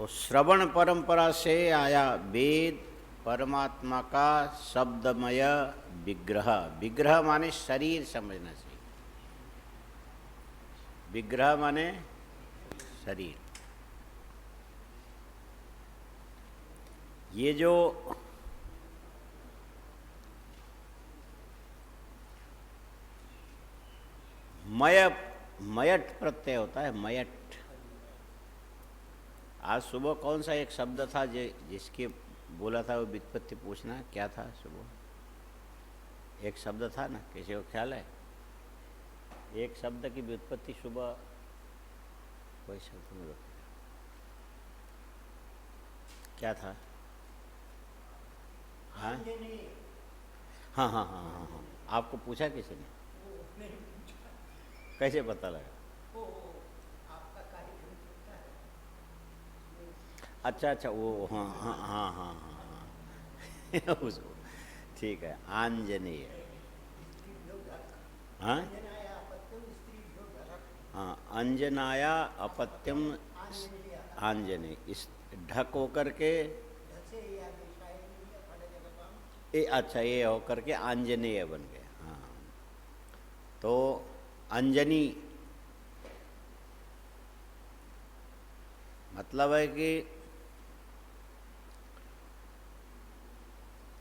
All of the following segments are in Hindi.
तो श्रवण परंपरा से आया वेद परमात्मा का शब्दमय विग्रह। विग्रह माने शरीर समझना चाहिए। विग्रह माने शरीर। ये जो मयट प्रत्यय होता है, मयट। आज सुबह कौन सा एक शब्द था जिसके बोला था वो व्युत्पत्ति पूछना, क्या था सुबह? एक शब्द था ना, किसी को ख्याल है? एक शब्द की व्युत्पत्ति सुबह कोई शब्द में क्या था? हाँ हाँ हाँ हाँ हाँ हाँ। आपको पूछा किसी ने? कैसे पता लगा? अच्छा अच्छा, वो हाँ हाँ हाँ हाँ हाँ उसको ठीक है, आंजनेय। हाँ हाँ, अंजनाया अपत्यम आंजनेय। इस ढक होकर के अच्छा ये होकर के आंजनेय बन गए। हाँ, तो अंजनी मतलब है कि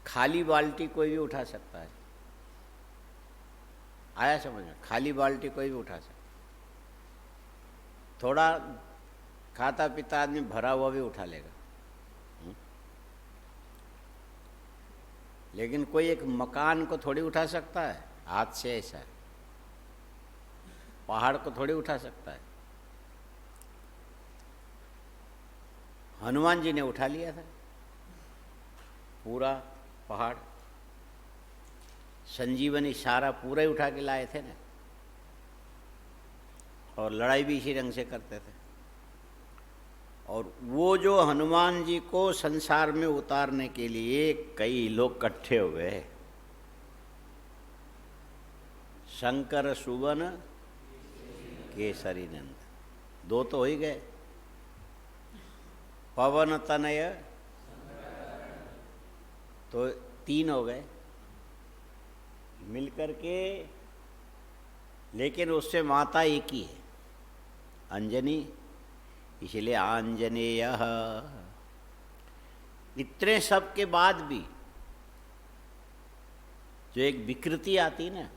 खाली बाल्टी कोई भी उठा सकता है। आया समझ में? खाली बाल्टी कोई भी उठा सकता है। थोड़ा खाता पीता आदमी भरा हुआ भी उठा लेगा। लेकिन कोई एक मकान को थोड़ी उठा सकता है हाथ से ऐसा। पहाड़ को थोड़ी उठा सकता है। हनुमान जी ने उठा लिया था पूरा पहाड़। संजीवनी सारा पूरा ही उठा के लाए थे ना, और लड़ाई भी इसी रंग से करते थे। और वो जो हनुमान जी को संसार में उतारने के लिए कई लोग इकट्ठे हुए। शंकर सुवन केसरी नंद, दो तो हो ही गए। पवन तनय तो तीन हो गए मिलकर के। लेकिन उससे माता एक ही है, अंजनी, इसलिए आंजनेय। इतने सब के बाद भी जो एक विकृति आती ना,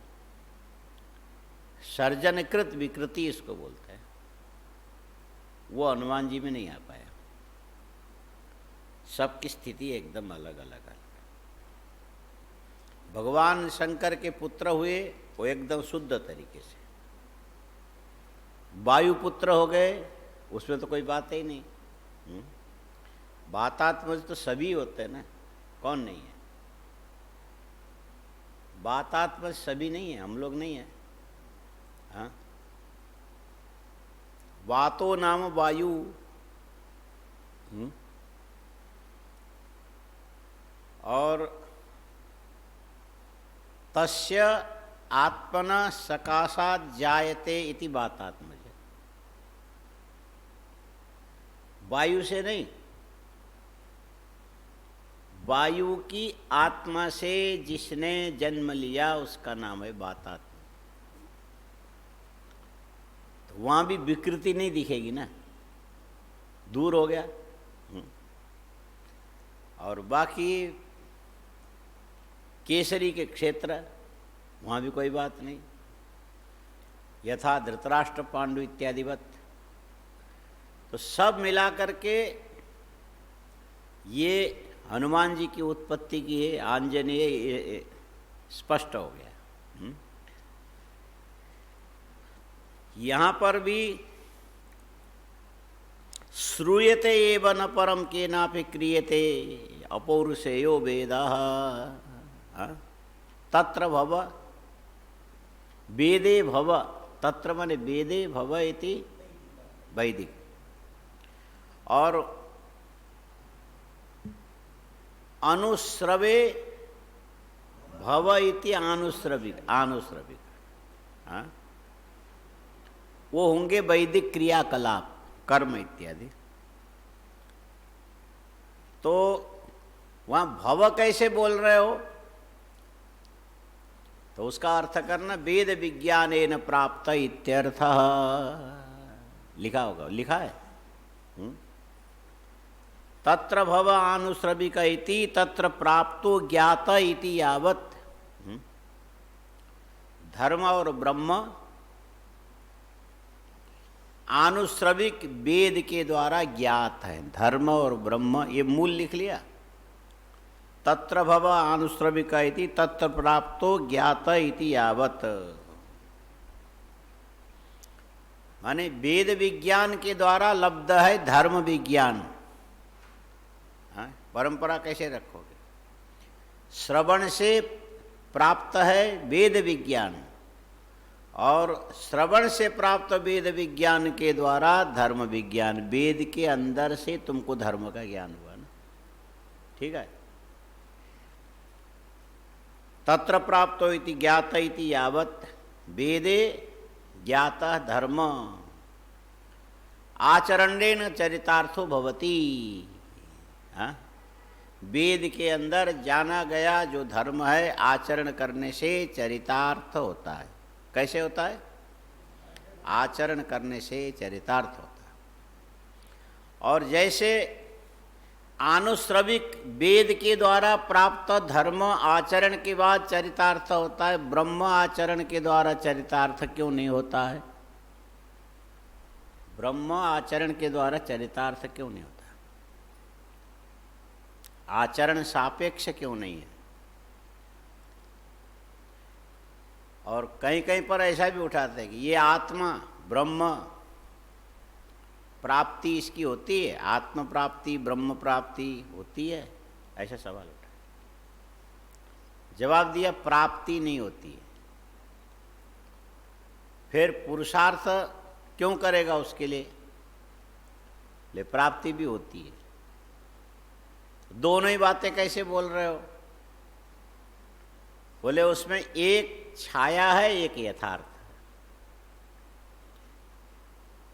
सर्जनकृत विकृति इसको बोलते हैं, वो हनुमान जी में नहीं आ पाया। सबकी स्थिति एकदम अलग अलग है। भगवान शंकर के पुत्र हुए वो एकदम शुद्ध तरीके से। वायु पुत्र हो गए, उसमें तो कोई बात ही नहीं। बातात्मज तो सभी होते हैं ना, कौन नहीं है? बातात्मज सभी नहीं है, हम लोग नहीं है। हाँ, वातो नाम वायु। और तस्य आत्मना सकाशात जायते इति बातात्मज। वायु से नहीं, वायु की आत्मा से जिसने जन्म लिया उसका नाम है बातात्मा। तो वहां भी विकृति नहीं दिखेगी ना, दूर हो गया। और बाकी केसरी के क्षेत्र, वहाँ भी कोई बात नहीं। यथा धृतराष्ट्र पांडु इत्यादिवत। तो सब मिलाकर के ये हनुमान जी की उत्पत्ति की है। आंजनेय स्पष्ट हो गया। यहाँ पर भी श्रूयते एव न परम केनापि क्रियते अपौरुषेयो वेदः तत्र भव। वेदे भव, तत्र माने वेदे भव इति वैदिक। और अनुश्रवे भव इति आनुश्रविक। आनुश्रविक वो होंगे वैदिक क्रियाकलाप, कर्म इत्यादि। तो वहाँ भव कैसे बोल रहे हो? तो उसका अर्थ करना वेद विज्ञानेन प्राप्त इत्यर्थ। लिखा होगा, लिखा है। तत्र भव आनुश्रविक इति तत्र प्राप्तो ज्ञात इति यावत्। धर्म और ब्रह्म आनुश्रविक वेद के द्वारा ज्ञात है। धर्म और ब्रह्म, ये मूल लिख लिया। तत्र भव आनुश्रविक इति तत्र प्राप्तो ज्ञात इति यावत्, माने वेद विज्ञान के द्वारा लब्ध है धर्म विज्ञान। परंपरा कैसे रखोगे? श्रवण से प्राप्त है वेद विज्ञान, और श्रवण से प्राप्त वेद विज्ञान के द्वारा धर्म विज्ञान। वेद के अंदर से तुमको धर्म का ज्ञान हुआ ना, ठीक है। तत्र प्राप्तो इति ज्ञात इति यावत् वेदे ज्ञातः धर्म आचरणेन चरितार्थो भवति। वेद के अंदर जाना गया जो धर्म है, आचरण करने से चरितार्थ होता है। कैसे होता है? आचरण करने से चरितार्थ होता है। और जैसे आनुश्रविक वेद के द्वारा प्राप्त धर्म आचरण के बाद चरितार्थ होता है, ब्रह्म आचरण के द्वारा चरितार्थ क्यों नहीं होता है? ब्रह्म आचरण के द्वारा चरितार्थ क्यों नहीं होता? आचरण सापेक्ष क्यों नहीं है? और कहीं कहीं पर ऐसा भी उठाते हैं कि ये आत्मा ब्रह्म प्राप्ति इसकी होती है, आत्म प्राप्ति ब्रह्म प्राप्ति होती है, ऐसा सवाल उठा। जवाब दिया प्राप्ति नहीं होती है। फिर पुरुषार्थ क्यों करेगा उसके लिए? ले प्राप्ति भी होती है। दोनों ही बातें कैसे बोल रहे हो? बोले उसमें एक छाया है, एक यथार्थ है।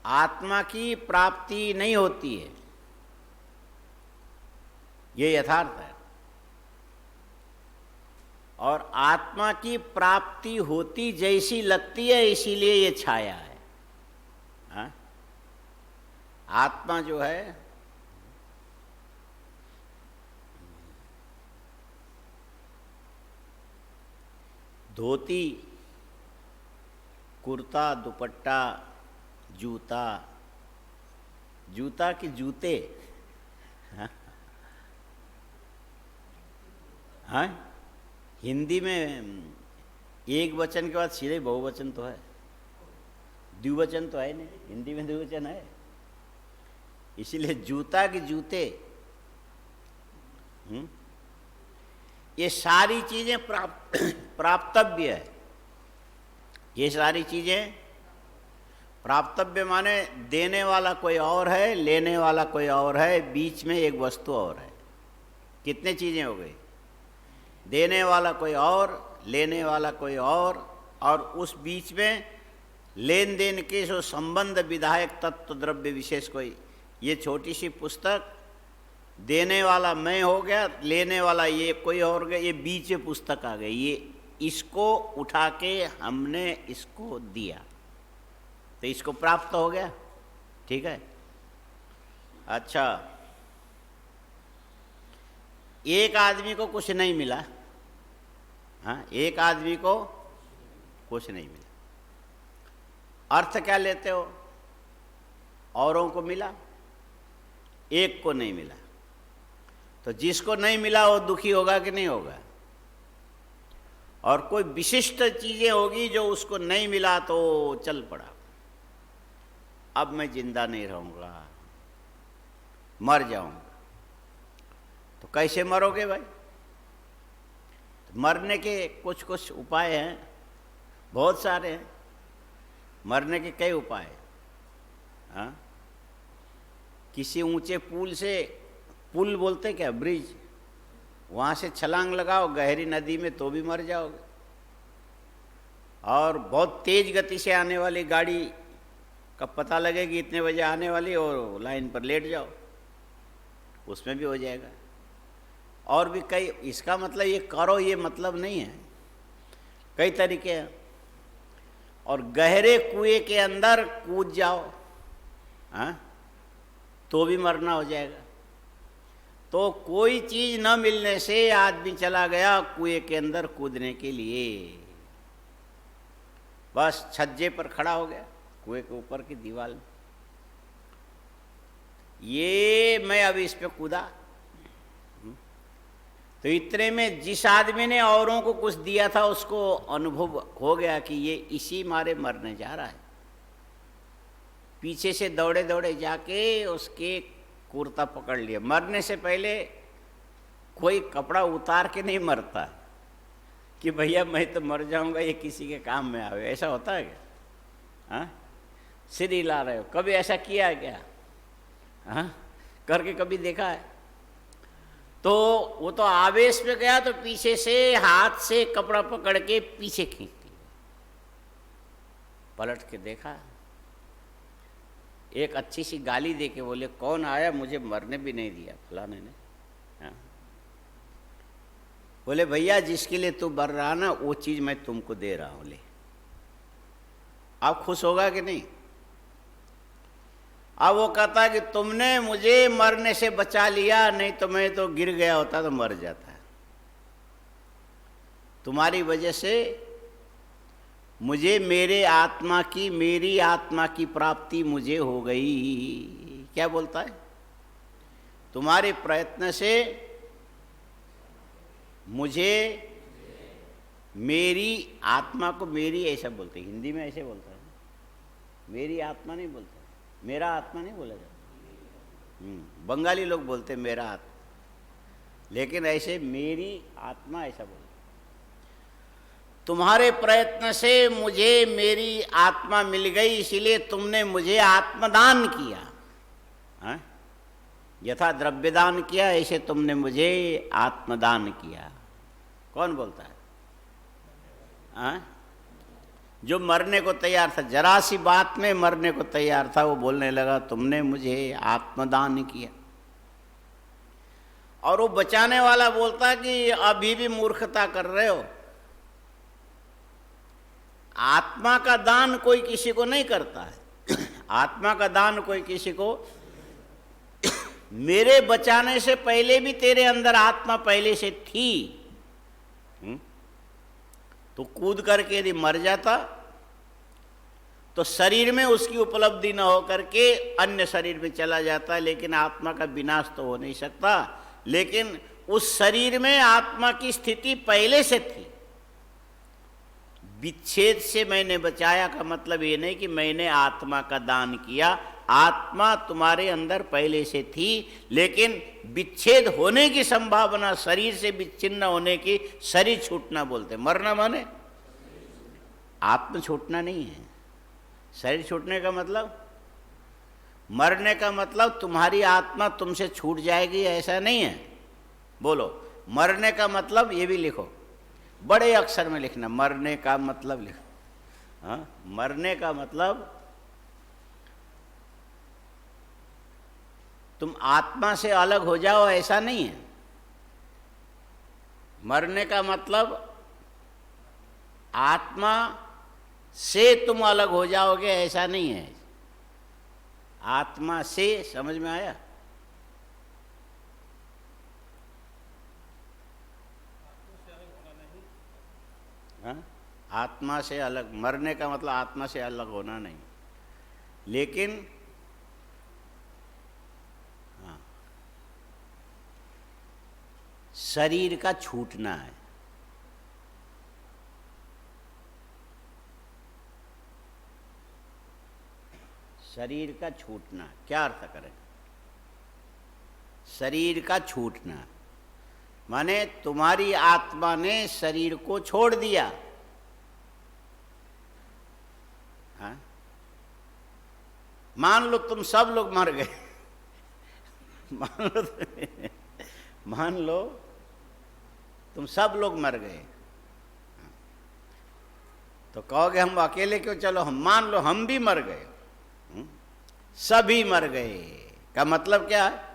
आत्मा की प्राप्ति नहीं होती है, ये यथार्थ है। और आत्मा की प्राप्ति होती जैसी लगती है, इसीलिए ये छाया है। हाँ? आत्मा जो है धोती, कुर्ता, दुपट्टा, जूता, जूता के जूते, हाँ, हिंदी में एक वचन के बाद सीधे बहुवचन तो है, द्विवचन तो है नहीं, हिंदी में द्विवचन है। इसीलिए जूता के जूते, ये सारी चीजें प्राप्तव्य है। ये सारी चीजें प्राप्तव्य माने देने वाला कोई और है, लेने वाला कोई और है, बीच में एक वस्तु और है। कितने चीजें हो गई? देने वाला कोई और, लेने वाला कोई और उस बीच में लेन देन के जो संबंध विधायक तत्व द्रव्य विशेष कोई। ये छोटी सी पुस्तक, देने वाला मैं हो गया, लेने वाला ये कोई और गया, ये बीच में पुस्तक आ गई। ये इसको उठा के हमने इसको दिया तो इसको प्राप्त हो गया, ठीक है। अच्छा, एक आदमी को कुछ नहीं मिला, हाँ, एक आदमी को कुछ नहीं मिला, अर्थ क्या लेते हो? औरों को मिला, एक को नहीं मिला। तो जिसको नहीं मिला वो दुखी होगा कि नहीं होगा? और कोई विशिष्ट चीजें होगी जो उसको नहीं मिला तो चल पड़ा, अब मैं जिंदा नहीं रहूंगा, मर जाऊंगा। तो कैसे मरोगे भाई? तो मरने के कुछ कुछ उपाय हैं, बहुत सारे हैं। मरने के कई उपाय हैं। हाँ? किसी ऊंचे पुल से, पुल बोलते क्या, ब्रिज, वहाँ से छलांग लगाओ गहरी नदी में तो भी मर जाओगे। और बहुत तेज गति से आने वाली गाड़ी का पता लगेगी इतने बजे आने वाली, और लाइन पर लेट जाओ, उसमें भी हो जाएगा। और भी कई, इसका मतलब ये करो ये मतलब नहीं है, कई तरीके हैं। और गहरे कुएं के अंदर कूद जाओ, हाँ, तो भी मरना हो जाएगा। तो कोई चीज न मिलने से आदमी चला गया कुएं के अंदर कूदने के लिए, बस छज्जे पर खड़ा हो गया कुएं के ऊपर की दीवार में। ये मैं अभी इस पे कूदा, तो इतने में जिस आदमी ने औरों को कुछ दिया था उसको अनुभव हो गया कि ये इसी मारे मरने जा रहा है। पीछे से दौड़े दौड़े जाके उसके कुर्ता पकड़ लिया। मरने से पहले कोई कपड़ा उतार के नहीं मरता कि भैया मैं तो मर जाऊंगा, ये किसी के काम में आवे, ऐसा होता है क्या? हाँ, सिर हिला रहे हो, कभी ऐसा किया है क्या? हाँ, करके कभी देखा है? तो वो तो आवेश में गया, तो पीछे से हाथ से कपड़ा पकड़ के पीछे खींच लिया। पलट के देखा, एक अच्छी सी गाली दे के बोले कौन आया, मुझे मरने भी नहीं दिया फलाने ने। हाँ, बोले भैया जिसके लिए तू मर रहा ना वो चीज मैं तुमको दे रहा हूं, ले। आप खुश होगा कि नहीं? अब वो कहता कि तुमने मुझे मरने से बचा लिया, नहीं तो मैं तो गिर गया होता तो मर जाता। तुम्हारी वजह से मुझे मेरी आत्मा की प्राप्ति मुझे हो गई। क्या बोलता है? तुम्हारे प्रयत्न से मुझे मेरी आत्मा को, मेरी ऐसा बोलते, हिंदी में ऐसे बोलता है, मेरी आत्मा नहीं बोलता, मेरा आत्मा नहीं बोला जाता। बंगाली लोग बोलते मेरा आत्मा, लेकिन ऐसे मेरी आत्मा ऐसा बोलते। तुम्हारे प्रयत्न से मुझे मेरी आत्मा मिल गई, इसीलिए तुमने मुझे आत्मदान किया। हाँ? यथा द्रव्यदान किया ऐसे तुमने मुझे आत्मदान किया। कौन बोलता है? हाँ? जो मरने को तैयार था, जरा सी बात में मरने को तैयार था, वो बोलने लगा तुमने मुझे आत्मदान किया। और वो बचाने वाला बोलता कि अभी भी मूर्खता कर रहे हो, आत्मा का दान कोई किसी को नहीं करता है। आत्मा का दान कोई किसी को, मेरे बचाने से पहले भी तेरे अंदर आत्मा पहले से थी। तो कूद करके यदि मर जाता तो शरीर में उसकी उपलब्धि न हो करके अन्य शरीर में चला जाता, लेकिन आत्मा का विनाश तो हो नहीं सकता। लेकिन उस शरीर में आत्मा की स्थिति पहले से थी। विच्छेद से मैंने बचाया का मतलब ये नहीं कि मैंने आत्मा का दान किया, आत्मा तुम्हारे अंदर पहले से थी, लेकिन विच्छेद होने की संभावना, शरीर से विच्छिन्न होने की, शरीर छूटना बोलते, मरना माने आत्मा छूटना नहीं है। शरीर छूटने का मतलब, मरने का मतलब तुम्हारी आत्मा तुमसे छूट जाएगी ऐसा नहीं है। बोलो, मरने का मतलब, ये भी लिखो, बड़े अक्षर में लिखना, मरने का मतलब लिखो। हाँ, मरने का मतलब तुम आत्मा से अलग हो जाओ ऐसा नहीं है। मरने का मतलब आत्मा से तुम अलग हो जाओगे ऐसा नहीं है। आत्मा से, समझ में आया? हाँ? आत्मा से अलग, मरने का मतलब आत्मा से अलग होना नहीं, लेकिन हाँ, शरीर का छूटना है। शरीर का छूटना क्या अर्थ करें? शरीर का छूटना माने तुम्हारी आत्मा ने शरीर को छोड़ दिया। हाँ? मान लो तुम सब लोग मर गए। मान लो तुम सब लोग मर गए, तो कहोगे हम अकेले क्यों? चलो हम मान लो हम भी मर गए, सभी मर गए का मतलब क्या है?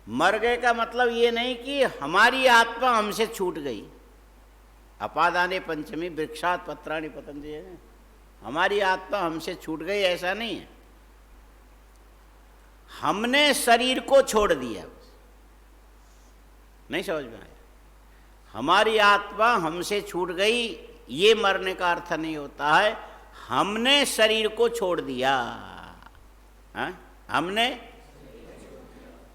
मर गए का मतलब ये नहीं कि हमारी आत्मा हमसे छूट गई। अपादाने पंचमी वृक्षात पत्राणि पतन्ति, हमारी आत्मा हमसे छूट गई ऐसा नहीं है। हमने शरीर को छोड़ दिया, नहीं समझ में आया? हमारी आत्मा हमसे छूट गई ये मरने का अर्थ नहीं होता है। हमने शरीर को छोड़ दिया। हमने,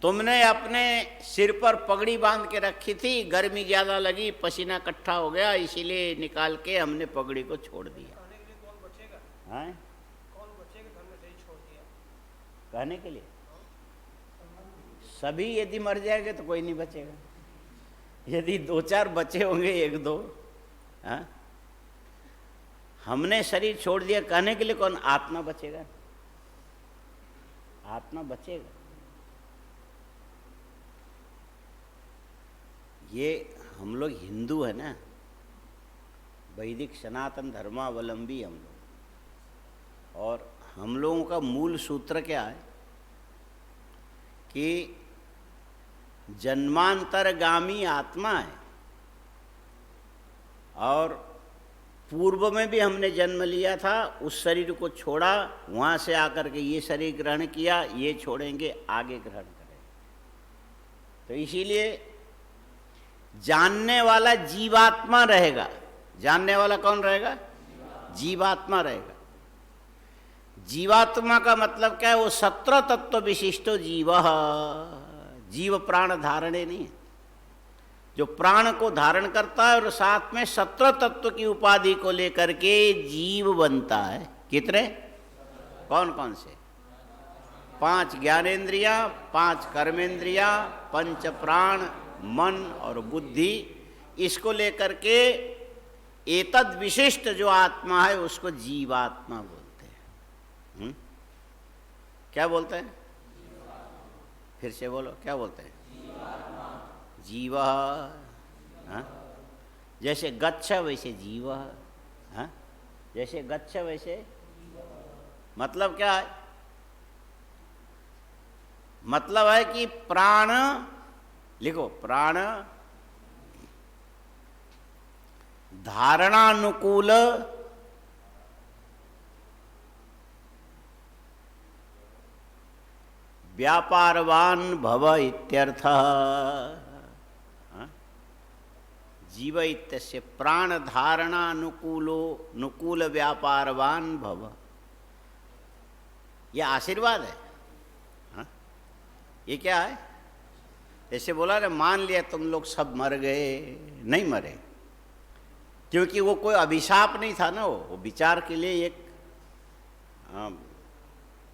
तुमने अपने सिर पर पगड़ी बांध के रखी थी, गर्मी ज़्यादा लगी, पसीना इकट्ठा हो गया, इसीलिए निकाल के हमने पगड़ी को छोड़ दिया। कौन बचेगा? कौन बचेगा? घर में छोड़ दिया कहने के लिए सभी यदि मर जाएंगे तो कोई नहीं बचेगा। यदि दो चार बचे होंगे, एक दो, हमने शरीर छोड़ दिया कहने के लिए कौन? आत्मा बचेगा, आत्मा बचेगा। ये हम लोग हिंदू है ना, वैदिक सनातन धर्मावलंबी हम लोग, और हम लोगों का मूल सूत्र क्या है कि जन्मांतरगामी आत्मा है, और पूर्व में भी हमने जन्म लिया था, उस शरीर को छोड़ा, वहाँ से आकर के ये शरीर ग्रहण किया, ये छोड़ेंगे, आगे ग्रहण करेंगे। तो इसीलिए जानने वाला जीवात्मा रहेगा। जानने वाला कौन रहेगा? जीवात्मा रहेगा। जीवात्मा का मतलब क्या है? वो 17 तत्व विशिष्टो जीव, जीव प्राण धारणे नहीं है, जो प्राण को धारण करता है और साथ में 17 तत्व की उपाधि को लेकर के जीव बनता है। कितने? कौन कौन से? 5 ज्ञानेन्द्रियां, 5 कर्मेंद्रियां, 5 प्राण, मन और बुद्धि, इसको लेकर के एतद विशिष्ट जो आत्मा है उसको जीवात्मा बोलते हैं। क्या बोलते हैं? फिर से बोलो, क्या बोलते हैं? जीव। जैसे गच्छ वैसे जीव, जैसे गच्छ वैसे, मतलब क्या है? मतलब है कि प्राण, लिखो, प्राण धारणानुकूल व्यापारवान भव इत्यर्थः। जीव इत्यस्य प्राण धारणानुकूलो नुकूल व्यापारवान भव, यह आशीर्वाद है। ये क्या है? ऐसे बोला ना, मान लिया तुम लोग सब मर गए, नहीं मरे, क्योंकि वो कोई अभिशाप नहीं था ना, वो विचार के लिए एक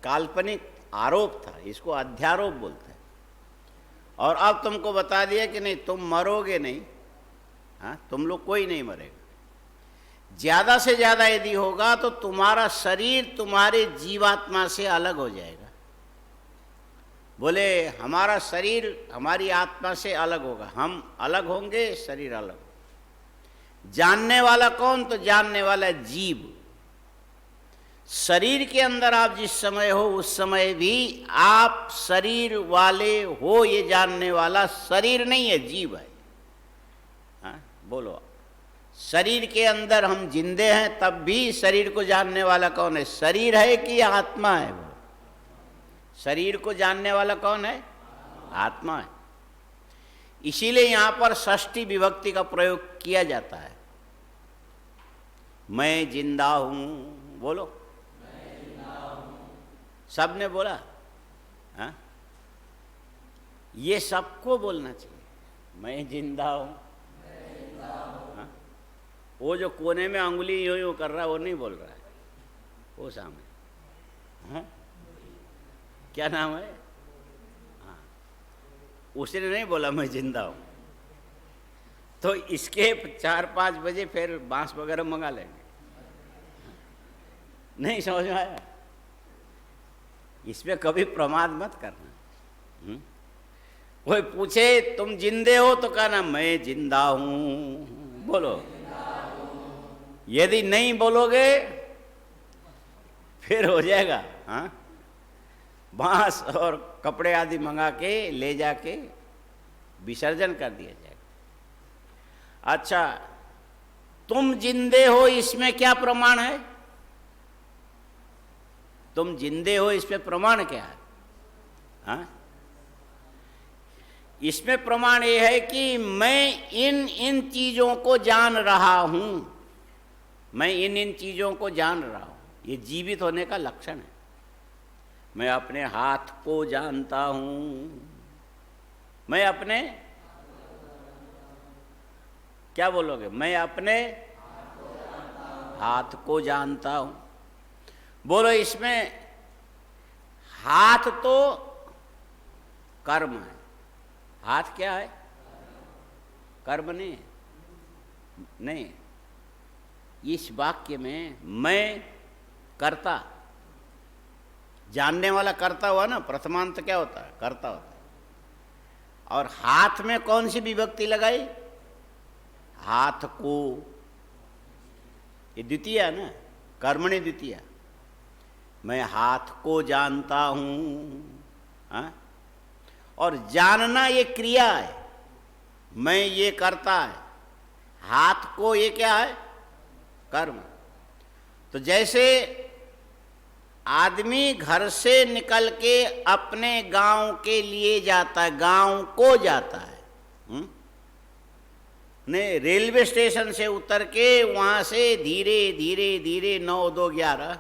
काल्पनिक आरोप था, इसको अध्यारोप बोलते हैं। और अब तुमको बता दिया कि नहीं, तुम मरोगे नहीं, तुम लोग कोई नहीं मरेगा। ज़्यादा से ज़्यादा यदि होगा तो तुम्हारा शरीर तुम्हारे जीवात्मा से अलग हो जाएगा। बोले हमारा शरीर हमारी आत्मा से अलग होगा, हम अलग होंगे, शरीर अलग होगा। जानने वाला कौन? तो जानने वाला जीव। शरीर के अंदर आप जिस समय हो उस समय भी आप शरीर वाले हो, ये जानने वाला शरीर नहीं है, जीव है। बोलो, शरीर के अंदर हम जिंदे हैं तब भी शरीर को जानने वाला कौन है? शरीर है कि आत्मा है? वो शरीर को जानने वाला कौन है? आत्मा है। इसीलिए यहां पर षष्ठी विभक्ति का प्रयोग किया जाता है। मैं जिंदा हूं, बोलो, सबने बोला। ये सबको बोलना चाहिए, मैं जिंदा हूं। वो जो कोने में अंगुली यूं यूं कर रहा है वो नहीं बोल रहा है, वो सामने। क्या नाम है? उसने नहीं बोला मैं जिंदा हूं। तो इसके 4-5 बजे फिर बांस वगैरह मंगा लेंगे। नहीं समझ में आया? इसमें कभी प्रमाद मत करना। कोई पूछे तुम जिंदे हो तो कहना मैं जिंदा हूं, बोलो। यदि नहीं बोलोगे फिर हो जाएगा बांस और कपड़े आदि मंगा के ले जाके विसर्जन कर दिया जाएगा। अच्छा, तुम जिंदे हो, इसमें क्या प्रमाण है? तुम जिंदे हो, इसमें प्रमाण क्या है? हाँ? इसमें प्रमाण ये है कि मैं इन इन चीजों को जान रहा हूं, मैं इन इन चीजों को जान रहा हूं। ये जीवित होने का लक्षण है। मैं अपने हाथ को जानता हूं, मैं अपने, क्या बोलोगे? मैं अपने हाथ को जानता हूं। बोलो, इसमें हाथ तो कर्म है, हाथ क्या है? कर्म नहीं है, नहीं। इस वाक्य में मैं कर्ता, जानने वाला कर्ता हुआ ना, प्रथमांत क्या होता है? कर्ता होता है। और हाथ में कौन सी विभक्ति लगाई? हाथ को, ये द्वितीय है ना, कर्मणि द्वितीय। मैं हाथ को जानता हूं। हाँ? और जानना ये क्रिया है, मैं ये करता है, हाथ को ये क्या है? कर्म। तो जैसे आदमी घर से निकल के अपने गांव के लिए जाता है, गांव को जाता है, ने रेलवे स्टेशन से उतर के वहां से धीरे धीरे धीरे 9 2 11,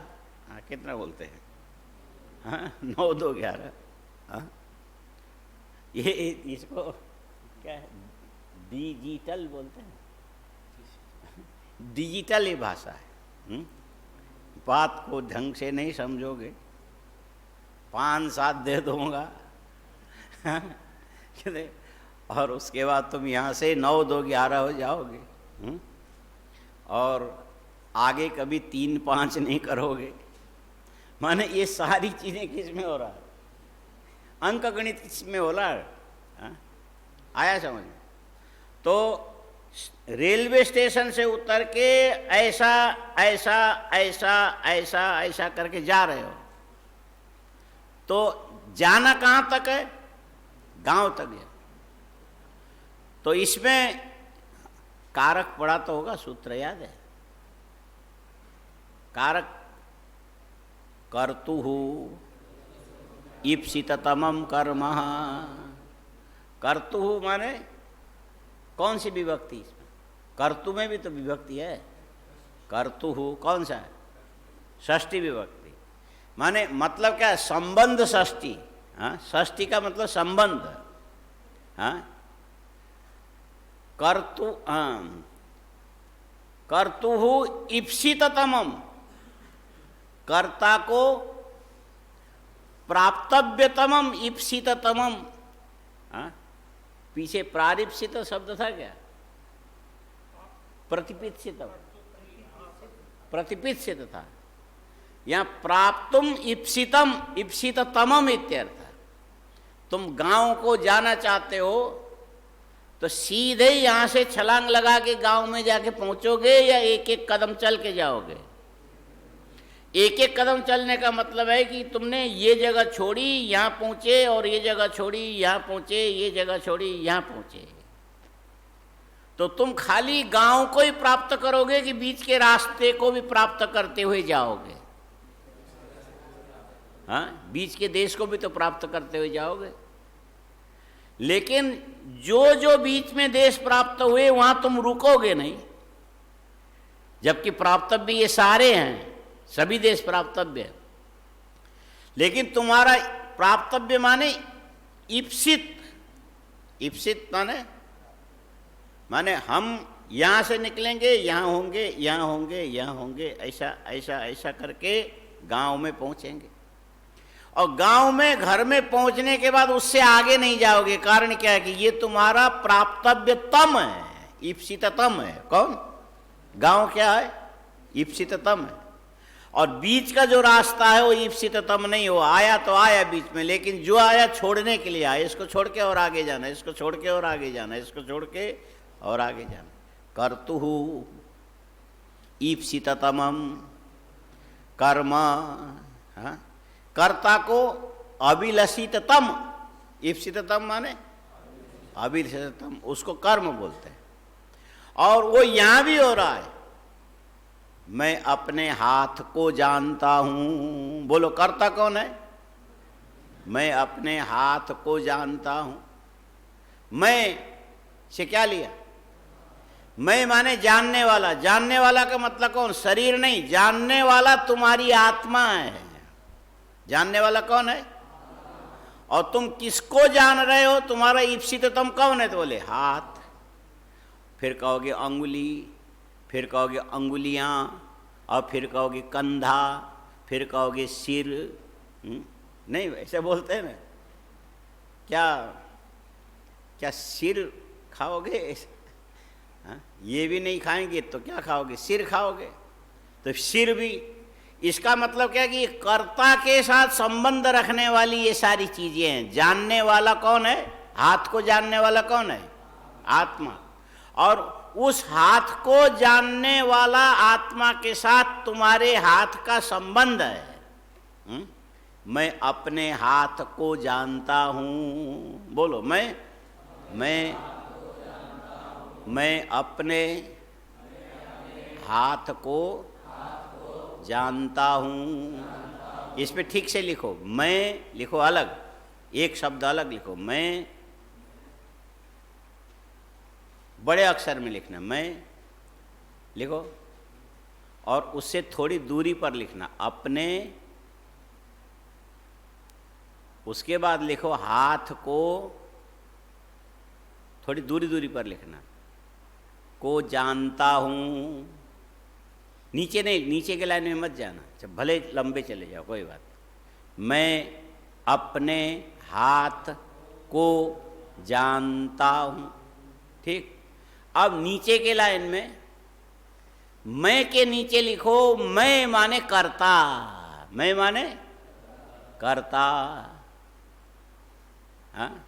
कितना बोलते हैं? हाँ, 9 2 11। हाँ, ये इसको क्या है? डिजिटल बोलते हैं, डिजिटल ये भाषा है। बात को ढंग से नहीं समझोगे, 5-7 दे दूंगा और उसके बाद तुम यहाँ से 9 2 11 हो जाओगे, और आगे कभी 3-5 नहीं करोगे। माने ये सारी चीजें किस में हो रहा है? अंक गणित किसमें हो रहा है? आया समझ में? तो रेलवे स्टेशन से उतर के ऐसा ऐसा ऐसा ऐसा ऐसा करके जा रहे हो, तो जाना कहां तक है? गांव तक है। तो इसमें कारक पढ़ा तो होगा, सूत्र याद है? कारक कर्तुः ईप्सिततमं कर्म। कर्तुः माने कौन सी विभक्ति? इसमें कर्तु में भी तो विभक्ति है। कर्तुः कौन सा है? षष्ठी विभक्ति। माने मतलब क्या है? संबंध षष्ठी। हाँ, षष्ठी का मतलब संबंध। हाँ, कर्तुः ईप्सिततमं, कर्ता को प्राप्तव्यतमम ईप्सिततमम। पीछे प्रारिप्सित शब्द था क्या? प्रतिपित्सित, प्रतिपित्सित था। यहाँ प्राप्तुम ईप्सितम, ईप्सिततमम इत्यर्थ। तुम गांव को जाना चाहते हो तो सीधे यहाँ से छलांग लगा के गांव में जाके पहुंचोगे, या एक एक कदम चल के जाओगे? एक एक कदम चलने का मतलब है कि तुमने ये जगह छोड़ी यहाँ पहुंचे, और ये जगह छोड़ी यहाँ पहुंचे, ये जगह छोड़ी यहाँ पहुंचे। तो तुम खाली गांव को ही प्राप्त करोगे कि बीच के रास्ते को भी प्राप्त करते हुए जाओगे? हाँ, बीच के देश को भी तो प्राप्त करते हुए जाओगे। लेकिन जो जो बीच में देश प्राप्त हुए वहां तुम रुकोगे नहीं, जबकि प्राप्तव्य ये सारे हैं, सभी देश प्राप्तव्य है। लेकिन तुम्हारा प्राप्तव्य माने ईप्सित। ईप्सित माने हम यहां से निकलेंगे, यहां होंगे, यहां होंगे, यहां होंगे, ऐसा ऐसा ऐसा करके गांव में पहुंचेंगे। और गांव में, घर में पहुंचने के बाद उससे आगे नहीं जाओगे। कारण क्या है? कि ये तुम्हारा प्राप्तव्यतम है, ईप्सिततम है। कौन? गांव क्या है? ईप्सिततम है। और बीच का जो रास्ता है वो ईप्सिततम नहीं हो। आया तो आया बीच में, लेकिन जो आया छोड़ने के लिए आया। इसको छोड़ के और आगे जाना, इसको छोड़ के और आगे जाना, इसको छोड़ के और आगे जाना। कर्तुः ईप्सिततमं कर्म। हाँ, कर्ता को अभिलषिततम, ईप्सिततम माने अभिलषिततम, उसको कर्म बोलते हैं। और वो यहां भी हो रहा है, मैं अपने हाथ को जानता हूं। बोलो कर्ता कौन है? मैं अपने हाथ को जानता हूं। मैं से क्या लिया? मैं माने जानने वाला। जानने वाला का मतलब कौन? शरीर नहीं, जानने वाला तुम्हारी आत्मा है। जानने वाला कौन है? और तुम किसको जान रहे हो? तुम्हारा ईप्सिततम कौन है? तो बोले हाथ, फिर कहोगे अंगुली, फिर कहोगे अंगुलियां, और फिर कहोगे कंधा, फिर कहोगे सिर। नहीं ऐसे बोलते हैं ना, क्या क्या सिर खाओगे? हाँ? ये भी नहीं खाएंगे तो क्या खाओगे? सिर खाओगे। तो सिर भी, इसका मतलब क्या कि कर्ता के साथ संबंध रखने वाली ये सारी चीजें हैं। जानने वाला कौन है? हाथ को जानने वाला कौन है? आत्मा। और उस हाथ को जानने वाला आत्मा के साथ तुम्हारे हाथ का संबंध है। मैं अपने हाथ को जानता हूं। बोलो मैं अपने हाथ को जानता हूं। इस पे ठीक से लिखो, मैं लिखो अलग, एक शब्द अलग लिखो। मैं बड़े अक्षर में लिखना, मैं लिखो, और उससे थोड़ी दूरी पर लिखना अपने। उसके बाद लिखो हाथ को, थोड़ी दूरी दूरी पर लिखना, को जानता हूं। नीचे नहीं, नीचे के लाइन में मत जाना, भले लंबे चले जाओ कोई बात। मैं अपने हाथ को जानता हूं। ठीक। अब नीचे के लाइन में मैं के नीचे लिखो मैं माने कर्ता। मैं माने कर्ता। हाँ,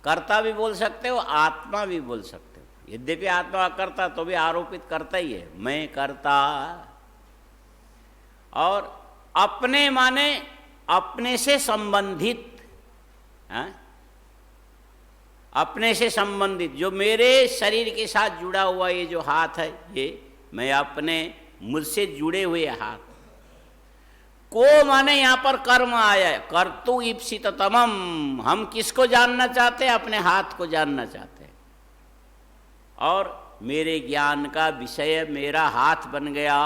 कर्ता भी बोल सकते हो, आत्मा भी बोल सकते हो। यद्यपि आत्मा करता तो भी आरोपित करता ही है, मैं करता। और अपने माने अपने से संबंधित। हाँ? अपने से संबंधित, जो मेरे शरीर के साथ जुड़ा हुआ ये जो हाथ है, ये मैं अपने मुझसे जुड़े हुए हाथ को माने यहाँ पर कर्म आया है, कर्तु ईप्सिततमम्। हम किसको जानना चाहते हैं? अपने हाथ को जानना चाहते हैं। और मेरे ज्ञान का विषय मेरा हाथ बन गया।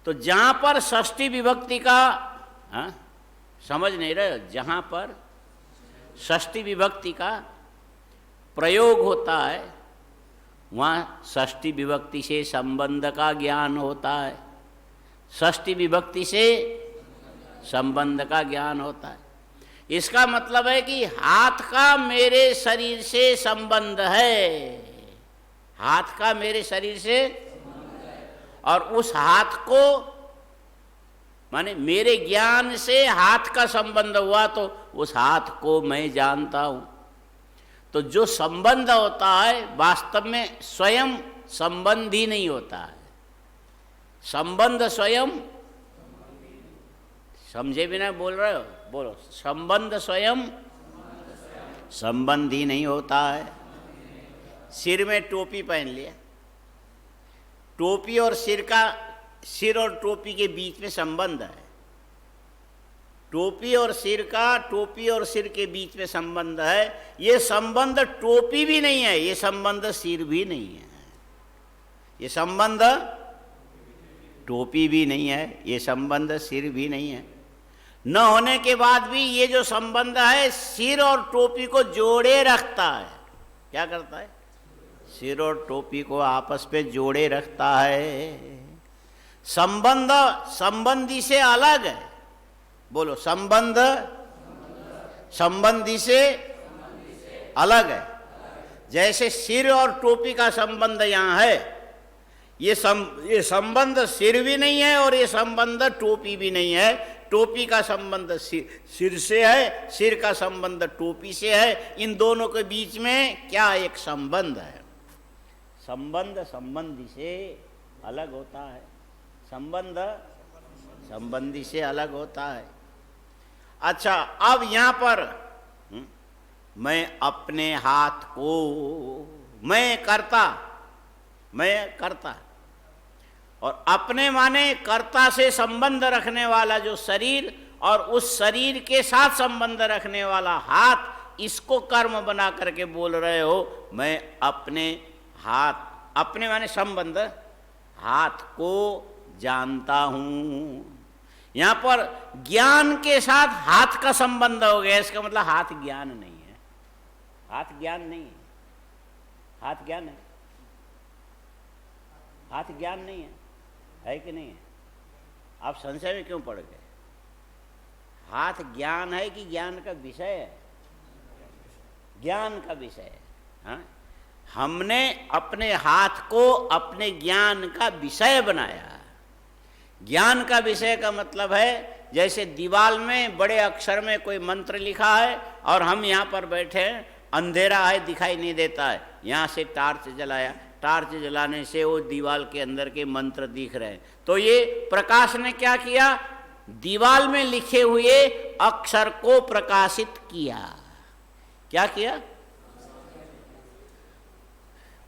तो जहाँ पर षष्ठी विभक्ति का, हाँ, समझ नहीं रहे, जहाँ पर षष्ठी विभक्ति का प्रयोग होता है वहाँ षष्ठी विभक्ति से संबंध का ज्ञान होता है। षष्ठी विभक्ति से संबंध का ज्ञान होता है। इसका मतलब है कि हाथ का मेरे शरीर से संबंध है। हाथ का मेरे शरीर से, और उस हाथ को माने मेरे ज्ञान से हाथ का संबंध हुआ, तो उस हाथ को मैं जानता हूं। तो जो संबंध होता है वास्तव में स्वयं संबंध ही नहीं होता है। संबंध स्वयं, समझे बिना बोल रहे हो? बोलो, संबंध स्वयं संबंध ही नहीं होता है। सिर में टोपी पहन लिया, टोपी और सिर का, सिर और टोपी के बीच में संबंध है। टोपी और सिर का, टोपी और सिर के बीच में संबंध है। ये संबंध टोपी भी नहीं है, ये संबंध सिर भी नहीं है, ये संबंध टोपी भी नहीं है, ये संबंध सिर भी नहीं है। न होने के बाद भी ये जो संबंध है सिर और टोपी को जोड़े रखता है। क्या करता है? सिर और टोपी को आपस में जोड़े रखता है। संबंध संबंधी से अलग है। बोलो, संबंध संबंधी से अलग है। जैसे सिर और टोपी का संबंध यहाँ है, ये संबंध सिर भी नहीं है और ये संबंध टोपी भी नहीं है। टोपी का संबंध सिर से है, सिर का संबंध टोपी से है। इन दोनों के बीच में क्या एक संबंध है। संबंध संबंधी से अलग होता है, संबंध संबंधी से अलग होता है। अच्छा, अब यहां पर मैं अपने हाथ को, मैं करता, और अपने माने कर्ता से संबंध रखने वाला जो शरीर और उस शरीर के साथ संबंध रखने वाला हाथ, इसको कर्म बना करके बोल रहे हो मैं अपने हाथ, अपने माने संबंध, हाथ को जानता हूं। यहां पर ज्ञान के साथ हाथ का संबंध हो गया, इसका मतलब हाथ ज्ञान नहीं है, हाथ ज्ञान नहीं है, हाथ ज्ञान है, हाथ ज्ञान नहीं है कि नहीं है? आप संशय में क्यों पड़ गए? हाथ ज्ञान है कि ज्ञान का विषय है? ज्ञान का विषय है। हाँ? हमने अपने हाथ को अपने ज्ञान का विषय बनाया। ज्ञान का विषय का मतलब है जैसे दीवार में बड़े अक्षर में कोई मंत्र लिखा है और हम यहाँ पर बैठे हैं, अंधेरा है, दिखाई नहीं देता है, यहाँ से टार्च जलाया, टार्च जलाने से वो दीवार के अंदर के मंत्र दिख रहे हैं। तो ये प्रकाश ने क्या किया? दीवार में लिखे हुए अक्षर को प्रकाशित किया। क्या किया?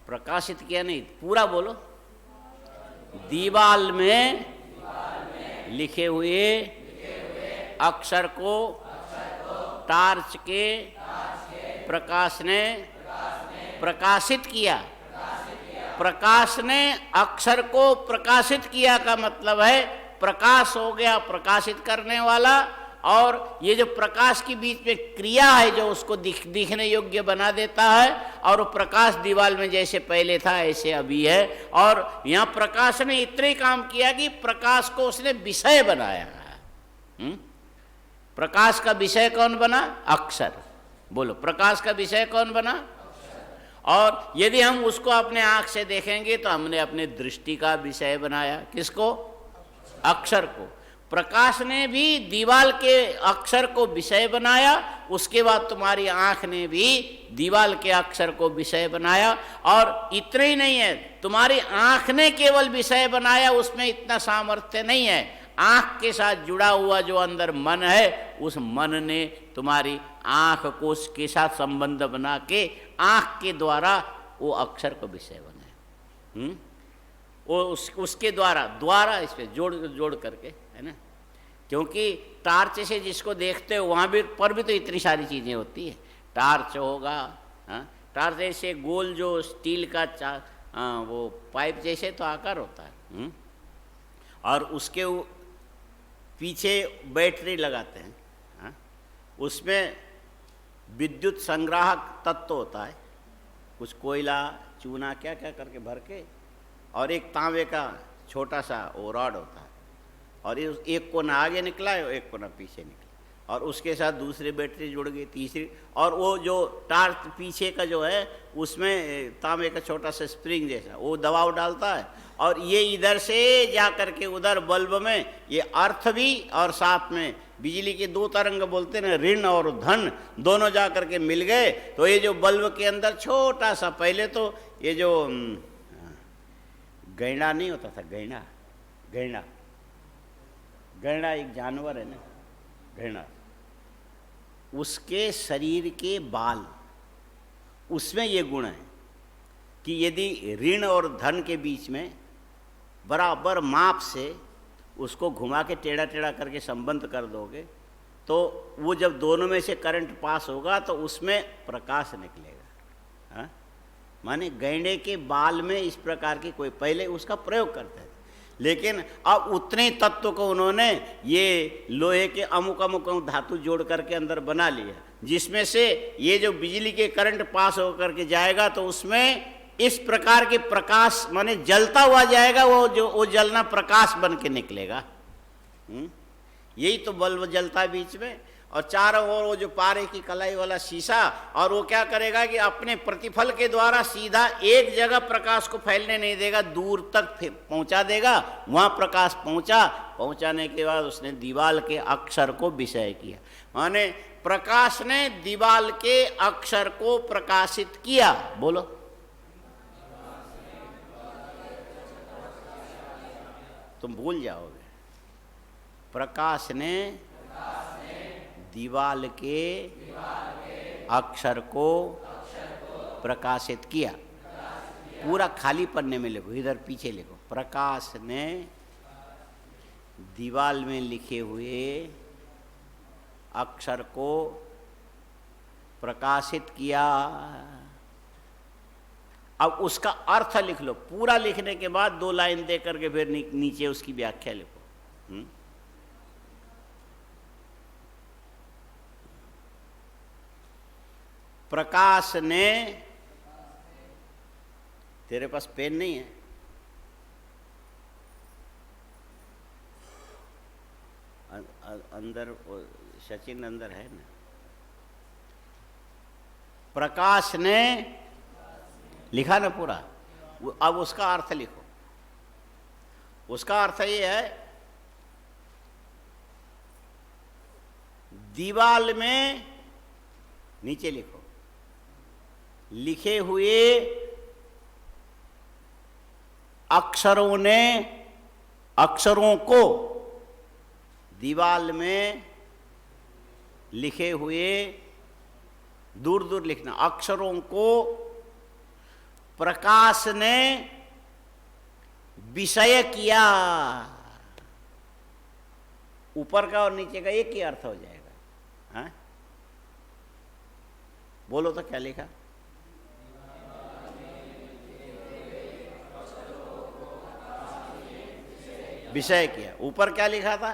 प्रकाशित किया नहीं, पूरा बोलो। दीवार में लिखे हुए अक्षर को टार्च के प्रकाश ने प्रकाशित किया। प्रकाश ने अक्षर को प्रकाशित किया का मतलब है प्रकाश हो गया प्रकाशित करने वाला, और ये जो प्रकाश के बीच में क्रिया है जो उसको दिखने योग्य बना देता है, और वो प्रकाश दीवार में जैसे पहले था ऐसे अभी है। और यहाँ प्रकाश ने इतने काम किया कि प्रकाश को उसने विषय बनाया। प्रकाश का विषय कौन बना? अक्षर। बोलो, प्रकाश का विषय कौन बना? और यदि हम उसको अपने आंख से देखेंगे तो हमने अपने दृष्टि का विषय बनाया। किसको? अक्षर को। प्रकाश ने भी दीवार के अक्षर को विषय बनाया, उसके बाद तुम्हारी आंख ने भी दीवार के अक्षर को विषय बनाया। और इतना ही नहीं है, तुम्हारी आंख ने केवल विषय बनाया, उसमें इतना सामर्थ्य नहीं है। आंख के साथ जुड़ा हुआ जो अंदर मन है, उस मन ने तुम्हारी आंख को उसके साथ संबंध बना के आंख के द्वारा वो अक्षर को विषय बनाया। वो उसके द्वारा इस पे जोड़ करके, है ना? क्योंकि टार्च से जिसको देखते हो वहाँ भी पर भी तो इतनी सारी चीज़ें होती है। टार्च होगा, हाँ, टार्च ऐसे गोल जो स्टील का वो पाइप जैसे तो आकार होता है, और उसके पीछे बैटरी लगाते हैं, हाँ? उसमें विद्युत संग्राहक तत्व होता है, कुछ कोयला चूना क्या क्या करके भर के, और एक तांबे का छोटा सा वो रॉड होता है, और एक कोना आगे निकला है, एक कोना पीछे निकला, और उसके साथ दूसरी बैटरी जुड़ गई, तीसरी, और वो जो टार्च पीछे का जो है उसमें तांबे का छोटा सा स्प्रिंग जैसा वो दबाव डालता है, और ये इधर से जा करके उधर बल्ब में ये अर्थ भी और साथ में बिजली के दो तरंग बोलते हैं, ऋण और धन, दोनों जा करके मिल गए। तो ये जो बल्ब के अंदर छोटा सा, पहले तो ये जो गैंडा नहीं होता था, गैंडा एक जानवर है ना, गैंडा, उसके शरीर के बाल, उसमें ये गुण है कि यदि ऋण और धन के बीच में बराबर माप से उसको घुमा के टेढ़ा टेढ़ा करके संबंध कर दोगे, तो वो जब दोनों में से करंट पास होगा तो उसमें प्रकाश निकलेगा। हाँ? माने गैंडे के बाल में इस प्रकार की कोई, पहले उसका प्रयोग करते थे, लेकिन अब उतने तत्व को उन्होंने ये लोहे के अमुक अमुक धातु जोड़ करके अंदर बना लिया, जिसमें से ये जो बिजली के करंट पास होकर के जाएगा तो उसमें इस प्रकार के प्रकाश माने जलता हुआ जाएगा, वो जलना प्रकाश बन के निकलेगा। यही तो बल्ब जलता है बीच में, और चारों ओर वो जो पारे की कलाई वाला शीशा, और वो क्या करेगा कि अपने प्रतिफल के द्वारा सीधा एक जगह प्रकाश को फैलने नहीं देगा, दूर तक पहुंचा देगा। वहाँ प्रकाश पहुंचाने के बाद उसने दीवार के अक्षर को विषय किया, माने प्रकाश ने दीवार के अक्षर को प्रकाशित किया। बोलो, तुम भूल जाओगे। प्रकाश ने दीवाल के अक्षर को प्रकाशित किया। पूरा खाली पन्ने में लिखो, इधर पीछे लिखो। प्रकाश ने दीवाल में लिखे हुए अक्षर को प्रकाशित किया। अब उसका अर्थ लिख लो। पूरा लिखने के बाद 2 लाइन दे करके फिर नीचे उसकी व्याख्या लिखो। प्रकाश ने, तेरे पास पेन नहीं है? अंदर सचिन अंदर है ना? प्रकाश ने लिखा ना पूरा, अब उसका अर्थ लिखो। उसका अर्थ ये है, दीवाल में, नीचे लिखो, लिखे हुए अक्षरों ने, अक्षरों को, दीवाल में लिखे हुए, दूर दूर लिखना, अक्षरों को प्रकाश ने विषय किया। ऊपर का और नीचे का एक ही अर्थ हो जाएगा। हाँ? बोलो तो क्या लिखा? विषय किया। ऊपर क्या लिखा था?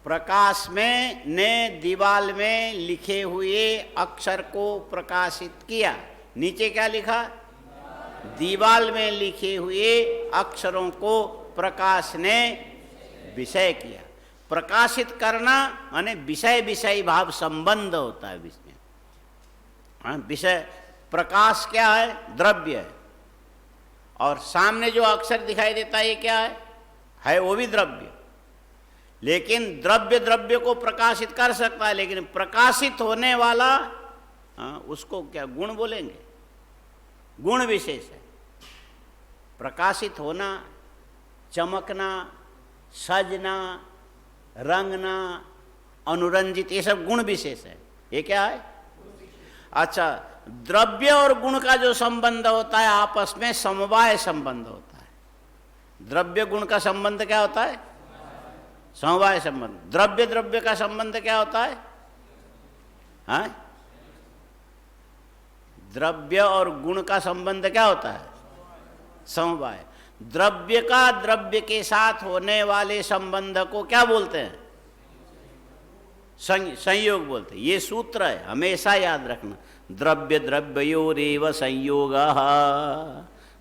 प्रकाश में ने दीवाल में लिखे हुए अक्षर को प्रकाशित किया। नीचे क्या लिखा? दीवाल में लिखे हुए अक्षरों को प्रकाश ने विषय किया। प्रकाशित करना माने विषय विषयी भाव संबंध होता है इसमें। हाँ, विषय, प्रकाश क्या है? द्रव्य है। और सामने जो अक्षर दिखाई देता है ये क्या है? वो भी द्रव्य। लेकिन द्रव्य द्रव्य को प्रकाशित कर सकता है, लेकिन प्रकाशित होने वाला, उसको क्या गुण बोलेंगे? गुण विशेष है। प्रकाशित होना, चमकना, सजना, रंगना, अनुरंजित, ये सब गुण विशेष है। ये क्या है? अच्छा, द्रव्य और गुण का जो संबंध होता है आपस में समवाय संबंध होता है। द्रव्य गुण का संबंध क्या होता है? समवाय संबंध। द्रव्य द्रव्य का संबंध क्या होता है? हाँ? द्रव्य और गुण का संबंध क्या होता है? समवाय। द्रव्य का द्रव्य के साथ होने वाले संबंध को क्या बोलते हैं? संयोग बोलते हैं। ये सूत्र है, हमेशा याद रखना। द्रव्य द्रव्योरेव संयोगः।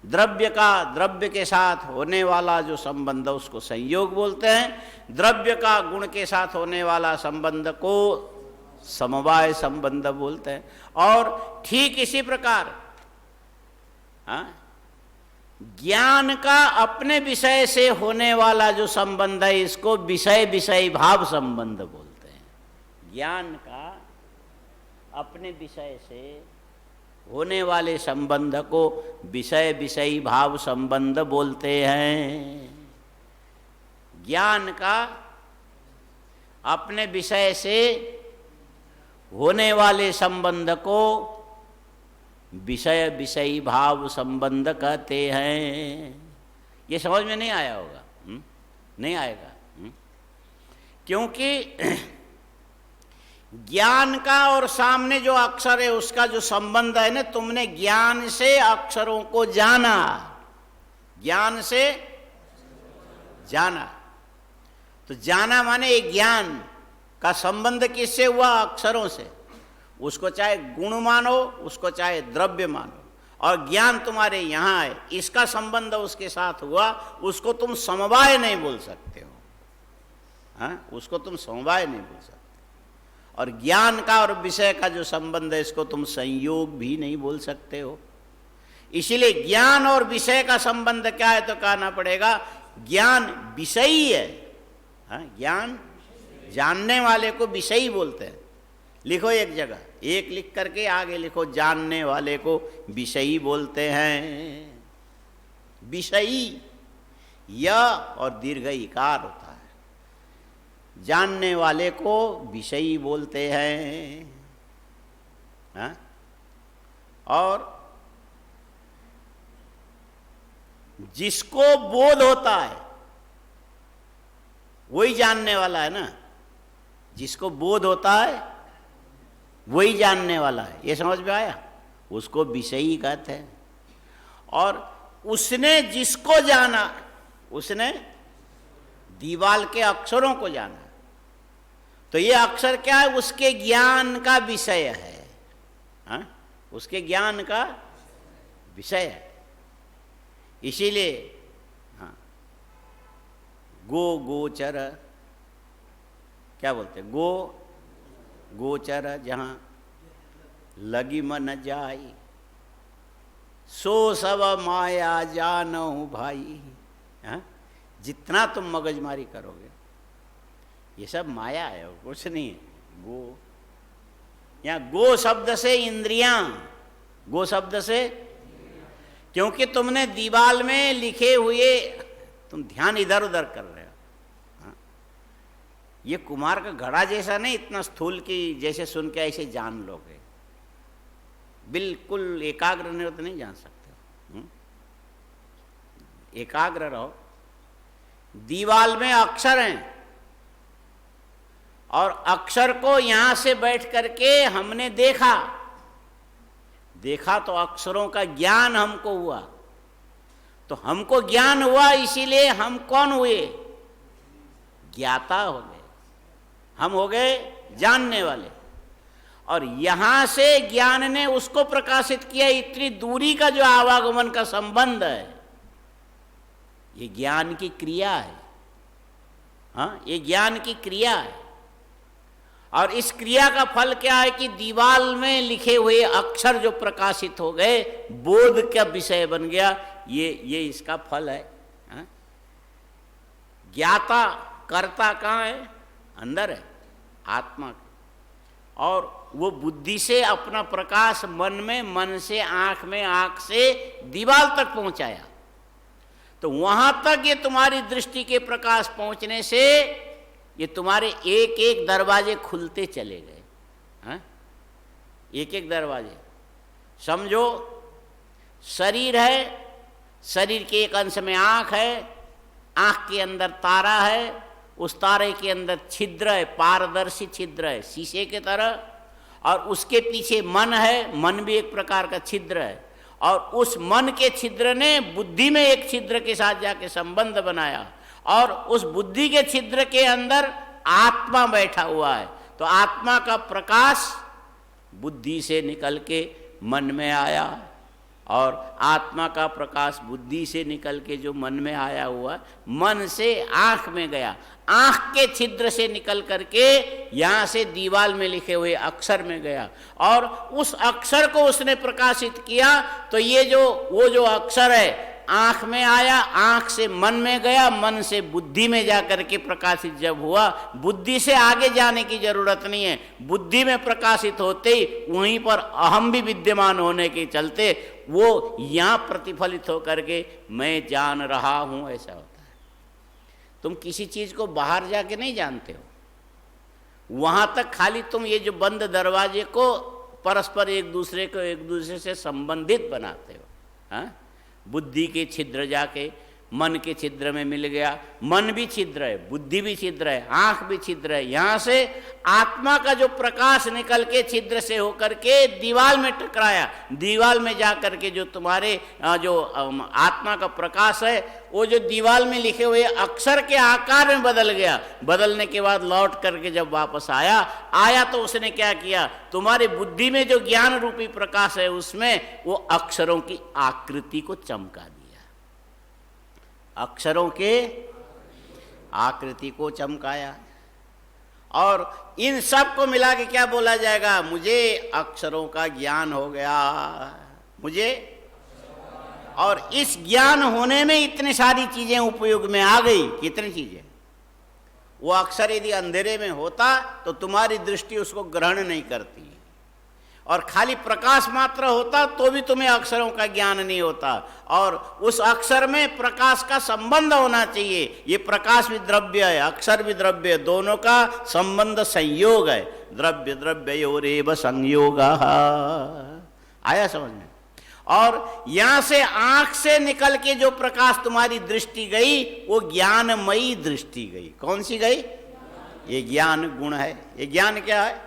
द्रव्य का द्रव्य के साथ होने वाला जो संबंध उसको संयोग बोलते हैं। द्रव्य का गुण के साथ होने वाला संबंध को समवाय संबंध बोलते हैं। और ठीक इसी प्रकार ज्ञान का अपने विषय से होने वाला जो संबंध है इसको विषय विषयी भाव संबंध बोलते हैं। ज्ञान का अपने विषय से होने वाले संबंध को विषय विषयी भाव संबंध बोलते हैं। ज्ञान का अपने विषय से होने वाले संबंध को विषय विषयी भाव संबंध कहते हैं। ये समझ में नहीं आया होगा? नहीं आएगा। क्योंकि ज्ञान का और सामने जो अक्षर है उसका जो संबंध है ना, तुमने ज्ञान से अक्षरों को जाना, ज्ञान से जाना। तो जाना माने ये ज्ञान का संबंध किससे हुआ? अक्षरों से। उसको चाहे गुण मानो, उसको चाहे द्रव्य मानो, और ज्ञान तुम्हारे यहाँ है, इसका संबंध उसके साथ हुआ, उसको तुम समवाय नहीं बोल सकते हो। हाँ, उसको तुम समवाय नहीं बोल सकते। और ज्ञान का और विषय का जो संबंध है इसको तुम संयोग भी नहीं बोल सकते हो। इसीलिए ज्ञान और विषय का संबंध क्या है तो कहना पड़ेगा ज्ञान विषयी है। हाँ, ज्ञान जानने वाले को विषयी बोलते हैं। लिखो एक जगह, एक लिख करके आगे लिखो, जानने वाले को विषयी बोलते हैं। विषयी य और दीर्घ इकार होता है। जानने वाले को विषयी बोलते हैं, हाँ? और जिसको बोध होता है वही जानने वाला है ना। जिसको बोध होता है वही जानने वाला है, ये समझ में आया? उसको विषयी कहते हैं। और उसने जिसको जाना, उसने दीवाल के अक्षरों को जाना, तो ये अक्षर क्या है? उसके ज्ञान का विषय है, हाँ? उसके ज्ञान का विषय है। इसीलिए हाँ, गो गोचर, क्या बोलते? गो गोचर जहाँ लगी मन जाई, सो सब माया जानहु भाई। हाँ? जितना तुम मगजमारी करोगे ये सब माया है, कुछ नहीं है। गो, यहाँ गो शब्द से इंद्रियां, गो शब्द से, क्योंकि तुमने दीवाल में लिखे हुए, तुम ध्यान इधर उधर कर रहे हो। हाँ? ये कुमार का घड़ा जैसा नहीं, इतना स्थूल की जैसे सुन के ऐसे जान लोगे। बिल्कुल एकाग्र नहीं हो तो नहीं जान सकते। एकाग्र रहो। दीवाल में अक्षर हैं और अक्षर को यहां से बैठ करके हमने देखा तो अक्षरों का ज्ञान हमको हुआ। तो हमको ज्ञान हुआ, इसीलिए हम कौन हुए? ज्ञाता हो गए, हम हो गए जानने वाले। और यहां से ज्ञान ने उसको प्रकाशित किया। इतनी दूरी का जो आवागमन का संबंध है, ये ज्ञान की क्रिया है। हाँ, ये ज्ञान की क्रिया है। और इस क्रिया का फल क्या है कि दीवाल में लिखे हुए अक्षर जो प्रकाशित हो गए, बोध का विषय बन गया। ये इसका फल है। हाँ? ज्ञाता कर्ता कहाँ है? अंदर है, आत्मा। और वो बुद्धि से अपना प्रकाश मन में, मन से आंख में, आंख से दीवाल तक पहुंचाया। तो वहां तक ये तुम्हारी दृष्टि के प्रकाश पहुंचने से ये तुम्हारे एक एक दरवाजे खुलते चले गए। हाँ? एक एक दरवाजे। समझो शरीर है, शरीर के एक अंश में आंख है, आंख के अंदर तारा है, उस तारे के अंदर छिद्र है, पारदर्शी छिद्र है शीशे के तरह, और उसके पीछे मन है, मन भी एक प्रकार का छिद्र है। और उस मन के छिद्र ने बुद्धि में एक छिद्र के साथ जाके संबंध बनाया, और उस बुद्धि के छिद्र के अंदर आत्मा बैठा हुआ है। तो आत्मा का प्रकाश बुद्धि से निकल के मन में आया, और आत्मा का प्रकाश बुद्धि से निकल के जो मन में आया हुआ, मन से आंख में गया, आंख के छिद्र से निकल करके यहाँ से दीवाल में लिखे हुए अक्षर में गया, और उस अक्षर को उसने प्रकाशित किया। तो ये वो जो अक्षर है, आंख में आया, आंख से मन में गया, मन से बुद्धि में जाकर के प्रकाशित जब हुआ, बुद्धि से आगे जाने की जरूरत नहीं है। बुद्धि में प्रकाशित होते ही वहीं पर अहम भी विद्यमान होने के चलते वो यहाँ प्रतिफलित होकर के मैं जान रहा हूँ, ऐसा होता है। तुम किसी चीज को बाहर जाके नहीं जानते हो, वहां तक खाली तुम ये जो बंद दरवाजे को परस्पर एक दूसरे से संबंधित बनाते हो। हाँ? बुद्धि के छिद्र जाके मन के छिद्र में मिल गया। मन भी छिद्र है, बुद्धि भी छिद्र है, आंख भी छिद्र है। यहाँ से आत्मा का जो प्रकाश निकल के छिद्र से होकर के दीवाल में टकराया, दीवाल में जा करके जो तुम्हारे जो आत्मा का प्रकाश है, वो जो दीवाल में लिखे हुए अक्षर के आकार में बदल गया। बदलने के बाद लौट करके जब वापस आया तो उसने क्या किया? तुम्हारी बुद्धि में जो ज्ञान रूपी प्रकाश है, उसमें वो अक्षरों की आकृति को चमका दिया। अक्षरों के आकृति को चमकाया। और इन सब को मिला के क्या बोला जाएगा? मुझे अक्षरों का ज्ञान हो गया, मुझे। और इस ज्ञान होने में इतनी सारी चीजें उपयोग में आ गई। कितनी चीजें? वो अक्षर यदि अंधेरे में होता तो तुम्हारी दृष्टि उसको ग्रहण नहीं करती, और खाली प्रकाश मात्र होता तो भी तुम्हें अक्षरों का ज्ञान नहीं होता। और उस अक्षर में प्रकाश का संबंध होना चाहिए। ये प्रकाश भी द्रव्य है, अक्षर भी द्रव्य है, दोनों का संबंध संयोग है। द्रव्य द्रव्ययोरेव संयोग। आया समझ में? और यहां से आंख से निकल के जो प्रकाश तुम्हारी दृष्टि गई वो ज्ञानमयी दृष्टि गई। कौन सी गई? ये ज्ञान गुण है। ये ज्ञान क्या है?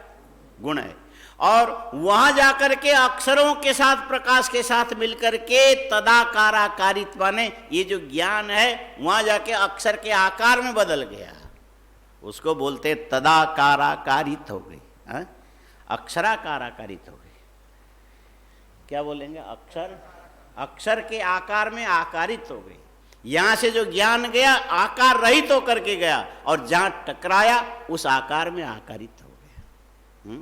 गुण है। और वहां जाकर के अक्षरों के साथ, प्रकाश के साथ मिलकर के तदाकाराकारित्व ने ये जो ज्ञान है वहां जाके अक्षर के आकार में बदल गया। उसको बोलते तदाकाराकारित हो गई, अक्षराकाराकारित हो गई। क्या बोलेंगे? अक्षर के आकार में आकारित हो गई। यहां से जो ज्ञान गया आकार रहित होकर के गया और जहां टकराया उस आकार में आकारित हो गया।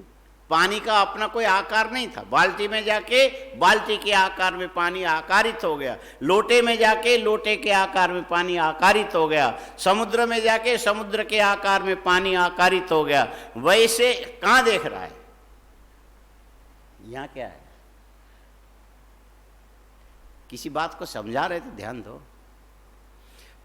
पानी का अपना कोई आकार नहीं था। बाल्टी में जाके बाल्टी के आकार में पानी आकारित हो गया, लोटे में जाके लोटे के आकार में पानी आकारित हो गया, समुद्र में जाके समुद्र के आकार में पानी आकारित हो गया। वैसे कहां देख रहा है? यहां क्या है? किसी बात को समझा रहे थे, ध्यान दो।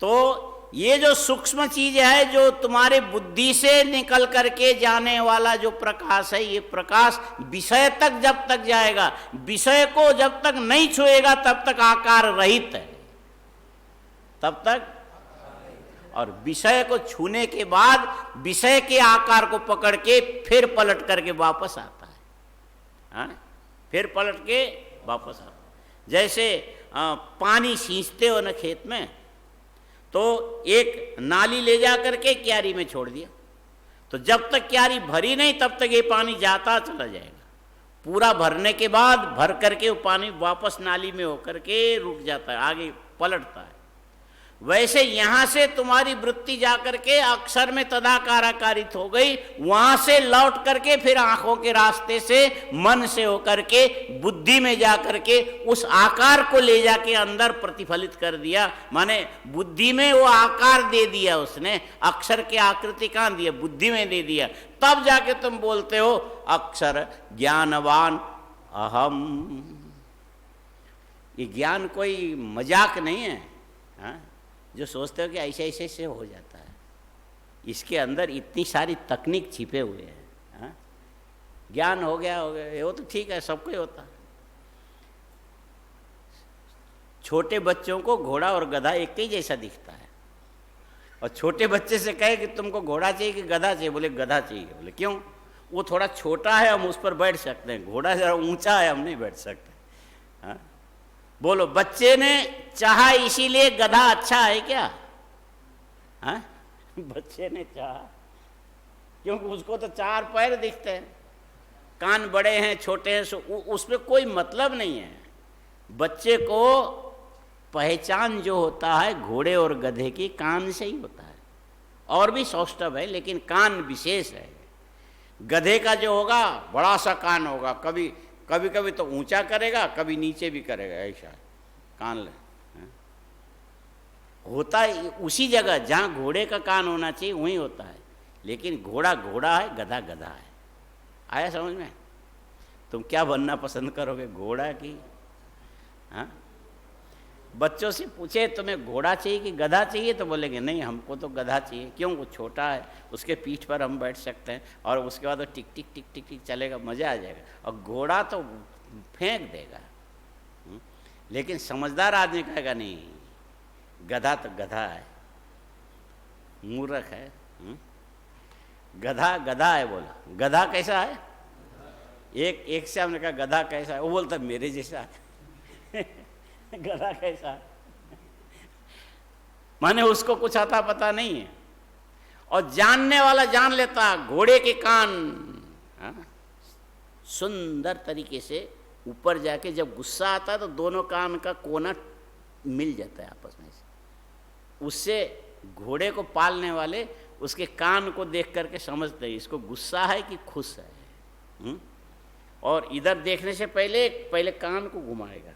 तो ये जो सूक्ष्म चीज है, जो तुम्हारे बुद्धि से निकल करके जाने वाला जो प्रकाश है, ये प्रकाश विषय तक जब तक जाएगा, विषय को जब तक नहीं छुएगा तब तक आकार रहित है, तब तक। और विषय को छूने के बाद विषय के आकार को पकड़ के फिर पलट करके वापस आता है, हाँ? फिर पलट के वापस आता है। जैसे पानी सींचते हो ना खेत में, तो एक नाली ले जा करके क्यारी में छोड़ दिया, तो जब तक क्यारी भरी नहीं तब तक ये पानी जाता चला जाएगा। पूरा भरने के बाद भर करके वो पानी वापस नाली में होकर के रुक जाता है, आगे पलटता है। वैसे यहां से तुम्हारी वृत्ति जाकर के अक्षर में तदाकाराकारित हो गई, वहां से लौट करके फिर आंखों के रास्ते से मन से होकर के बुद्धि में जाकर के उस आकार को ले जाके अंदर प्रतिफलित कर दिया। माने बुद्धि में वो आकार दे दिया उसने, अक्षर की आकृति कहां दिया? बुद्धि में दे दिया। तब जाके तुम बोलते हो अक्षर ज्ञानवान अहम। ये ज्ञान कोई मजाक नहीं है, हाँ? जो सोचते हो कि ऐसे ऐसे से हो जाता है, इसके अंदर इतनी सारी तकनीक छिपे हुए हैं, हाँ? ज्ञान हो गया वो तो ठीक है, सबको ही होता है। छोटे बच्चों को घोड़ा और गधा एक ही जैसा दिखता है, और छोटे बच्चे से कहे कि तुमको घोड़ा चाहिए कि गधा चाहिए, बोले गधा चाहिए। बोले क्यों? वो थोड़ा छोटा है, हम उस पर बैठ सकते हैं, घोड़ा जरा ऊंचा है, हम नहीं बैठ सकते, हाँ? बोलो बच्चे ने चाहा इसीलिए गधा अच्छा है क्या? हाँ? बच्चे ने चाहा क्योंकि उसको तो चार पैर दिखते हैं, कान बड़े हैं छोटे हैं, उसमें कोई मतलब नहीं है। बच्चे को पहचान जो होता है घोड़े और गधे की कान से ही होता है, और भी सौष्ठव है लेकिन कान विशेष है। गधे का जो होगा बड़ा सा कान होगा, कभी कभी तो ऊंचा करेगा, कभी नीचे भी करेगा, ऐसा कान होता है उसी जगह जहाँ घोड़े का कान होना चाहिए वहीं होता है। लेकिन घोड़ा घोड़ा है, गधा गधा है। आया समझ में? तुम क्या बनना पसंद करोगे, घोड़ा की? हाँ? बच्चों से पूछे तुम्हें घोड़ा चाहिए कि गधा चाहिए, तो बोलेंगे नहीं हमको तो गधा चाहिए। क्यों? वो छोटा है, उसके पीठ पर हम बैठ सकते हैं, और उसके बाद वो टिक टिक टिक टिक टिक चलेगा, मज़ा आ जाएगा। और घोड़ा तो फेंक देगा। लेकिन समझदार आदमी कहेगा नहीं, गधा तो गधा है, मूर्ख है। गधा गधा है। बोला गधा कैसा है? एक से हमने कहा गधा कैसा है? वो बोलता मेरे जैसा है। गधा कैसा है? माने उसको कुछ आता पता नहीं है। और जानने वाला जान लेता, घोड़े के कान, हाँ? सुंदर तरीके से ऊपर जाके जब गुस्सा आता है तो दोनों कान का कोना मिल जाता है आपस में से। उससे घोड़े को पालने वाले उसके कान को देख करके समझते हैं इसको गुस्सा है कि खुश है। और इधर देखने से पहले कान को घुमाएगा।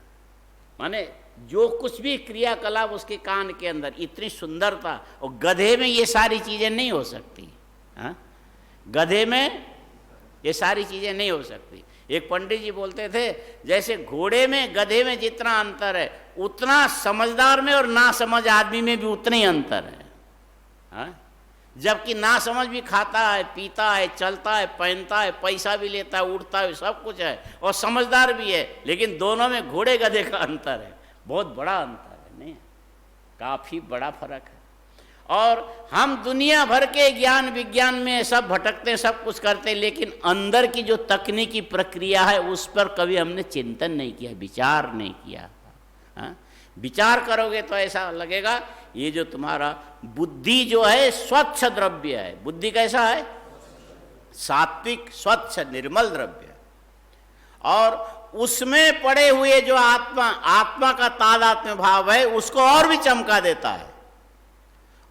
माने जो कुछ भी क्रियाकलाप उसके कान के अंदर, इतनी सुंदरता। और गधे में ये सारी चीज़ें नहीं हो सकती, हाँ? गधे में ये सारी चीज़ें नहीं हो सकती। एक पंडित जी बोलते थे जैसे घोड़े में गधे में जितना अंतर है उतना समझदार में और ना समझ आदमी में भी उतना ही अंतर है। हाँ? जबकि ना समझ भी खाता है, पीता है, चलता है, पहनता है, पैसा भी लेता है, उड़ता है, सब कुछ है और समझदार भी है, लेकिन दोनों में घोड़े गधे का अंतर है, बहुत बड़ा अंतर है। नहीं, काफ़ी बड़ा फर्क है। और हम दुनिया भर के ज्ञान विज्ञान में सब भटकते हैं, सब कुछ करते हैं, लेकिन अंदर की जो तकनीकी प्रक्रिया है उस पर कभी हमने चिंतन नहीं किया, विचार नहीं किया। हाँ? विचार करोगे तो ऐसा लगेगा ये जो तुम्हारा बुद्धि जो है स्वच्छ द्रव्य है। बुद्धि कैसा है? सात्विक, स्वच्छ, निर्मल द्रव्य है। और उसमें पड़े हुए जो आत्मा का तादात्म्य भाव है उसको और भी चमका देता है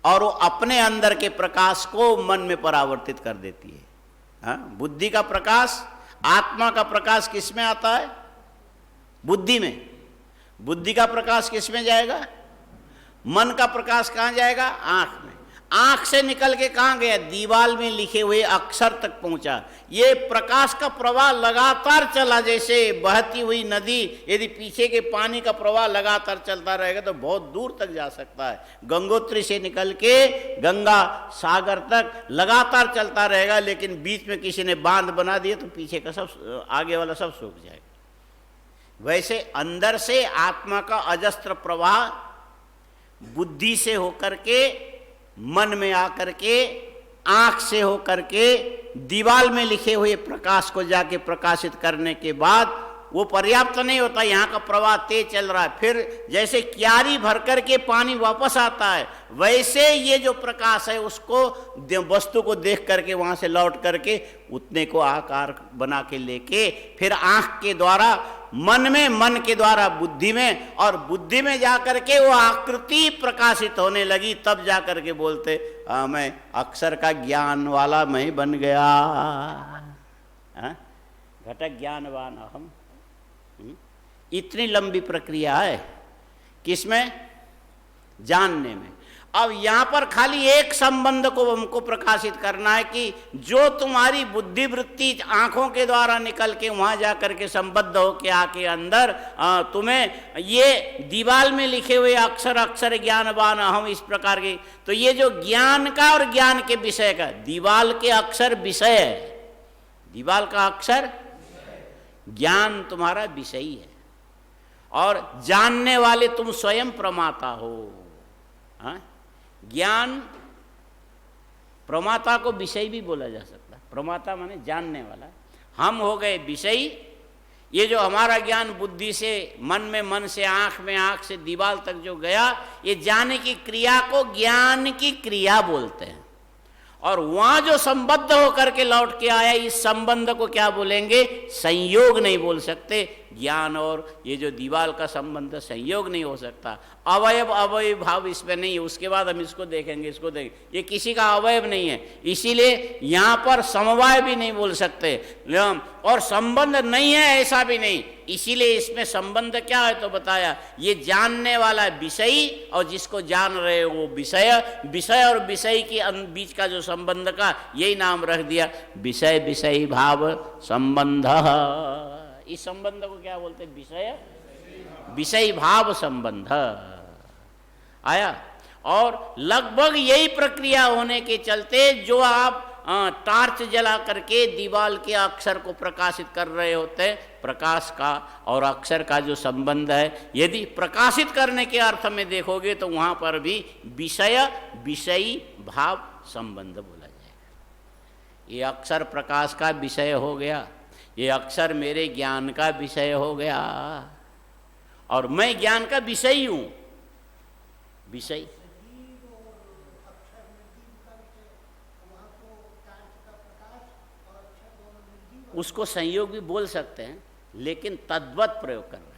और वो अपने अंदर के प्रकाश को मन में परावर्तित कर देती है। हाँ? बुद्धि का प्रकाश, आत्मा का प्रकाश किस में आता है? बुद्धि में। बुद्धि का प्रकाश किस में जाएगा? मन का प्रकाश कहाँ जाएगा? आंख में। आंख से निकल के कहाँ गया? दीवाल में लिखे हुए अक्षर तक पहुंचा। ये प्रकाश का प्रवाह लगातार चला, जैसे बहती हुई नदी, यदि पीछे के पानी का प्रवाह लगातार चलता रहेगा तो बहुत दूर तक जा सकता है। गंगोत्री से निकल के गंगा सागर तक लगातार चलता रहेगा, लेकिन बीच में किसी ने बांध बना दिया तो पीछे का सब, आगे वाला सब सूख जाएगा। वैसे अंदर से आत्मा का अजस्त्र प्रवाह बुद्धि से होकर के मन में आकर के, आंख से होकर के दीवाल में लिखे हुए प्रकाश को जाके प्रकाशित करने के बाद वो पर्याप्त नहीं होता। यहाँ का प्रवाह तेज चल रहा है, फिर जैसे क्यारी भर कर के पानी वापस आता है, वैसे ये जो प्रकाश है उसको वस्तु को देख करके वहाँ से लौट करके उतने को आकार बना के लेके फिर आँख के द्वारा मन में, मन के द्वारा बुद्धि में, और बुद्धि में जा करके वो आकृति प्रकाशित होने लगी। तब जा करके बोलते मैं अक्षर का ज्ञान वाला मैं बन गया। घटक ज्ञानवान अहम। इतनी लंबी प्रक्रिया है किसमें? जानने में। अब यहाँ पर खाली एक संबंध को हमको प्रकाशित करना है कि जो तुम्हारी बुद्धि वृत्ति आंखों के द्वारा निकल के वहाँ जा करके संबद्ध हो के आके अंदर तुम्हें ये दीवाल में लिखे हुए अक्षर अक्षर ज्ञानवान अहम इस प्रकार के, तो ये जो ज्ञान का और ज्ञान के विषय का, दीवाल के अक्षर विषय है, दीवाल का अक्षर ज्ञान तुम्हारा विषयी है, और जानने वाले तुम स्वयं प्रमाता हो। हाँ? ज्ञान प्रमाता को विषय भी बोला जा सकता है। प्रमाता माने जानने वाला, हम हो गए विषयी। ये जो हमारा ज्ञान बुद्धि से मन में, मन से आँख में, आँख से दीवाल तक जो गया, ये जानने की क्रिया को ज्ञान की क्रिया बोलते हैं। और वहाँ जो संबद्ध होकर के लौट के आया, इस संबंध को क्या बोलेंगे? संयोग नहीं बोल सकते। ज्ञान और ये जो दीवाल का संबंध संयोग नहीं हो सकता। अवयव अवयव भाव इसमें नहीं है। उसके बाद हम इसको देखेंगे, इसको देखेंगे, ये किसी का अवयव नहीं है, इसीलिए यहाँ पर समवाय भी नहीं बोल सकते, और संबंध नहीं है ऐसा भी नहीं। इसीलिए इसमें संबंध क्या है तो बताया, ये जानने वाला विषयी और जिसको जान रहे हो वो विषय। विषय और विषय के बीच का जो संबंध का यही नाम रख दिया, विषय विषयी भाव संबंध। इस संबंध को क्या बोलते हैं? विषय विषयी भाव संबंध आया। और लगभग यही प्रक्रिया होने के चलते जो आप टार्च जला करके दीवाल के अक्षर को प्रकाशित कर रहे होते हैं, प्रकाश का और अक्षर का जो संबंध है, यदि प्रकाशित करने के अर्थ में देखोगे तो वहाँ पर भी विषय विषयी भाव संबंध बोला जाएगा। ये अक्षर प्रकाश का विषय हो गया, ये अक्षर मेरे ज्ञान का विषय हो गया, और मैं ज्ञान का विषयी हूँ। विषय उसको संयोग भी बोल सकते हैं, लेकिन तद्वत प्रयोग कर रहे हैं।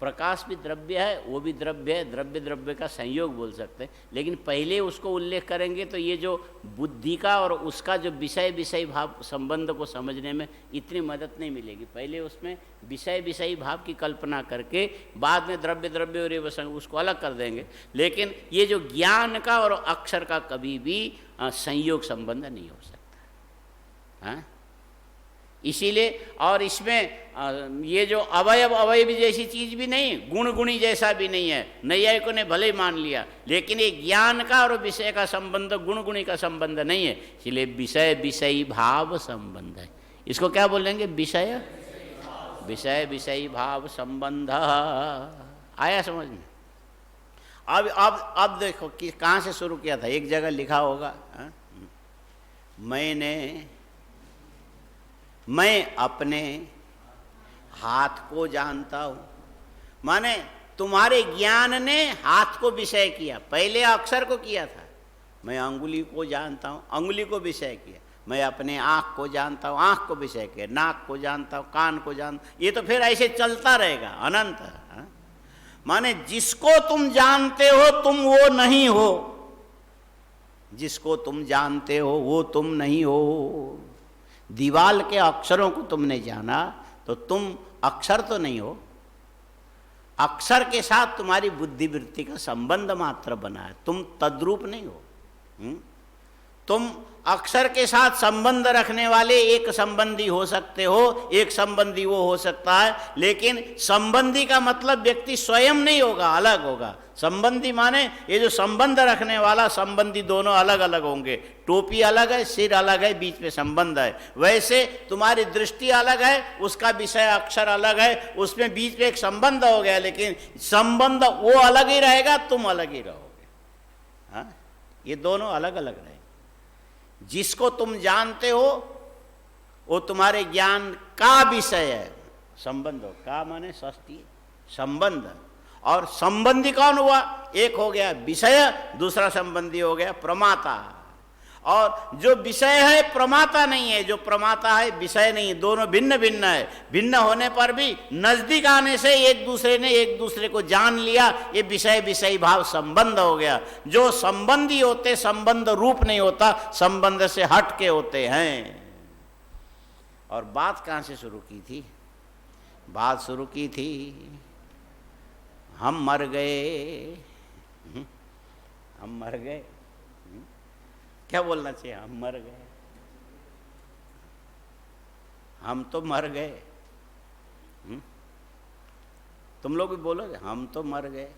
प्रकाश भी द्रव्य है, वो भी द्रव्य है, द्रव्य द्रव्य का संयोग बोल सकते हैं, लेकिन पहले उसको उल्लेख करेंगे तो ये जो बुद्धि का और उसका जो विषय विषयी भाव संबंध को समझने में इतनी मदद नहीं मिलेगी। पहले उसमें विषय विषयी भाव की कल्पना करके बाद में द्रव्य द्रव्य और ये उसको अलग कर देंगे। लेकिन ये जो ज्ञान का और अक्षर का कभी भी संयोग संबंध नहीं हो सकता। हाँ, इसीलिए, और इसमें ये जो अवयव अवयव जैसी चीज भी नहीं, गुण गुणी जैसा भी नहीं है। नैयायिकों ने भले ही मान लिया, लेकिन ये ज्ञान का और विषय का संबंध गुण गुणी का संबंध नहीं है। इसलिए विषय विषयी भाव संबंध है। इसको क्या बोलेंगे? विषय विषयी भाव संबंध। आया समझ में? अब देखो कि कहाँ से शुरू किया था। एक जगह लिखा होगा, मैं अपने हाथ को जानता हूँ। माने तुम्हारे ज्ञान ने हाथ को विषय किया, पहले अक्षर को किया था। मैं अंगुली को जानता हूँ, अंगुली को विषय किया। मैं अपने आँख को जानता हूँ, आँख को विषय किया। नाक को जानता हूँ, कान को जानता, ये तो फिर ऐसे चलता रहेगा अनंत। माने जिसको तुम जानते हो तुम वो नहीं हो, जिसको तुम जानते हो वो तुम नहीं हो। दीवाल के अक्षरों को तुमने जाना तो तुम अक्षर तो नहीं हो, अक्षर के साथ तुम्हारी बुद्धिवृत्ति का संबंध मात्र बना है, तुम तद्रूप नहीं हो। तुम अक्षर के साथ संबंध रखने वाले एक संबंधी हो सकते हो, एक संबंधी वो हो सकता है, लेकिन संबंधी का मतलब व्यक्ति स्वयं नहीं होगा, अलग होगा। संबंधी माने ये जो संबंध रखने वाला संबंधी दोनों अलग अलग होंगे। टोपी अलग है, सिर अलग है, बीच में संबंध है। वैसे तुम्हारी दृष्टि अलग है, उसका विषय अक्षर अलग है, उसमें बीच में एक संबंध हो गया, लेकिन संबंध वो अलग ही रहेगा, तुम अलग ही रहोगे। हाँ, ये दोनों अलग अलग रहेंगे। जिसको तुम जानते हो वो तुम्हारे ज्ञान का विषय है। संबंध हो, का माने षष्ठी, संबंध। और संबंधी कौन हुआ? एक हो गया विषय, दूसरा संबंधी हो गया प्रमाता। और जो विषय है प्रमाता नहीं है, जो प्रमाता है विषय नहीं है, दोनों भिन्न भिन्न है। भिन्न होने पर भी नजदीक आने से एक दूसरे ने एक दूसरे को जान लिया, ये विषय विषयी भाव संबंध हो गया। जो संबंधी होते संबंध रूप नहीं होता, संबंध से हट के होते हैं। और बात कहाँ से शुरू की थी? बात शुरू की थी हम मर गए, हम मर गए। क्या बोलना चाहिए? हम मर गए, हम तो मर गए। तुम लोग भी बोलोगे हम तो मर गए।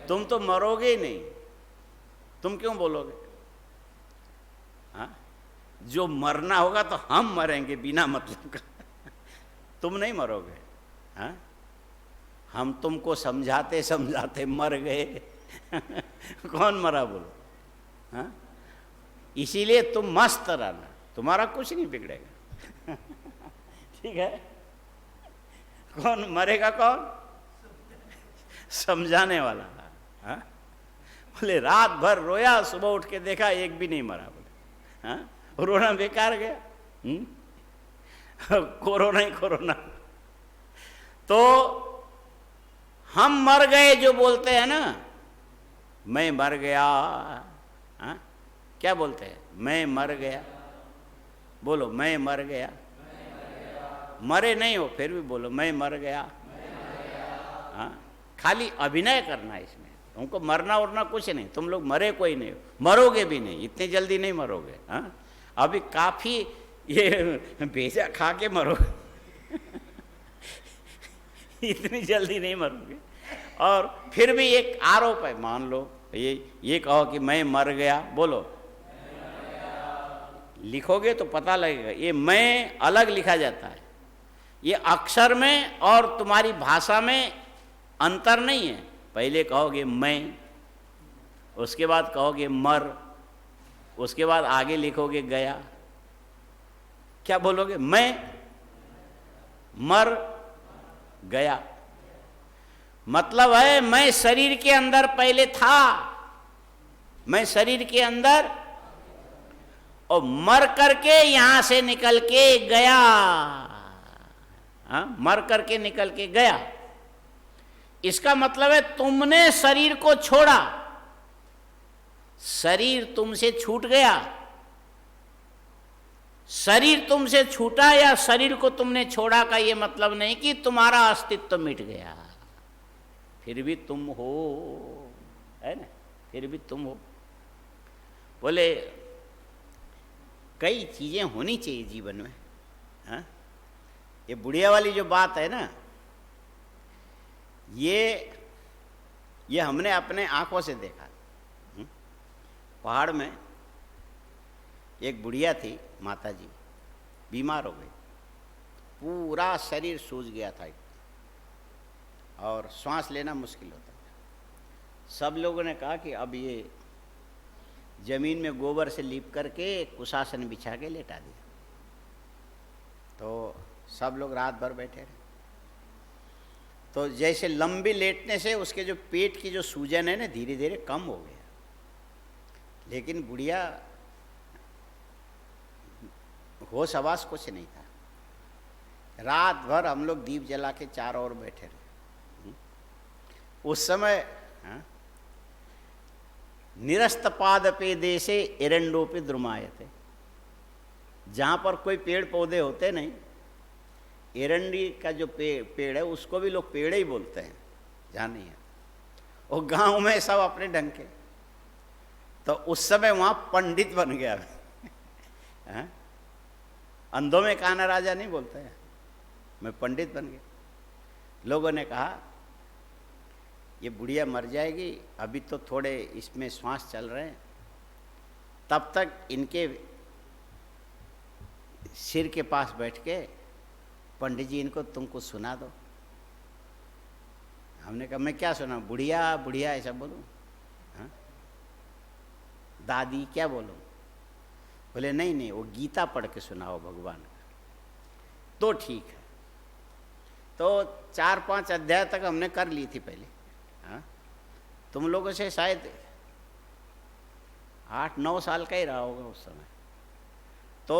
तुम तो मरोगे ही नहीं, तुम क्यों बोलोगे? हाँ, जो मरना होगा तो हम मरेंगे बिना मतलब का, तुम नहीं मरोगे। हाँ, हम तुमको समझाते समझाते मर गए। कौन मरा बोलो? हाँ, इसीलिए तुम मस्त रहना, तुम्हारा कुछ नहीं बिगड़ेगा। ठीक है? कौन मरेगा? कौन? समझाने वाला। हाँ, बोले रात भर रोया, सुबह उठ के देखा एक भी नहीं मरा। बोले हाँ, रोना बेकार गया। कोरोना ही कोरोना। तो हम मर गए जो बोलते हैं ना, मैं मर गया। हाँ, क्या बोलते हैं? मैं मर गया। बोलो मैं मर गया। मरे नहीं हो फिर भी बोलो मैं मर गया। हाँ, खाली अभिनय करना है इसमें, तुमको मरना उरना कुछ नहीं। तुम लोग मरे कोई नहीं हो, मरोगे भी नहीं, इतनी जल्दी नहीं मरोगे। हाँ, अभी काफी ये भेजा खा के मरोगे। इतनी जल्दी नहीं मरोगे। और फिर भी एक आरोप है, मान लो ये कहो कि मैं मर गया, बोलो लिखोगे तो पता लगेगा। ये मैं अलग लिखा जाता है, ये अक्षर में और तुम्हारी भाषा में अंतर नहीं है। पहले कहोगे मैं, उसके बाद कहोगे मर, उसके बाद आगे लिखोगे गया। क्या बोलोगे? मैं मर गया। मतलब है मैं शरीर के अंदर पहले था, मैं शरीर के अंदर, और मर करके यहां से निकल के गया। हाँ, मर करके निकल के गया। इसका मतलब है तुमने शरीर को छोड़ा, शरीर तुमसे छूट गया। शरीर तुमसे छूटा या शरीर को तुमने छोड़ा का ये मतलब नहीं कि तुम्हारा अस्तित्व मिट गया। फिर भी तुम हो, है ना? फिर भी तुम हो। बोले कई चीजें होनी चाहिए जीवन में। हाँ? ये बुढ़िया वाली जो बात है ना, ये हमने अपने आंखों से देखा। पहाड़ में एक बुढ़िया थी, माता जी बीमार हो गई, पूरा शरीर सूज गया था और सांस लेना मुश्किल होता था। सब लोगों ने कहा कि अब ये जमीन में गोबर से लीप करके कुशासन बिछा के लेटा दिया। तो सब लोग रात भर बैठे रहे। तो जैसे लंबी लेटने से उसके जो पेट की जो सूजन है ना, धीरे धीरे कम हो गया। लेकिन बुढ़िया होश आवास कुछ नहीं था। रात भर हम लोग दीप जला के चारों ओर बैठे रहे। उस समय निरस्त पाद पे देशे एरंडो पे द्रुमायते, जहाँ पर कोई पेड़ पौधे होते नहीं, एरंडी का जो पेड़ है उसको भी लोग पेड़ ही बोलते हैं, जहाँ नहीं है। और गांव में सब अपने ढंग के। तो उस समय वहाँ पंडित बन गया। अंधों में काना राजा नहीं बोलते हैं, मैं पंडित बन गया। लोगों ने कहा ये बुढ़िया मर जाएगी, अभी तो थोड़े इसमें श्वास चल रहे हैं, तब तक इनके सिर के पास बैठ के पंडित जी इनको तुमको सुना दो। हमने कहा मैं क्या सुना, बुढ़िया बुढ़िया ऐसा बोलूं? हाँ? दादी क्या बोलूं? बोले नहीं नहीं, वो गीता पढ़ के सुनाओ भगवान का, तो ठीक है। तो 4-5 अध्याय तक हमने कर ली थी पहले। हाँ? तुम लोगों से शायद 8-9 साल का ही रहा होगा उस समय। तो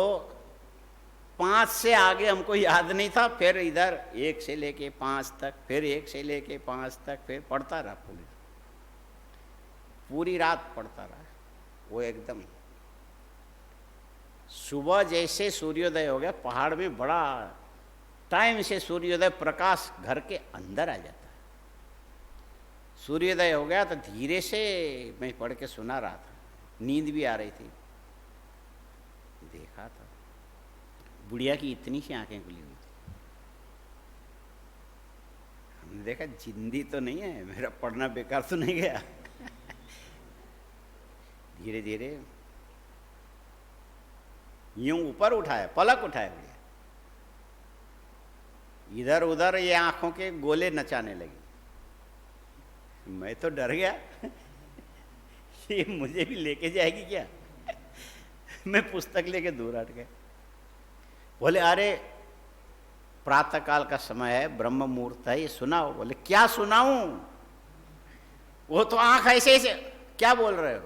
5 से आगे हमको याद नहीं था। फिर इधर 1 से लेके 5 तक, फिर 1 से लेके 5 तक, फिर पढ़ता रहा। पूरी रात पढ़ता रहा। वो एकदम सुबह जैसे सूर्योदय हो गया, पहाड़ में बड़ा टाइम से सूर्योदय, प्रकाश घर के अंदर आ जाता है। सूर्योदय हो गया तो धीरे से मैं पढ़ के सुना रहा था, नींद भी आ रही थी। देखा था बुढ़िया की इतनी सी आंखें खुली हुई थी। हमने देखा जिंदी तो नहीं है, मेरा पढ़ना बेकार तो नहीं गया। धीरे धीरे यूं ऊपर उठाया, पलक उठाया बुढ़िया, इधर उधर ये आंखों के गोले नचाने लगी। मैं तो डर गया। ये मुझे भी लेके जाएगी क्या? मैं पुस्तक लेके दूर हट गया। बोले अरे प्रातः काल का समय है, ब्रह्म मुहूर्त है, ये सुनाओ। बोले क्या सुनाऊं? वो तो आंख ऐसे ऐसे, क्या बोल रहे हो?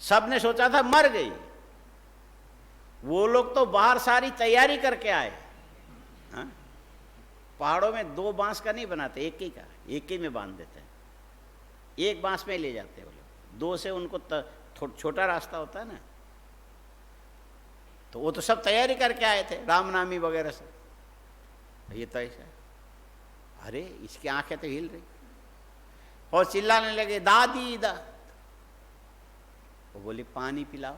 सबने सोचा था मर गई। वो लोग तो बाहर सारी तैयारी करके आए। हाँ? पहाड़ों में 2 बांस का नहीं बनाते, एक ही का, एक ही में बांध देते हैं। एक बांस में ले जाते हैं वो लोग। 2 से उनको छोटा रास्ता होता है ना, तो वो तो सब तैयारी करके आए थे, रामनामी वगैरह से। ये तो ऐसा है। अरे इसकी आंखें तो हिल रही और चिल्लाने लगे दादी दा। वो बोली पानी पिलाओ।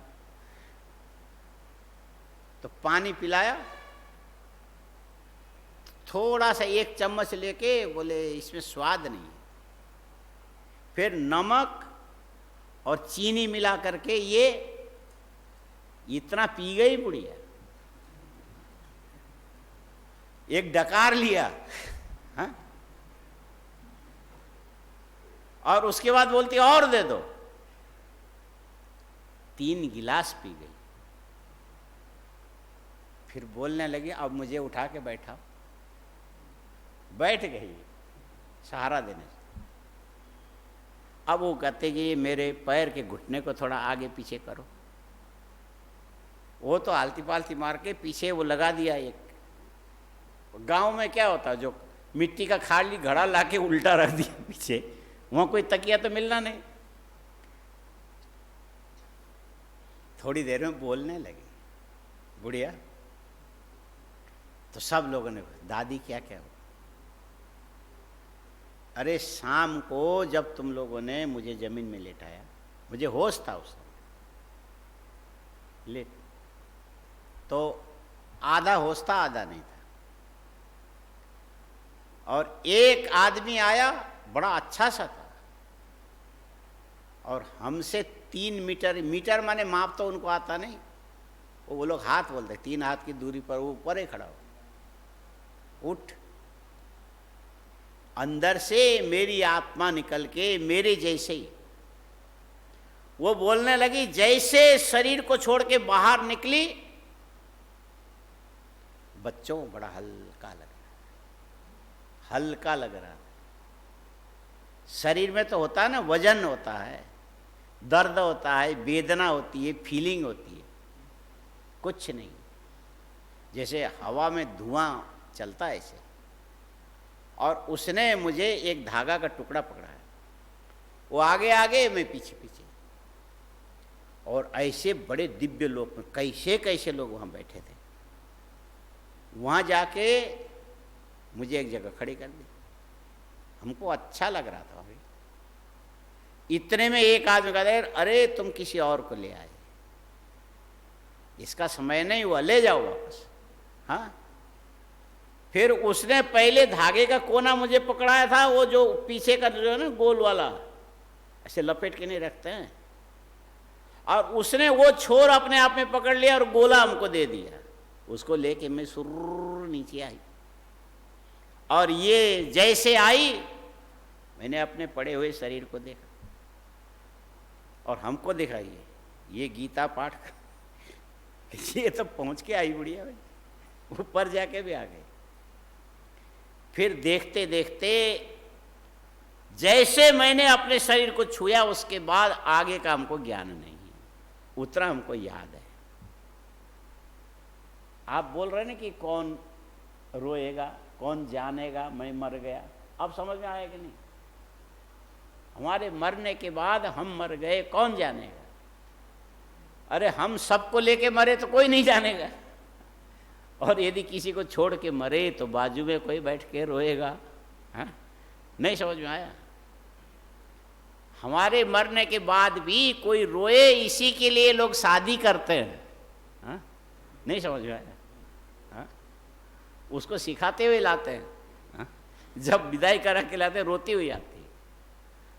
तो पानी पिलाया, थोड़ा सा 1 चम्मच लेके बोले इसमें स्वाद नहीं है। फिर नमक और चीनी मिला करके ये इतना पी गई बुढ़िया। एक डकार लिया। हाँ? और उसके बाद बोलती और दे दो। 3 गिलास पी गई। फिर बोलने लगी अब मुझे उठा के बैठाओ। बैठ गई सहारा देने से। अब वो कहते कि मेरे पैर के घुटने को थोड़ा आगे पीछे करो। वो तो आलती पालती मार के पीछे वो लगा दिया। एक गांव में क्या होता, जो मिट्टी का खाली घड़ा लाके उल्टा रख दिया पीछे, वहाँ कोई तकिया तो मिलना नहीं। थोड़ी देर में बोलने लगी बुढ़िया। तो सब लोगों ने दादी क्या क्या हो? अरे शाम को जब तुम लोगों ने मुझे जमीन में लेटाया, मुझे होश था उस समय, लेट, तो आधा होश था, आधा नहीं था। और एक आदमी आया, बड़ा अच्छा सा था, और हमसे 3 मीटर, मीटर माने माप तो उनको आता नहीं, वो लोग हाथ बोलते, 3 हाथ की दूरी पर वो ऊपर ही खड़ा हो। उठ। अंदर से मेरी आत्मा निकल के मेरे जैसे ही वो बोलने लगी। जैसे शरीर को छोड़ के बाहर निकली, बच्चों बड़ा हल्का लग रहा, हल्का लग रहा। शरीर में तो होता है ना, वजन होता है, दर्द होता है, वेदना होती है, फीलिंग होती है, कुछ नहीं। जैसे हवा में धुआं चलता है ऐसे। और उसने मुझे एक धागा का टुकड़ा पकड़ा है, वो आगे आगे, मैं पीछे पीछे। और ऐसे बड़े दिव्य लोक में कैसे कैसे लोग वहाँ बैठे थे। वहाँ जाके मुझे एक जगह खड़ी कर दी। हमको अच्छा लग रहा था अभी। इतने में एक आदमी कहता, अरे तुम किसी और को ले आए, इसका समय नहीं हुआ, ले जाओ वापस। हाँ। फिर उसने पहले धागे का कोना मुझे पकड़ाया था, वो जो पीछे का जो है ना गोल वाला, ऐसे लपेट के नहीं रखते हैं, और उसने वो छोर अपने आप में पकड़ लिया और गोला हमको दे दिया। उसको लेके मैं सुर्र नीचे आई, और ये जैसे आई, मैंने अपने पड़े हुए शरीर को देखा और हमको देखा। ये गीता पाठ ये तो पहुंच के आई बुढ़िया भाई, ऊपर जाके भी आ गई। फिर देखते देखते जैसे मैंने अपने शरीर को छुया, उसके बाद आगे का हमको ज्ञान नहीं है, उतना हमको याद है। आप बोल रहे ना कि कौन रोएगा, कौन जानेगा मैं मर गया, अब समझ में आया कि नहीं? हमारे मरने के बाद हम मर गए, कौन जानेगा? अरे हम सबको लेके मरे तो कोई नहीं जानेगा, और यदि किसी को छोड़ के मरे तो बाजू में कोई बैठ के रोएगा। हाँ, नहीं समझ में आया? हमारे मरने के बाद भी कोई रोए, इसी के लिए लोग शादी करते हैं। हाँ, नहीं समझ में आया? हाँ, उसको सिखाते हुए लाते हैं। हाँ? जब विदाई करा के लाते, रोती हुई आती है,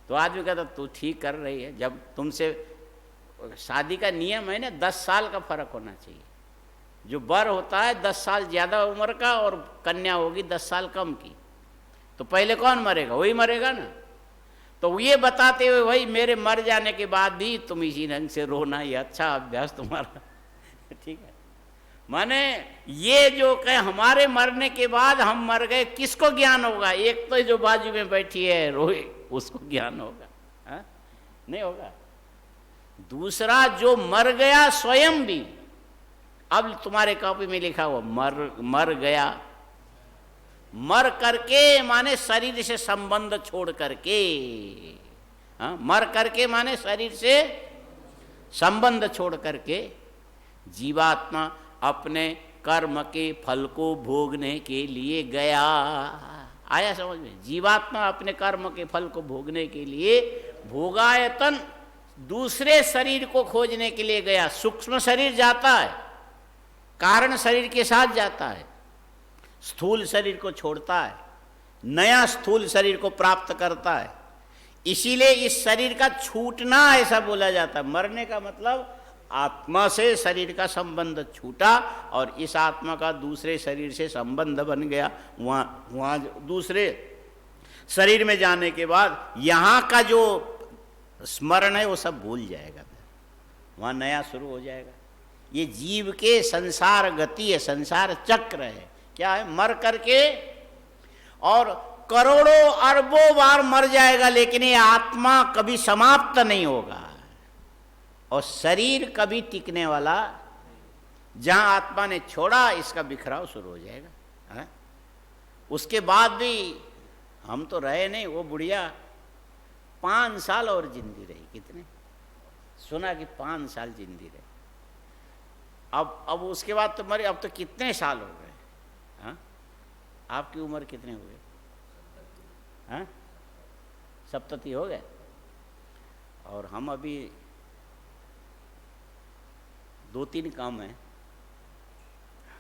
तो आदमी कहता तू ठीक कर रही है। जब तुमसे शादी का नियम है ना, 10 साल का फर्क होना चाहिए। जो वर होता है 10 साल ज़्यादा उम्र का, और कन्या होगी 10 साल कम की, तो पहले कौन मरेगा? वही मरेगा ना। तो ये बताते हुए, भाई मेरे मर जाने के बाद भी तुम इसी ढंग से रोना, ये अच्छा अभ्यास तुम्हारा। ठीक है, माने ये जो कहे हमारे मरने के बाद हम मर गए, किसको ज्ञान होगा? एक तो जो बाजू में बैठी है रोए, उसको ज्ञान होगा? हा? नहीं होगा। दूसरा जो मर गया स्वयं भी, अब तुम्हारे कॉपी में लिखा हुआ मर गया, मर करके माने शरीर से संबंध छोड़ करके। हाँ, मर करके माने शरीर से संबंध छोड़ करके जीवात्मा अपने कर्म के फल को भोगने के लिए गया। आया समझ में? जीवात्मा अपने कर्म के फल को भोगने के लिए भोगायतन दूसरे शरीर को खोजने के लिए गया। सूक्ष्म शरीर जाता है, कारण शरीर के साथ जाता है, स्थूल शरीर को छोड़ता है, नया स्थूल शरीर को प्राप्त करता है। इसीलिए इस शरीर का छूटना ऐसा बोला जाता है। मरने का मतलब आत्मा से शरीर का संबंध छूटा, और इस आत्मा का दूसरे शरीर से संबंध बन गया। वहाँ दूसरे शरीर में जाने के बाद यहाँ का जो स्मरण है वो सब भूल जाएगा, वहाँ नया शुरू हो जाएगा। ये जीव के संसार गति है, संसार चक्र है। क्या है? मर करके और करोड़ों अरबों बार मर जाएगा, लेकिन ये आत्मा कभी समाप्त नहीं होगा, और शरीर कभी टिकने वाला। जहां आत्मा ने छोड़ा, इसका बिखराव शुरू हो जाएगा। है? उसके बाद भी हम तो रहे नहीं। वो बुढ़िया 5 साल और जिंदी रही। कितने सुना कि 5 साल जिंदी रही। अब उसके बाद तो मरे। अब तो कितने साल हो गए? हाँ, आपकी उम्र कितने हो गए? हाँ, 70 हो गए। और हम अभी 2-3 काम हैं।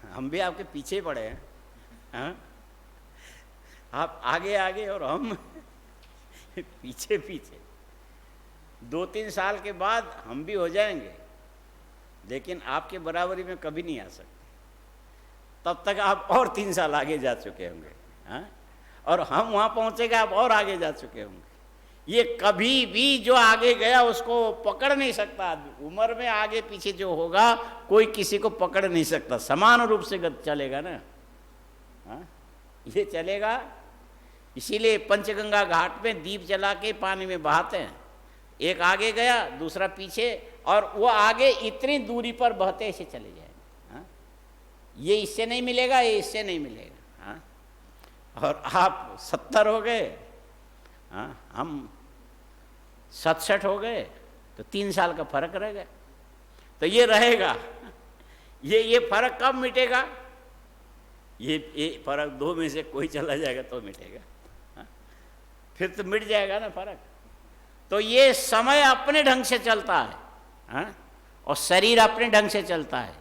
हम भी आपके पीछे पड़े हैं, हाँ? आप आगे आगे और हम पीछे पीछे। 2-3 साल के बाद हम भी हो जाएंगे, लेकिन आपके बराबरी में कभी नहीं आ सकते। तब तक आप और 3 साल आगे जा चुके होंगे, हाँ? और हम वहाँ पहुँचेंगे, आप और आगे जा चुके होंगे। ये कभी भी जो आगे गया उसको पकड़ नहीं सकता आदमी। उम्र में आगे पीछे जो होगा कोई किसी को पकड़ नहीं सकता, समान रूप से चलेगा ना, हाँ? ये चलेगा। इसीलिए पंचगंगा घाट में दीप जला के पानी में बहाते हैं, एक आगे गया दूसरा पीछे, और वो आगे इतनी दूरी पर बहते ऐसे चले जाएंगे, हाँ? ये इससे नहीं मिलेगा, ये इससे नहीं मिलेगा, हाँ? और आप 70 हो गए, हाँ? हम 67 हो गए, तो 3 साल का फर्क रह गया। तो ये रहेगा, ये फर्क कब मिटेगा? ये फर्क 2 में से कोई चला जाएगा तो मिटेगा, हाँ? फिर तो मिट जाएगा ना फर्क। तो ये समय अपने ढंग से चलता है, हाँ? और शरीर अपने ढंग से चलता है।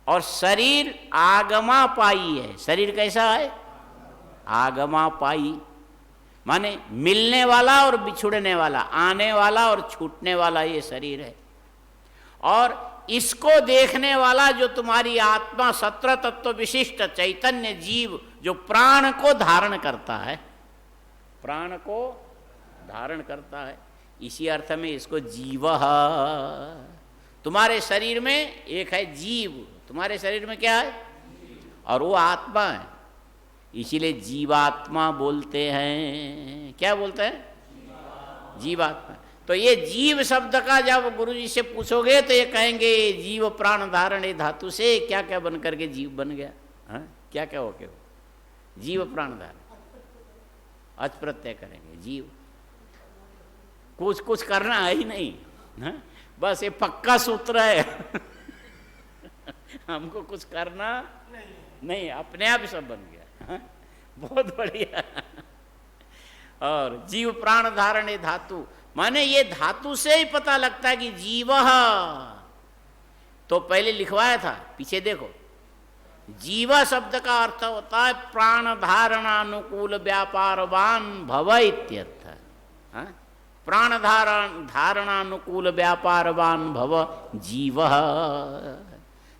और शरीर आगमापाई है। शरीर कैसा है? आगमापाई, माने मिलने वाला और बिछुड़ने वाला, आने वाला और छूटने वाला ये शरीर है। और इसको देखने वाला जो तुम्हारी आत्मा 17 तत्व विशिष्ट चैतन्य जीव जो प्राण को धारण करता है, प्राण को धारण करता है, इसी अर्थ में इसको जीव। तुम्हारे शरीर में एक है जीव, तुम्हारे शरीर में क्या है? और वो आत्मा है, इसीलिए जीवात्मा बोलते हैं। क्या बोलते हैं? जीवात्मा। तो ये जीव शब्द का जब गुरु जी से पूछोगे तो ये कहेंगे जीव प्राण धारण धातु से क्या क्या बन करके जीव बन गया, हाँ? क्या क्या होके हो? जीव प्राण धारण, अच प्रत्यय करेंगे जीव। कुछ करना है ही नहीं, हाँ? बस ये पक्का सूत्र है हमको कुछ करना नहीं, अपने आप सब बन गया, हाँ? बहुत बढ़िया। और जीव प्राण धारण धातु, माने ये धातु से ही पता लगता है कि जीव। तो पहले लिखवाया था, पीछे देखो, जीव शब्द का अर्थ होता है प्राण धारणानुकूल व्यापारवान भव इत्यर्थ, हाँ? प्राण धारणानुकूल व्यापारवान भव जीव।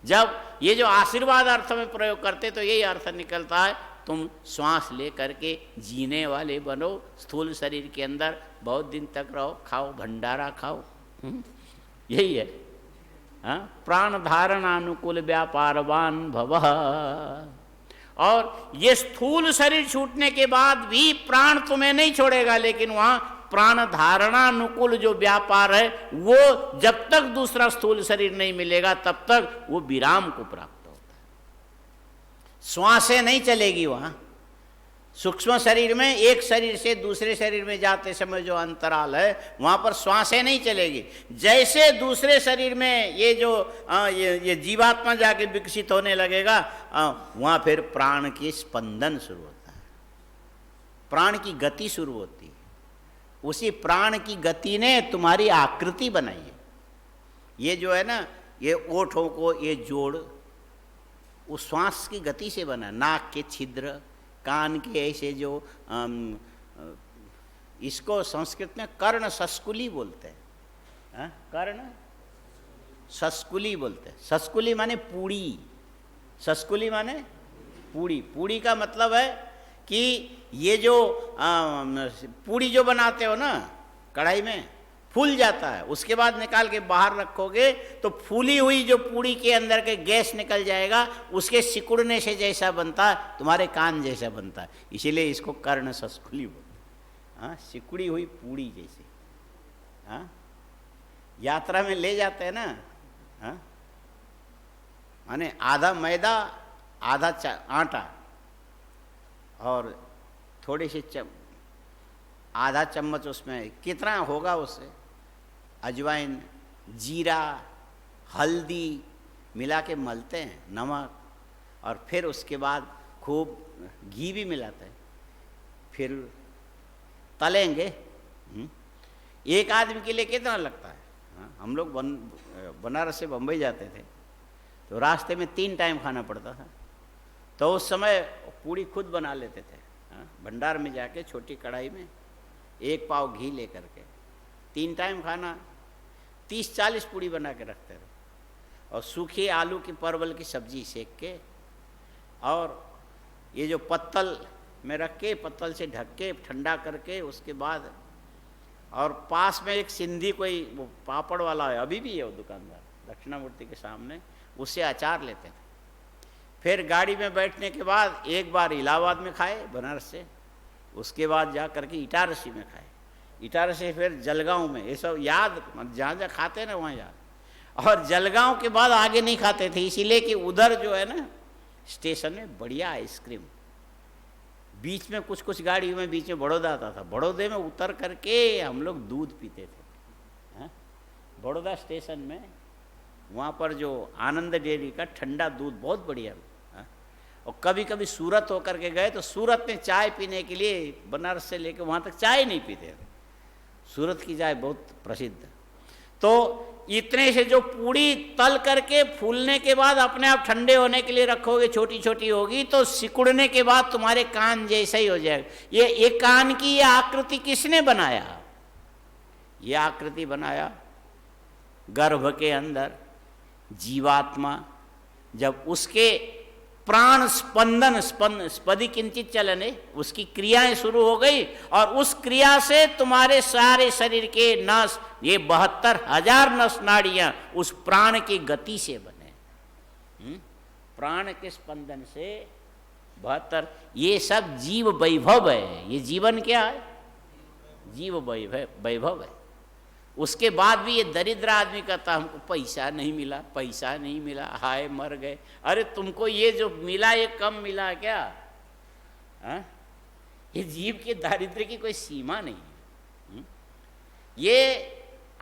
जब ये जो आशीर्वाद अर्थ में प्रयोग करते तो यही अर्थ निकलता है, तुम श्वास ले करके जीने वाले बनो, स्थूल शरीर के अंदर बहुत दिन तक रहो, खाओ, भंडारा खाओ, यही है, हाँ? प्राण धारणानुकूल व्यापारवान भव। और ये स्थूल शरीर छूटने के बाद भी प्राण तुम्हें नहीं छोड़ेगा, लेकिन वहाँ प्राण धारणानुकूल जो व्यापार है वो जब तक दूसरा स्थूल शरीर नहीं मिलेगा तब तक वो विराम को प्राप्त होता है। श्वासें नहीं चलेगी वहाँ। सूक्ष्म शरीर में एक शरीर से दूसरे शरीर में जाते समय जो अंतराल है वहाँ पर श्वासें नहीं चलेगी। जैसे दूसरे शरीर में ये जो ये जीवात्मा जाके विकसित होने लगेगा, वहाँ फिर प्राण की स्पंदन शुरू होता है, प्राण की गति शुरू होती है। उसी प्राण की गति ने तुम्हारी आकृति बनाई है। ये जो है ना, ये ओठों को ये जोड़ उस श्वास की गति से बना। नाक के छिद्र, कान के ऐसे जो इसको संस्कृत में कर्ण सस्कुली बोलते हैं, हाँ? कर्ण सस्कुली बोलते हैं। सस्कुली माने पूड़ी, सस्कुली माने पूड़ी। पूड़ी का मतलब है कि ये जो पूड़ी जो बनाते हो ना कढ़ाई में, फूल जाता है, उसके बाद निकाल के बाहर रखोगे तो फूली हुई जो पूड़ी के अंदर के गैस निकल जाएगा, उसके सिकुड़ने से जैसा बनता है, तुम्हारे कान जैसा बनता है, इसीलिए इसको कर्ण सस्कुली बोलते हैं, हाँ? सिकुड़ी हुई पूड़ी जैसी, हाँ? यात्रा में ले जाते हैं ना, हाँ? माने आधा मैदा आधा आटा और थोड़ी सी आधा चम्मच उसमें कितना होगा, उससे अजवाइन, जीरा, हल्दी मिला के मलते हैं, नमक, और फिर उसके बाद खूब घी भी मिलाते हैं, फिर तलेंगे। एक आदमी के लिए कितना लगता है, हाँ? हम लोग बनारस से बम्बई जाते थे तो रास्ते में 3 टाइम खाना पड़ता था। तो उस समय पूड़ी खुद बना लेते थे, भंडार में जाके छोटी कढ़ाई में 1 पाव घी लेकर के 3 टाइम खाना, 30-40 पूड़ी बना के रखते रहे। और सूखी आलू की परवल की सब्जी सेक के, और ये जो पत्तल में रख के, पत्तल से ढक के ठंडा करके, उसके बाद और पास में एक सिंधी कोई वो पापड़ वाला है, अभी भी है वो दुकानदार दक्षिणामूर्ति के सामने, उससे अचार लेते थे। फिर गाड़ी में बैठने के बाद एक बार इलाहाबाद में खाए बनारस से, उसके बाद जा करके इटारसी में खाए, इटारसी फिर जलगांव में, ये सब याद, जहाँ जहाँ खाते हैं ना वहाँ याद। और जलगांव के बाद आगे नहीं खाते थे, इसीलिए कि उधर जो है ना स्टेशन में बढ़िया आइसक्रीम, बीच में कुछ गाड़ी में बीच में बड़ौदा आता था, बड़ौदे में उतर करके हम लोग दूध पीते थे। बड़ौदा स्टेशन में वहाँ पर जो आनंद डेयरी का ठंडा दूध बहुत बढ़िया। और कभी कभी सूरत होकर के गए तो सूरत में चाय पीने के लिए बनारस से लेकर वहाँ तक चाय नहीं पीते थे, सूरत की चाय बहुत प्रसिद्ध। तो इतने से जो पूड़ी तल करके फूलने के बाद अपने आप ठंडे होने के लिए रखोगे, छोटी छोटी होगी तो सिकुड़ने के बाद तुम्हारे कान जैसा ही हो जाएगा। ये कान की ये आकृति किसने बनाया? ये आकृति बनाया गर्भ के अंदर जीवात्मा, जब उसके प्राण स्पंदन स्पदी किंचित चलने, उसकी क्रियाएं शुरू हो गई, और उस क्रिया से तुम्हारे सारे शरीर के नस, ये 72,000 नस नाड़ियां उस प्राण की गति से बने, प्राण के स्पंदन से 72। ये सब जीव वैभव है। ये जीवन क्या है? जीव वैभव है। उसके बाद भी ये दरिद्र आदमी कहता हमको पैसा नहीं मिला, पैसा नहीं मिला, हाय मर गए। अरे तुमको ये जो मिला ये कम मिला क्या? ये जीव के दारिद्र्य की कोई सीमा नहीं है। ये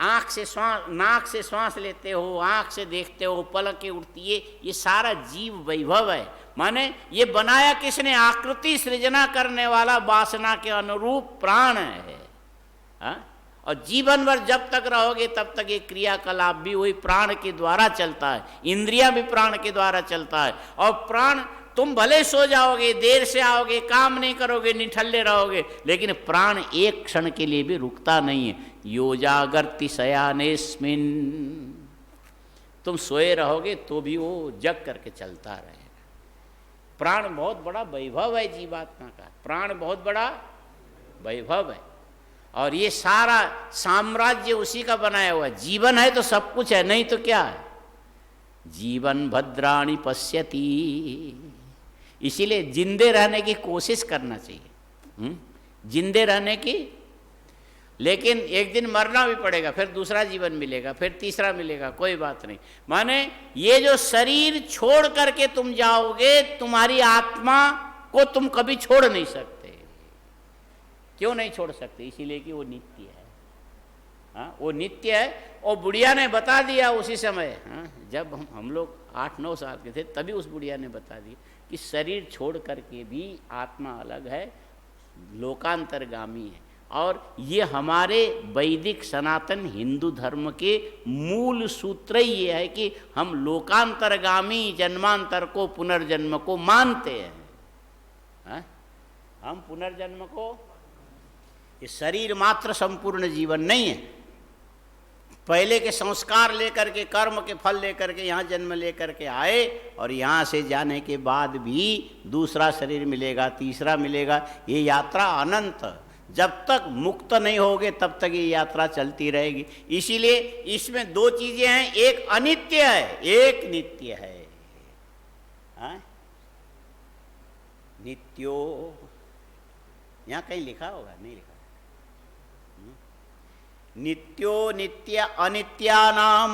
आँख से श्वास, नाक से श्वास लेते हो, आँख से देखते हो, पलकें उठती है, ये सारा जीव वैभव है। माने ये बनाया किसने? आकृति सृजना करने वाला वासना के अनुरूप प्राण है। और जीवन भर जब तक रहोगे तब तक ये क्रियाकलाप भी वही प्राण के द्वारा चलता है, इंद्रियां भी प्राण के द्वारा चलता है। और प्राण, तुम भले सो जाओगे, देर से आओगे, काम नहीं करोगे, निठल्ले रहोगे, लेकिन प्राण एक क्षण के लिए भी रुकता नहीं है। योजागर्ति शयानेस्मिन्, तुम सोए रहोगे तो भी वो जग करके चलता रहेगा। प्राण बहुत बड़ा वैभव है जीवात्मा का, प्राण बहुत बड़ा वैभव है। और ये सारा साम्राज्य उसी का बनाया हुआ है। जीवन है तो सब कुछ है, नहीं तो क्या है? जीवन भद्राणि पश्यति, इसीलिए जिंदे रहने की कोशिश करना चाहिए, जिंदे रहने की। लेकिन एक दिन मरना भी पड़ेगा, फिर दूसरा जीवन मिलेगा, फिर तीसरा मिलेगा, कोई बात नहीं। माने ये जो शरीर छोड़ करके तुम जाओगे, तुम्हारी आत्मा को तुम कभी छोड़ नहीं सकते। क्यों नहीं छोड़ सकते? इसीलिए कि वो नित्य है। हाँ, वो नित्य है। और बुढ़िया ने बता दिया उसी समय, हाँ, जब हम लोग 8-9 साल के थे, तभी उस बुढ़िया ने बता दिया कि शरीर छोड़ करके भी आत्मा अलग है, लोकांतरगामी है। और ये हमारे वैदिक सनातन हिंदू धर्म के मूल सूत्र ही ये है कि हम लोकांतरगामी जन्मांतर को, पुनर्जन्म को मानते हैं। हाँ? हम पुनर्जन्म को, ये शरीर मात्र संपूर्ण जीवन नहीं है। पहले के संस्कार लेकर के, कर्म के फल लेकर के यहाँ जन्म लेकर के आए, और यहाँ से जाने के बाद भी दूसरा शरीर मिलेगा, तीसरा मिलेगा। ये यात्रा अनंत, जब तक मुक्त नहीं होगे तब तक ये यात्रा चलती रहेगी। इसीलिए इसमें 2 चीजें हैं, एक अनित्य है, एक नित्य है। नित्यो, यहाँ कहीं लिखा होगा, नहीं लिखा। नित्यो नित्य अनित्यानाम,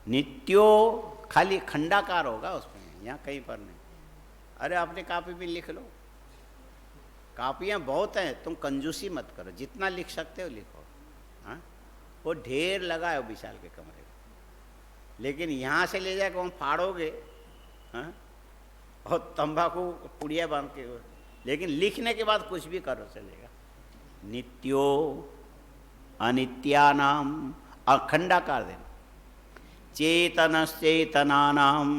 नित्यो खाली खंडाकार होगा उसमें, यहाँ कहीं पर नहीं। अरे अपने कॉपी में लिख लो, कापियाँ बहुत हैं, तुम कंजूसी मत करो, जितना लिख सकते हो लिखो। हाँ, वो ढेर लगा है विशाल के कमरे में, लेकिन यहाँ से ले जाकर हम फाड़ोगे, हाँ, और तंबाकू पुड़िया बांध के, लेकिन लिखने के बाद कुछ भी करो चलेगा। नित्यो अनित्यानाम, अखंडाकार देना। चेतनश्चेतनानाम्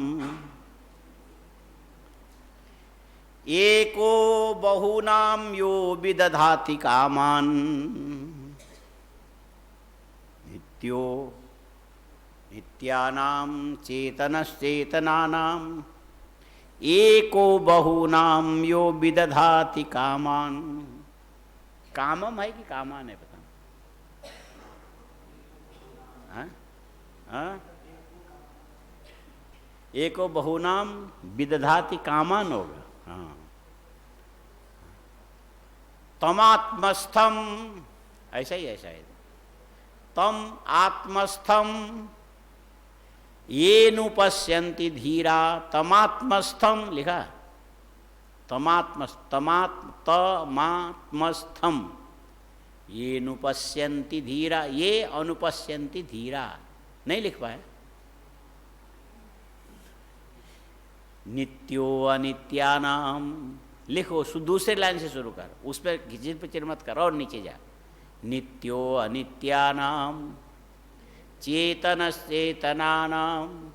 एको बहूनां यो विदधाति कामान् नित्यो नित्यानां चेतनश्चेतनानाम् एको बहूनां यो विदधाति कामान्। कामम है कि कामान है पता? हाँ? एको बहूनां विदधाति कामान होगा। हाँ। तमात्मस्थम, ऐसा ही ऐसा है। तम आत्मस्थम ये नुपश्यन्ति धीरा। तमात्मस्थम लिखा, तमात्मस्थम ये नुपश्यन्ति धीरा, ये अनुपश्यन्ति धीरा नहीं लिख पाए। नित्यो अनित्यानाम लिखो, दूसरे लाइन से शुरू कर, उस पर घिचिर पिचिर मत कर और नीचे जा। नित्यो अनित्यानाम चेतनश्चेतनानाम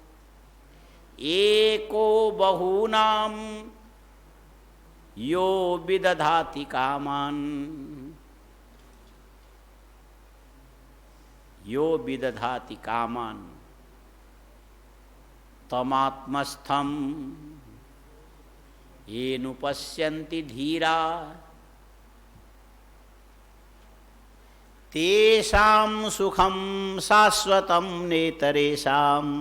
एको बहूनां यो विदधाति कामान्। यो विदधाति कामान् तमात्मस्थं येनुपश्यन्ति धीरा तेषां सुखं शाश्वतं नेतरेषाम्।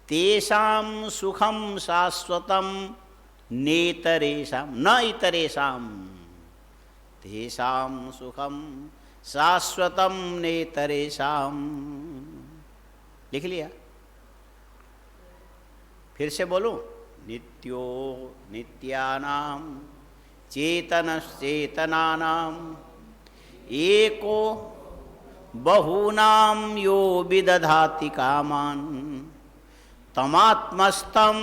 तेषां सुखं शाश्वतं नेतरेषां न इतरेषां। तेषां सुखं शाश्वतं नेतरेषां। लिख लिया? फिर से बोलूं? नित्यो नित्यानां चेतनश्चेतनानां एको बहूनां यो विदधाति कामान् तमात्मस्थं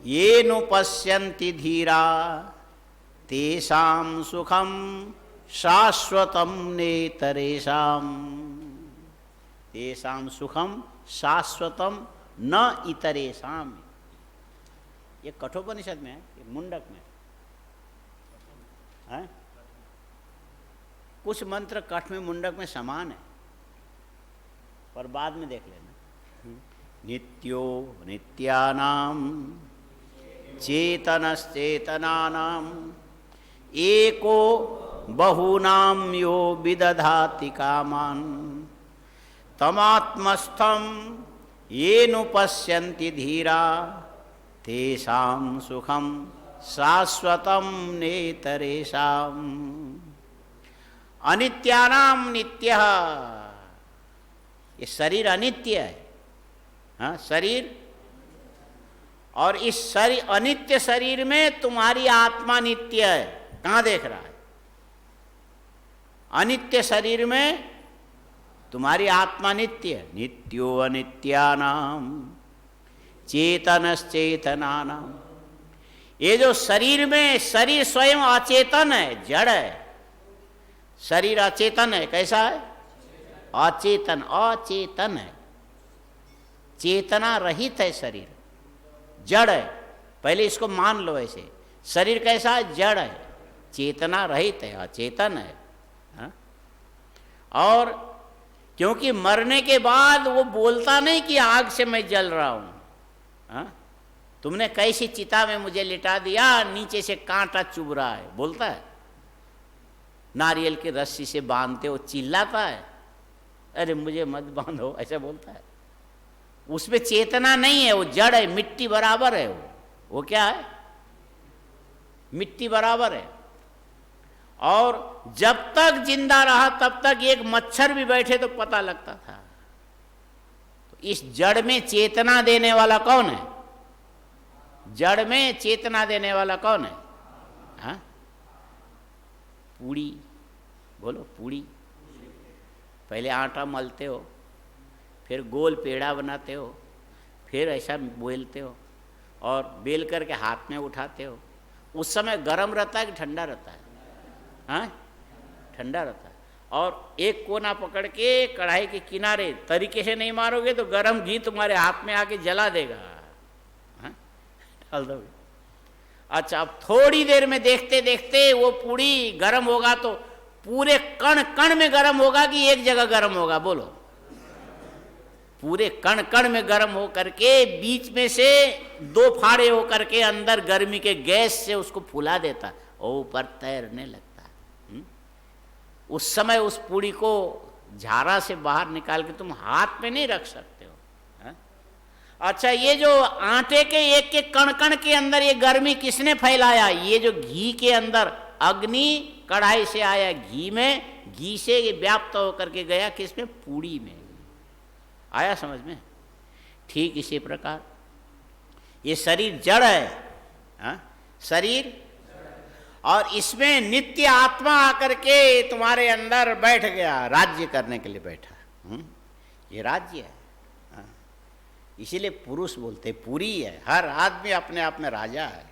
येनुपश्यन्ति धीरा तेषां सुखं शाश्वतं नेतरेषां। तेषां सुखम शाश्वतम न इतरेषां। ये कठोपनिषद में है, ये मुंडक में है। कुछ मंत्र कठ में मुंडक में समान है, पर बाद में देख लेना। नित्यो नित्यानां चेतनश्चेतनानां एको बहूनां यो विदधाति कामान् तमात्मस्थं येनुपश्यन्ति धीरा तेषां सुखं शाश्वतं नेतरेषाम्। अनित्यानां नित्यः, ये शरीर अनित्य है। हाँ, शरीर, और इस शरीर अनित्य शरीर में तुम्हारी आत्मा नित्य है। कहाँ देख रहा है? अनित्य शरीर में तुम्हारी आत्मा नित्य है। नित्यो अनित्यानां चेतनश्चेतनानां। ये जो शरीर में, शरीर स्वयं अचेतन है, जड़ है। शरीर अचेतन है। कैसा है? अचेतन, अचेतन है, चेतना रहित है शरीर, जड़ है। पहले इसको मान लो ऐसे। शरीर कैसा है? जड़ है, चेतना रहित है, अचेतन है। हा? और क्योंकि मरने के बाद वो बोलता नहीं कि आग से मैं जल रहा हूं। हा? तुमने कैसी चिता में मुझे लिटा दिया, नीचे से कांटा चुभ रहा है, बोलता है? नारियल की रस्सी से बांधते हो, चिल्लाता है, अरे मुझे मत बांधो, ऐसा बोलता है? उसमें चेतना नहीं है, वो जड़ है, मिट्टी बराबर है। वो क्या है? मिट्टी बराबर है। और जब तक जिंदा रहा तब तक एक मच्छर भी बैठे तो पता लगता था। तो इस जड़ में चेतना देने वाला कौन है? जड़ में चेतना देने वाला कौन है? हाँ? पूड़ी, बोलो पूड़ी। पहले आटा मलते हो, फिर गोल पेड़ा बनाते हो, फिर ऐसा बेलते हो और बेल करके हाथ में उठाते हो। उस समय गर्म रहता है कि ठंडा रहता है? हाँ, ठंडा रहता है। और एक कोना पकड़ के कढ़ाई के किनारे तरीके से नहीं मारोगे तो गरम घी तुम्हारे हाथ में आके जला देगा। हाँ? डाल दो। अच्छा, अब थोड़ी देर में देखते देखते वो पूड़ी गरम होगा तो पूरे कण कण में गरम होगा कि एक जगह गरम होगा? बोलो। पूरे कण कण में गरम हो करके बीच में से दो फाड़े हो करके अंदर गर्मी के गैस से उसको फुला देता और ऊपर तैरने लगता। उस समय उस पूड़ी को झारा से बाहर निकाल के तुम हाथ में नहीं रख सकते हो। है? अच्छा, ये जो आटे के एक के कण कण के अंदर ये गर्मी किसने फैलाया? ये जो घी के अंदर अग्नि कढ़ाई से आया घी में, घी से ये व्याप्त होकर के गया किसमें? पूड़ी में आया। समझ में? ठीक इसी प्रकार ये शरीर जड़ है। हा? शरीर, और इसमें नित्य आत्मा आकर के तुम्हारे अंदर बैठ गया, राज्य करने के लिए बैठा। ये राज्य है। हाँ? इसीलिए पुरुष बोलते पूरी है। हर आदमी अपने आप में राजा है।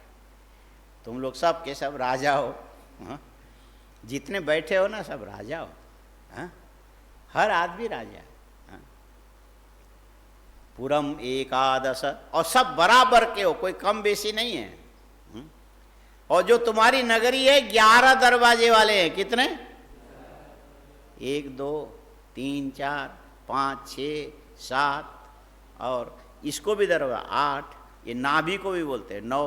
तुम लोग सब के सब राजा हो। हाँ? जितने बैठे हो ना सब राजा हो। हाँ? हर आदमी राजा है। हाँ? पुरम एकादश, और सब बराबर के हो, कोई कम बेसी नहीं है। और जो तुम्हारी नगरी है 11 दरवाजे वाले हैं। कितने? 1 2 3 4 5 6 7, और इसको भी दरवाजा 8, ये नाभि को भी बोलते हैं 9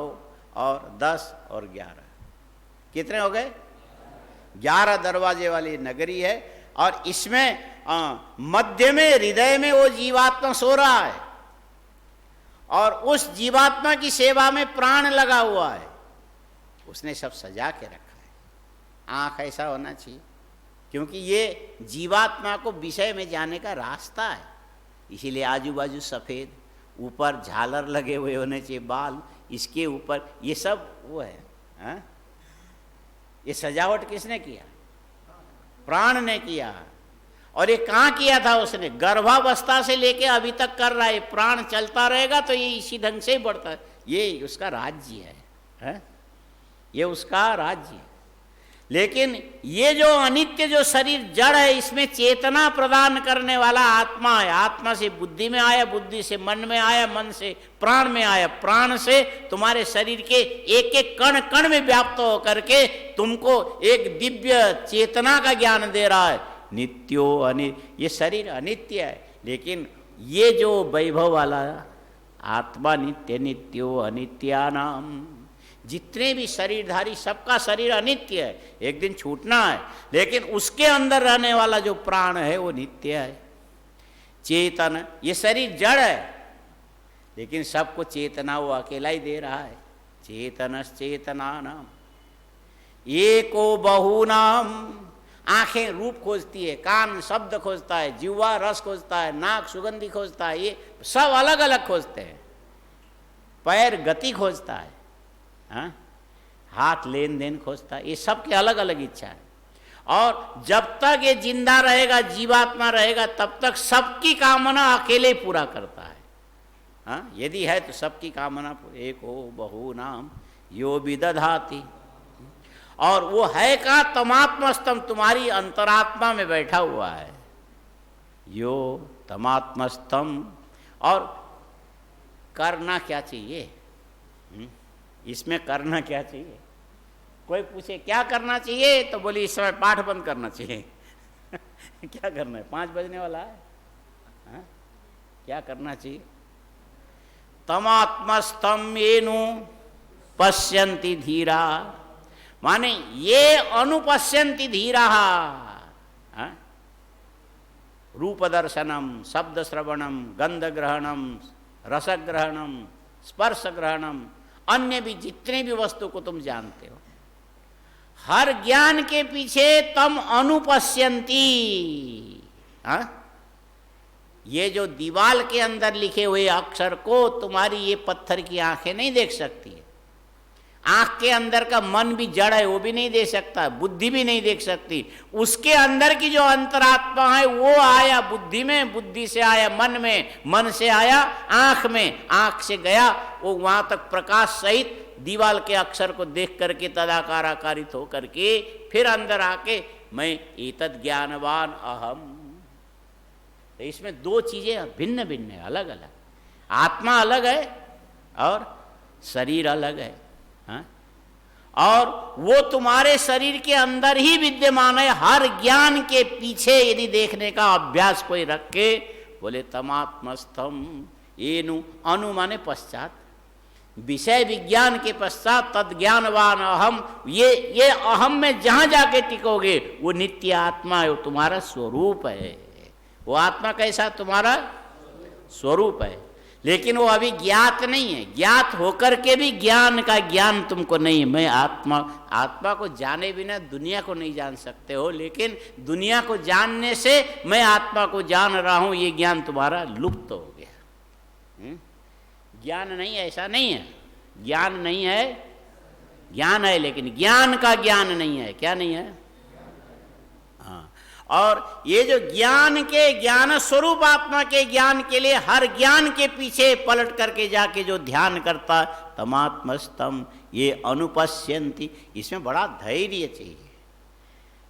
और 10 और 11। कितने हो गए? 11 दरवाजे वाली नगरी है। और इसमें मध्य में हृदय में वो जीवात्मा सो रहा है, और उस जीवात्मा की सेवा में प्राण लगा हुआ है। उसने सब सजा के रखा है। आँख ऐसा होना चाहिए, क्योंकि ये जीवात्मा को विषय में जाने का रास्ता है। इसीलिए आजू बाजू सफ़ेद, ऊपर झालर लगे हुए होने चाहिए, बाल इसके ऊपर, ये सब वो है। हा? ये सजावट किसने किया? प्राण ने किया। और ये कहाँ किया था उसने? गर्भावस्था से लेके अभी तक कर रहा है। प्राण चलता रहेगा तो ये इसी ढंग से ही बढ़ता है। ये उसका राज्य है। हा? ये उसका राज्य है। लेकिन ये जो अनित्य जो शरीर जड़ है, इसमें चेतना प्रदान करने वाला आत्मा है। आत्मा से बुद्धि में आया, बुद्धि से मन में आया, मन से प्राण में आया, प्राण से तुम्हारे शरीर के एक एक कण कण में व्याप्त होकर के तुमको एक दिव्य चेतना का ज्ञान दे रहा है। नित्यो अनित्य, ये शरीर अनित्य है, लेकिन ये जो वैभव वाला आत्मा नित्य। नित्यो अनित्यानाम, जितने भी शरीरधारी सबका शरीर अनित्य है, एक दिन छूटना है, लेकिन उसके अंदर रहने वाला जो प्राण है वो नित्य है। चेतन, ये शरीर जड़ है, लेकिन सबको चेतना वो अकेला ही दे रहा है। चेतनश्चेतनानाम एको बहुनाम। आंखें रूप खोजती है, कान शब्द खोजता है, जिह्वा रस खोजता है, नाक सुगंधी खोजता है, ये सब अलग अलग खोजते हैं। पैर गति खोजता है, हाँ? हाथ लेन देन खोजता है, ये सब की अलग अलग इच्छा है। और जब तक ये जिंदा रहेगा, जीवात्मा रहेगा, तब तक सबकी कामना अकेले पूरा करता है। हाँ? यदि है तो सबकी कामना एको बहुनाम यो विदधाति। और वो है का तमात्मस्तम, तुम्हारी अंतरात्मा में बैठा हुआ है। यो तमात्मस्तम। और करना क्या चाहिए? इसमें करना क्या चाहिए? कोई पूछे क्या करना चाहिए तो बोली इस समय पाठ बंद करना चाहिए। क्या करना है? 5 बजने वाला है। हाँ? क्या करना चाहिए? तमात्मस्तम येनु पश्यन्ति धीरा, माने ये अनुपश्यन्ति धीरा। हाँ? रूप दर्शनम, शब्द श्रवणम, गंध ग्रहणम, रस ग्रहणम, स्पर्श ग्रहणम, अन्य भी जितने भी वस्तु को तुम जानते हो, हर ज्ञान के पीछे तम अनुपश्यन्ति। हाँ? ये जो दीवाल के अंदर लिखे हुए अक्षर को तुम्हारी ये पत्थर की आंखें नहीं देख सकती है। आंख के अंदर का मन भी जड़ है, वो भी नहीं देख सकता, बुद्धि भी नहीं देख सकती। उसके अंदर की जो अंतरात्मा है वो आया बुद्धि में, बुद्धि से आया मन में, मन से आया आंख में, आंख से गया वो वहां तक प्रकाश सहित दीवाल के अक्षर को देख करके तदाकार आकारित हो करके फिर अंदर आके मैं एतद् ज्ञानवान अहम। तो इसमें दो चीजें भिन्न भिन्न है, अलग अलग। आत्मा अलग है और शरीर अलग है। हाँ? और वो तुम्हारे शरीर के अंदर ही विद्यमान है। हर ज्ञान के पीछे यदि देखने का अभ्यास कोई रखे, बोले तमात्मस्थम येनु, अनु माने पश्चात, विषय विज्ञान के पश्चात तद ज्ञानवान अहम, ये अहम में जहां जाके टिकोगे वो नित्य आत्मा है, वो तुम्हारा स्वरूप है। वो आत्मा कैसा? तुम्हारा स्वरूप है। लेकिन वो अभी ज्ञात नहीं है। ज्ञात होकर के भी ज्ञान का ज्ञान तुमको नहीं है। मैं आत्मा को जाने बिना दुनिया को नहीं जान सकते हो, लेकिन दुनिया को जानने से मैं आत्मा को जान रहा हूं, ये ज्ञान तुम्हारा लुप्त हो गया। ज्ञान नहीं, ऐसा नहीं है। ज्ञान नहीं है, ज्ञान है, लेकिन ज्ञान का ज्ञान नहीं है। क्या नहीं है? हाँ। और ये जो ज्ञान के ज्ञान स्वरूप आत्मा के ज्ञान के लिए हर ज्ञान के पीछे पलट करके जाके जो ध्यान करता, तमात्मस्तम ये अनुपश्यन्ति, इसमें बड़ा धैर्य चाहिए।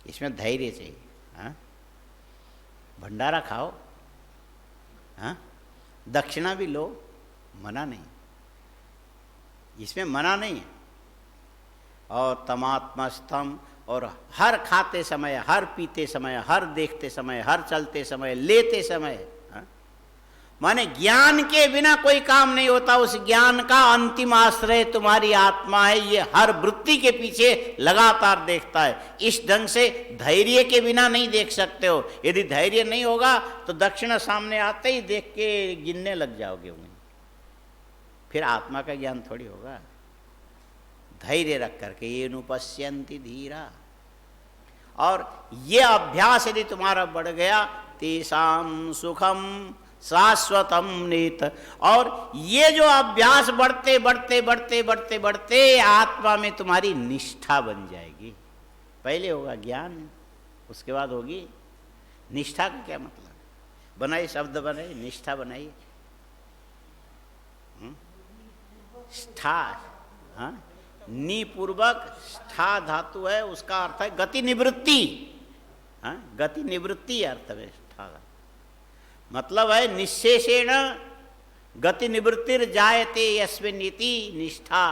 इसमें धैर्य चाहिए। हाँ? भंडारा खाओ, हाँ? दक्षिणा भी लो, मना नहीं, इसमें मना नहीं है। और तमात्मस्तम, और हर खाते समय, हर पीते समय, हर देखते समय, हर चलते समय, लेते समय, हाँ? माने ज्ञान के बिना कोई काम नहीं होता। उस ज्ञान का अंतिम आश्रय तुम्हारी आत्मा है। ये हर वृत्ति के पीछे लगातार देखता है। इस ढंग से धैर्य के बिना नहीं देख सकते हो। यदि धैर्य नहीं होगा तो दक्षिणा सामने आते ही देख के गिनने लग जाओगे, फिर आत्मा का ज्ञान थोड़ी होगा। धैर्य रख करके ये नुपश्यन्ति धीरा। और ये अभ्यास यदि तुम्हारा बढ़ गया, तेषां सुखम शाश्वतम नीत। और ये जो अभ्यास बढ़ते बढ़ते बढ़ते बढ़ते बढ़ते आत्मा में तुम्हारी निष्ठा बन जाएगी। पहले होगा ज्ञान, उसके बाद होगी निष्ठा। का क्या मतलब? बनाइए शब्द, बनाइए, निष्ठा बनाइए। स्था, हाँ? निपूर्वक स्था धातु है, उसका अर्थ है गति निवृत्ति। हाँ? गति निवृत्ति अर्थ है स्था, मतलब है निशेषेण गति निवृत्तिर जायते यस्मिन् इति निष्ठा।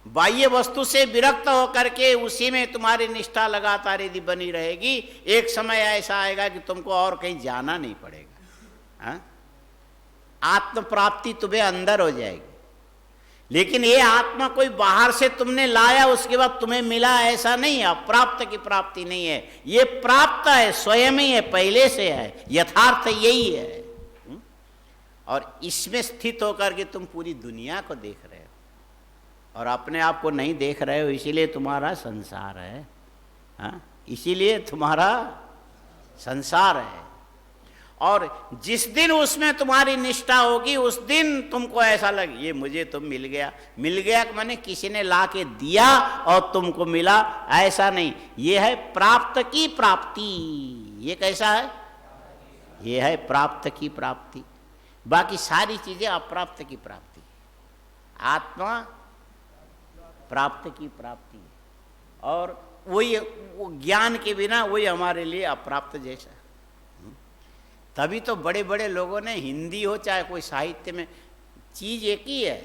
बाह्य वस्तु से विरक्त होकर के उसी में तुम्हारी निष्ठा लगातार यदि बनी रहेगी, एक समय ऐसा आएगा कि तुमको और कहीं जाना नहीं पड़ेगा। हाँ? आत्म प्राप्ति तुम्हें अंदर हो जाएगी। लेकिन ये आत्मा कोई बाहर से तुमने लाया उसके बाद तुम्हें मिला, ऐसा नहीं है। अप्राप्त की प्राप्ति नहीं है, ये प्राप्त है, स्वयं ही है, पहले से है, यथार्थ यही है। और इसमें स्थित होकर के तुम पूरी दुनिया को देख रहे हो और अपने आप को नहीं देख रहे हो, इसीलिए तुम्हारा संसार है। हाँ? इसीलिए तुम्हारा संसार है। और जिस दिन उसमें तुम्हारी निष्ठा होगी, उस दिन तुमको ऐसा लगे ये मुझे तो मिल गया। मिल गया माने किसी ने ला के दिया और तुमको मिला, ऐसा नहीं। ये है प्राप्त की प्राप्ति। ये कैसा है? ये है प्राप्त की प्राप्ति। बाकी सारी चीजें अप्राप्त की प्राप्ति। आत्मा प्राप्त की प्राप्ति, और वही वो ज्ञान के बिना वही हमारे लिए अप्राप्त जैसा। तभी तो बड़े बड़े लोगों ने, हिंदी हो चाहे कोई साहित्य में, चीज एक ही है।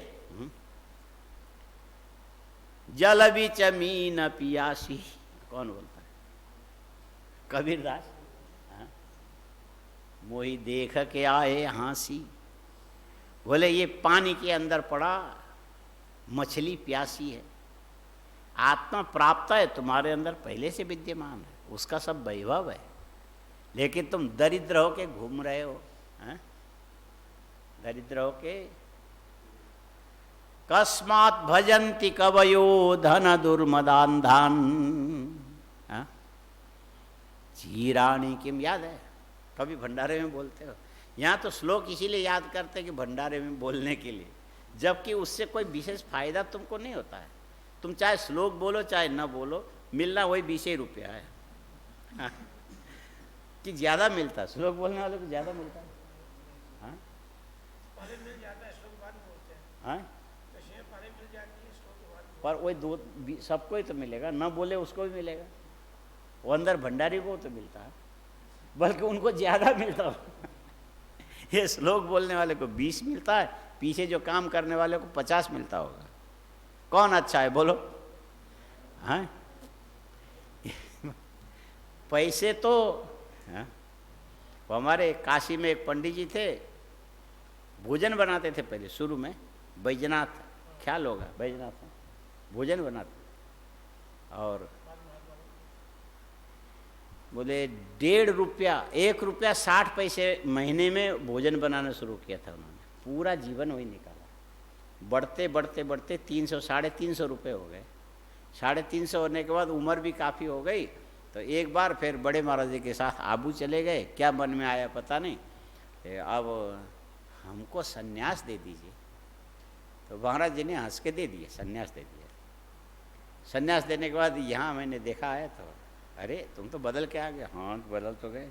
जल बिच मीन पियासी, कौन बोलता है? कबीरदास। मोही देख के आए हांसी। बोले ये पानी के अंदर पड़ा मछली प्यासी है। आत्मा प्राप्त है, तुम्हारे अंदर पहले से विद्यमान है, उसका सब वैभव है। लेकिन तुम दरिद्र होके घूम रहे हो। हाँ? दरिद्र होके कस्मात् भजन्ति कवयो धन दुर्मदान्धान। हाँ? चीराणी किम, याद है? कभी भंडारे में बोलते हो। यहाँ तो श्लोक इसीलिए याद करते कि भंडारे में बोलने के लिए, जबकि उससे कोई विशेष फायदा तुमको नहीं होता है। तुम चाहे श्लोक बोलो चाहे न बोलो, मिलना वही 20 रुपया है। हाँ? कि ज़्यादा मिलता है, श्लोक बोलने वाले को ज़्यादा मिलता है। हाँ? पहले मिल जाता है, श्लोक बाद में बोलते हैं। हाँ? पहले मिल जाती है, श्लोक बाद में। पर वही दो सबको ही तो मिलेगा, न बोले उसको भी मिलेगा। वो अंदर भंडारी को तो मिलता है, बल्कि उनको ज़्यादा मिलता हो। ये श्लोक बोलने वाले को 20 मिलता है, पीछे जो काम करने वाले को 50 मिलता होगा। कौन अच्छा है बोलो? हाँ, पैसे तो हाँ? वो हमारे काशी में एक पंडित जी थे, भोजन बनाते थे पहले शुरू में, बैजनाथ, ख्याल होगा बैजनाथ, भोजन बनाते, और बोले 1.5 रुपया, 1 रुपया 60 पैसे महीने में भोजन बनाना शुरू किया था उन्होंने। पूरा जीवन वही निकाला, बढ़ते बढ़ते बढ़ते 300 350 रुपये हो गए। 350 होने के बाद उम्र भी काफ़ी हो गई, तो एक बार फिर बड़े महाराज जी के साथ आबू चले गए। क्या मन में आया पता नहीं, अब हमको सन्यास दे दीजिए। तो महाराज जी ने हंस के दे दिए, सन्यास दे दिया। सन्यास देने के बाद यहाँ मैंने देखा है तो, अरे तुम तो बदल के आ गए। हाँ बदल तो गए,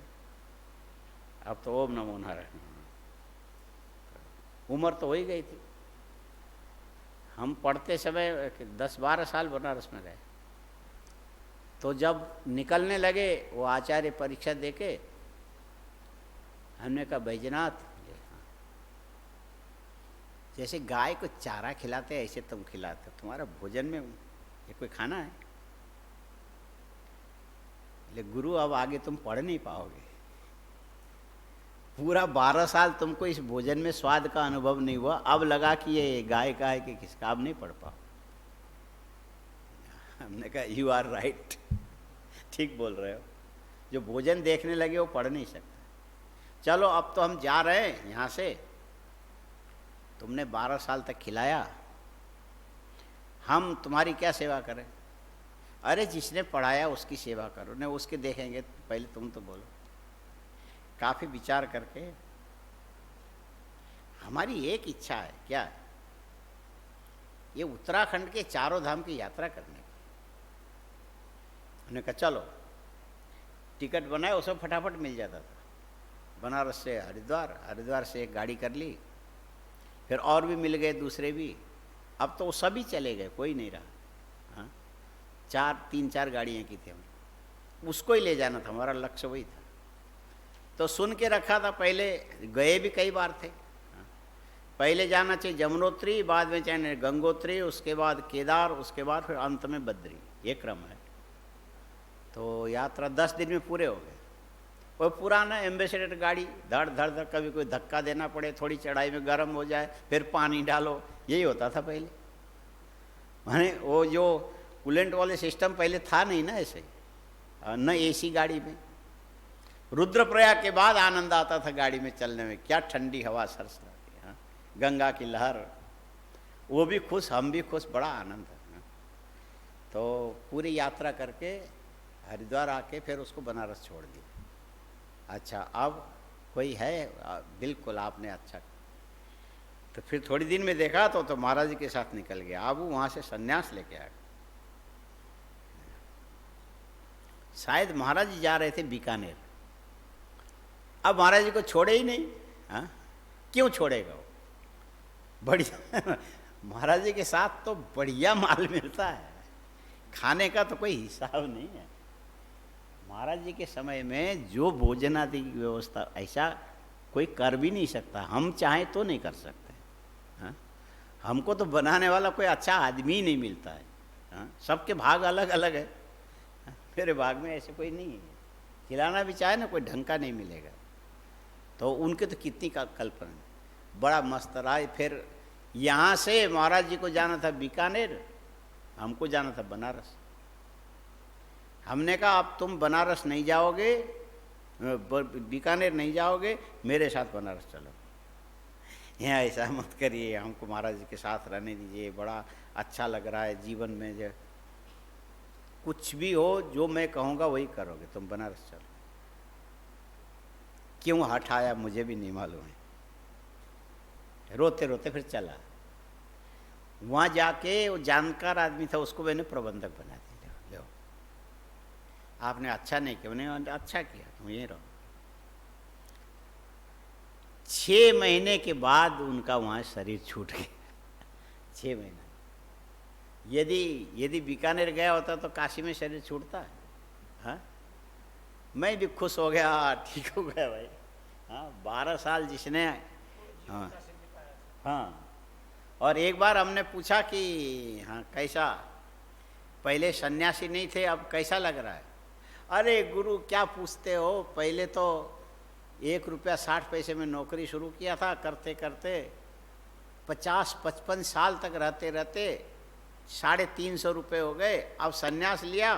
अब तो ओम नमो नारायण। उम्र तो हो ही गई थी। हम पढ़ते समय 10-12 साल बनारस में रहे, तो जब निकलने लगे वो आचार्य परीक्षा देके, हमने कहा बैजनाथ, जैसे गाय को चारा खिलाते ऐसे तुम खिलाते, तुम्हारा भोजन में ये कोई खाना है? ले गुरु अब आगे तुम पढ़ नहीं पाओगे, पूरा 12 साल तुमको इस भोजन में स्वाद का अनुभव नहीं हुआ, अब लगा कि ये गाय का है कि किसका, अब नहीं पढ़ पाओ। हमने कहा यू आर राइट, ठीक बोल रहे हो, जो भोजन देखने लगे वो पढ़ नहीं सकता। चलो अब तो हम जा रहे हैं यहाँ से, तुमने 12 साल तक खिलाया, हम तुम्हारी क्या सेवा करें? अरे जिसने पढ़ाया उसकी सेवा करो, नहीं उसके देखेंगे, पहले तुम तो बोलो। काफ़ी विचार करके हमारी एक इच्छा है, क्या है? ये उत्तराखंड के चारों धाम की यात्रा करने की। उन्होंने कहा चलो, टिकट बनाए, उसमें फटाफट मिल जाता था। बनारस से हरिद्वार, हरिद्वार से एक गाड़ी कर ली, फिर और भी मिल गए दूसरे भी। अब तो वो सभी चले गए, कोई नहीं रहा। हाँ, 3-4 गाड़ियाँ की थी, हम उसको ही ले जाना था, हमारा लक्ष्य वही था। तो सुन के रखा था, पहले गए भी कई बार थे। हाँ, पहले जाना चाहिए यमुनोत्री, बाद में चाहे गंगोत्री, उसके बाद केदार, उसके बाद फिर अंत में बद्री, ये क्रम है। तो यात्रा 10 दिन में पूरे हो गए। वो पुराना एम्बेसडर गाड़ी, धड़ धड़ धड़, कभी कोई धक्का देना पड़े, थोड़ी चढ़ाई में गर्म हो जाए, फिर पानी डालो, यही होता था पहले। माने वो जो कूलेंट वाले सिस्टम पहले था नहीं ना, ऐसे न एसी गाड़ी में। रुद्रप्रयाग के बाद आनंद आता था गाड़ी में चलने में, क्या ठंडी हवा सरसता थी। हाँ, गंगा की लहर, वो भी खुश, हम भी खुश, बड़ा आनंद है। तो पूरी यात्रा करके हरिद्वार आके फिर उसको बनारस छोड़ दिया। अच्छा अब कोई है? बिल्कुल आपने अच्छा। तो फिर थोड़ी दिन में देखा तो महाराज जी के साथ निकल गया। अब वो वहाँ से सन्यास लेके आ गए। शायद महाराज जी जा रहे थे बीकानेर, अब महाराज जी को छोड़े ही नहीं। हाँ, क्यों छोड़ेगा वो? बढ़िया महाराज जी के साथ तो बढ़िया माल मिलता है, खाने का तो कोई हिसाब नहीं है। महाराज जी के समय में जो भोजन आदि की व्यवस्था ऐसा कोई कर भी नहीं सकता, हम चाहें तो नहीं कर सकते। हाँ, हमको तो बनाने वाला कोई अच्छा आदमी ही नहीं मिलता है। हाँ, सबके भाग अलग अलग है। हाँ, मेरे भाग में ऐसे कोई नहीं है, खिलाना भी चाहे ना कोई ढंग का नहीं मिलेगा। तो उनके तो कितनी का कल्पना, बड़ा मस्त रहा। फिर यहाँ से महाराज जी को जाना था बीकानेर, हमको जाना था बनारस। हमने कहा अब तुम बनारस नहीं जाओगे, बीकानेर नहीं जाओगे, मेरे साथ बनारस चलो। यहाँ ऐसा मत करिए, हमको महाराज जी के साथ रहने दीजिए, बड़ा अच्छा लग रहा है जीवन में। जो कुछ भी हो, जो मैं कहूँगा वही करोगे, तुम बनारस चलो। क्यों हठ आया मुझे भी नहीं मालूम है। रोते रोते फिर चला। वहाँ जाके वो जानकार आदमी था, उसको मैंने प्रबंधक बना दिया। लो आपने अच्छा नहीं किया। मैंने अच्छा किया, तुम यहीं रहो। 6 महीने के बाद उनका वहाँ शरीर छूट गया। 6 महीना। यदि बीकानेर गया होता तो काशी में शरीर छूटता है। हाँ, मैं भी खुश हो गया, ठीक हो गया भाई। हाँ, 12 साल जिसने, हाँ हाँ। और एक बार हमने पूछा कि हाँ कैसा, पहले सन्यासी नहीं थे, अब कैसा लग रहा है? अरे गुरु क्या पूछते हो, पहले तो 1 रुपया 60 पैसे में नौकरी शुरू किया था, करते करते 50-55 साल तक रहते रहते 350 रुपये हो गए। अब सन्यास लिया,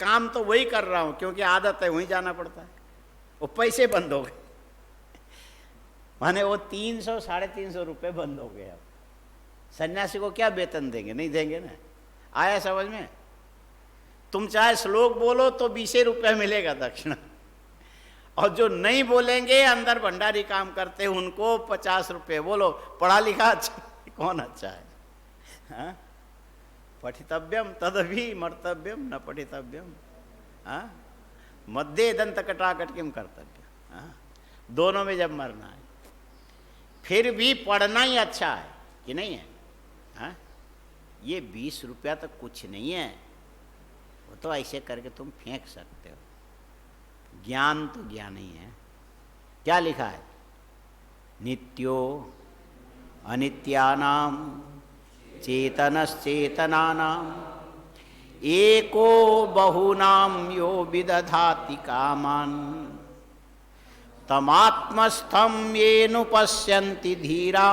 काम तो वही कर रहा हूँ क्योंकि आदत है, वहीं जाना पड़ता है, वो पैसे बंद हो गए। माने वो 300-350 रुपये बंद हो गए। अब सन्यासी को क्या वेतन देंगे? नहीं देंगे ना। आया समझ में? तुम चाहे श्लोक बोलो तो 20 रुपये मिलेगा दक्षिणा, और जो नहीं बोलेंगे अंदर भंडारी काम करते उनको 50 रुपये। बोलो पढ़ा लिखा अच्छा कौन अच्छा है? हाँ? पठितव्यम तदभि मर्तव्यम न पठितव्यम, हाँ? मध्य दंत कटाकट किम कर्तव्य, हाँ? दोनों में जब मरना है, फिर भी पढ़ना ही अच्छा है कि नहीं है? हाँ? ये 20 रुपया तो कुछ नहीं है, वो तो ऐसे करके तुम फेंक सकते हो। ज्ञान तो ज्ञान ही है। क्या लिखा है? नित्यो अनित्यानाम चेतनश्चेतनानाम एको बहुनाम यो विदधाति कामान तमात्मस्थं येनुपश्यन्ति धीरा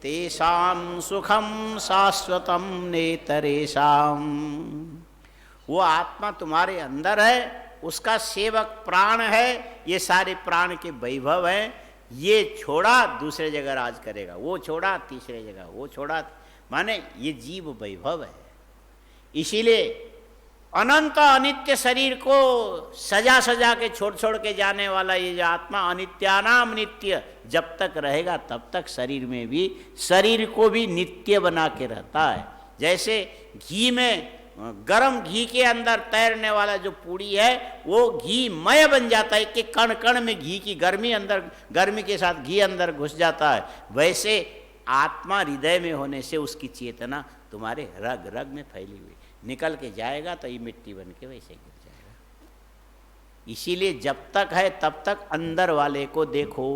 तेषां सुखम शाश्वतम नेतरेषाम। वो आत्मा तुम्हारे अंदर है, उसका सेवक प्राण है, ये सारे प्राण के वैभव हैं। ये छोड़ा दूसरे जगह राज करेगा, वो छोड़ा तीसरे जगह, वो छोड़ा, माने ये जीव वैभव है। इसीलिए अनंत अनित्य शरीर को सजा सजा के छोड़ छोड़ के जाने वाला ये जो आत्मा अनित्यानाम नित्य, जब तक रहेगा तब तक शरीर में भी, शरीर को भी नित्य बना के रहता है। जैसे घी में, गरम घी के अंदर तैरने वाला जो पूड़ी है वो घी मय बन जाता है, कि कण कण में घी की गर्मी अंदर, गर्मी के साथ घी अंदर घुस जाता है। वैसे आत्मा हृदय में होने से उसकी चेतना तुम्हारे रग रग में फैली हुई, निकल के जाएगा तो ये मिट्टी बन के वैसे गिर जाएगा। इसीलिए जब तक है तब तक अंदर वाले को देखो।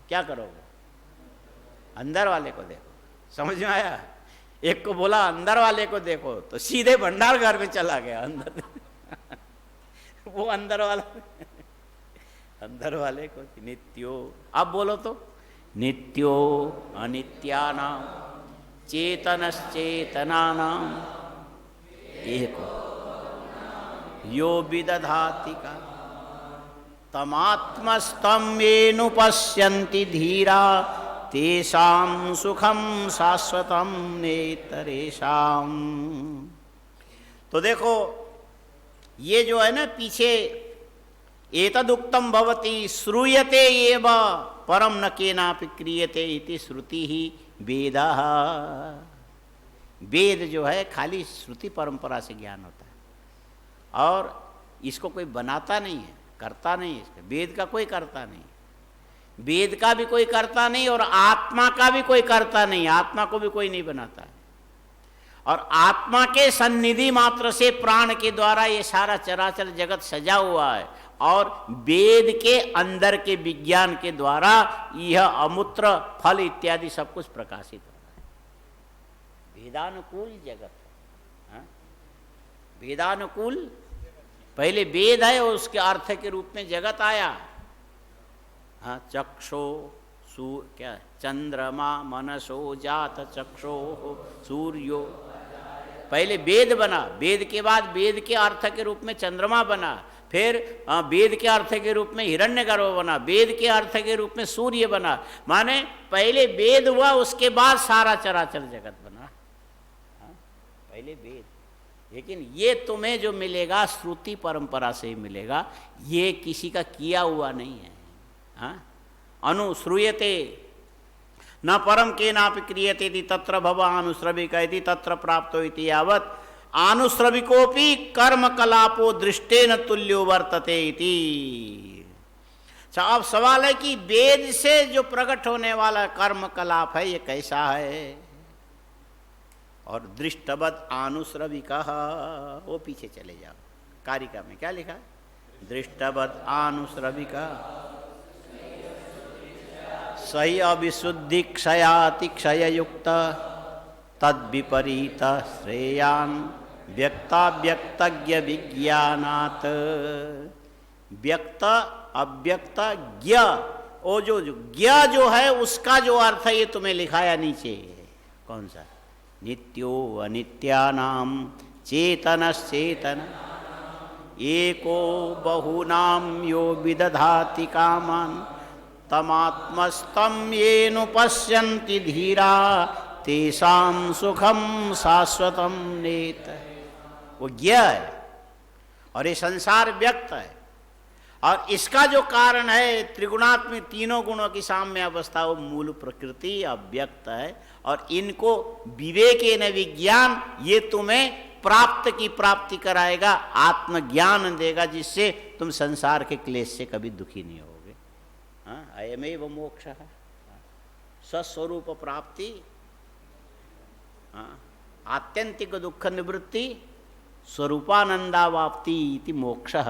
क्या करोगे? अंदर वाले को देखो। समझ में आया? एक को बोला अंदर वाले को देखो तो सीधे भंडार घर में चला गया अंदर। वो अंदर वाला, अंदर वाले को नित्यो, अब बोलो तो नित्यो अनित्यानाम चेतनश्चेतनानाम एको यो विदधाति का तमात्मस्थं येनुपश्यन्ति धीरा तेषां सुखम शाश्वतम नेतरेषाम। तो देखो ये जो है ना पीछे, एतदुक्तम भवति श्रूयते एव परम न केनापि क्रियते इति श्रुति ही वेदः। वेद जो है खाली श्रुति परंपरा से ज्ञान होता है, और इसको कोई बनाता नहीं है, करता नहीं है। इसका वेद का कोई करता नहीं, वेद का भी कोई करता नहीं, और आत्मा का भी कोई करता नहीं, आत्मा को भी कोई नहीं बनाता है। और आत्मा के सन्निधि मात्र से प्राण के द्वारा ये सारा चराचर जगत सजा हुआ है, और वेद के अंदर के विज्ञान के द्वारा यह अमूत्र फल इत्यादि सब कुछ प्रकाशित हो रहा है। वेदानुकूल जगत है, वेदानुकूल। पहले वेद है और उसके अर्थ के रूप में जगत आया। हाँ, चक्षो क्या चंद्रमा मनसो जात चक्षो सूर्यो, पहले वेद बना, वेद के बाद वेद के अर्थ के रूप में चंद्रमा बना, फिर वेद के अर्थ के रूप में हिरण्यगर्भ बना, वेद के अर्थ के रूप में सूर्य बना। माने पहले वेद हुआ, उसके बाद सारा चराचर जगत बना। पहले वेद, लेकिन ये तुम्हें जो मिलेगा श्रुति परंपरा से ही मिलेगा, ये किसी का किया हुआ नहीं है। हाँ, अनुश्रूयते न परम केनापि क्रियते इति तत्र भव अनुश्रविका इति तत्र प्राप्तो इति यावत् आनुश्रविकोपि कर्म कलापो दृष्टेन तुल्यो वर्तते इति। अब सवाल है कि वेद से जो प्रकट होने वाला कर्म कलाप है ये कैसा है, और दृष्टवत् आनुश्रविका, वो पीछे चले जाओ, कारिका में क्या लिखा है? दृष्टवद आनुश्रविका सही अविशुद्धि क्षयाति क्षययुक्त तद विपरीत श्रेयान व्यक्ताव्यक्तज्ञ विज्ञानात्। व्यक्त अव्यक्त ज्ञ, वो जो ज्ञ जो है उसका जो अर्थ है ये तुम्हें लिखाया नीचे। कौन सा? नित्यो अनित्यानाम चेतनश्चेतन एको बहुनाम यो विदधाति कामान तमात्मस्तम येनु पश्यन्ति धीरा तेषां सुखम शाश्वतम नेत। वो ज्ञ है और ये संसार व्यक्त है, और इसका जो कारण है त्रिगुणात्मिक तीनों गुणों की साम्य अवस्था, वो मूल प्रकृति अव्यक्त है। और इनको विवेकेन विज्ञान, ये तुम्हें प्राप्त की प्राप्ति कराएगा, आत्मज्ञान देगा, जिससे तुम संसार के क्लेश से कभी दुखी नहीं होगे। अयमेव मोक्षः, स्वस्वरूप प्राप्ति, आत्यंतिक दुख निवृत्ति, स्वरूपानंदावाप्ति इति मोक्षः।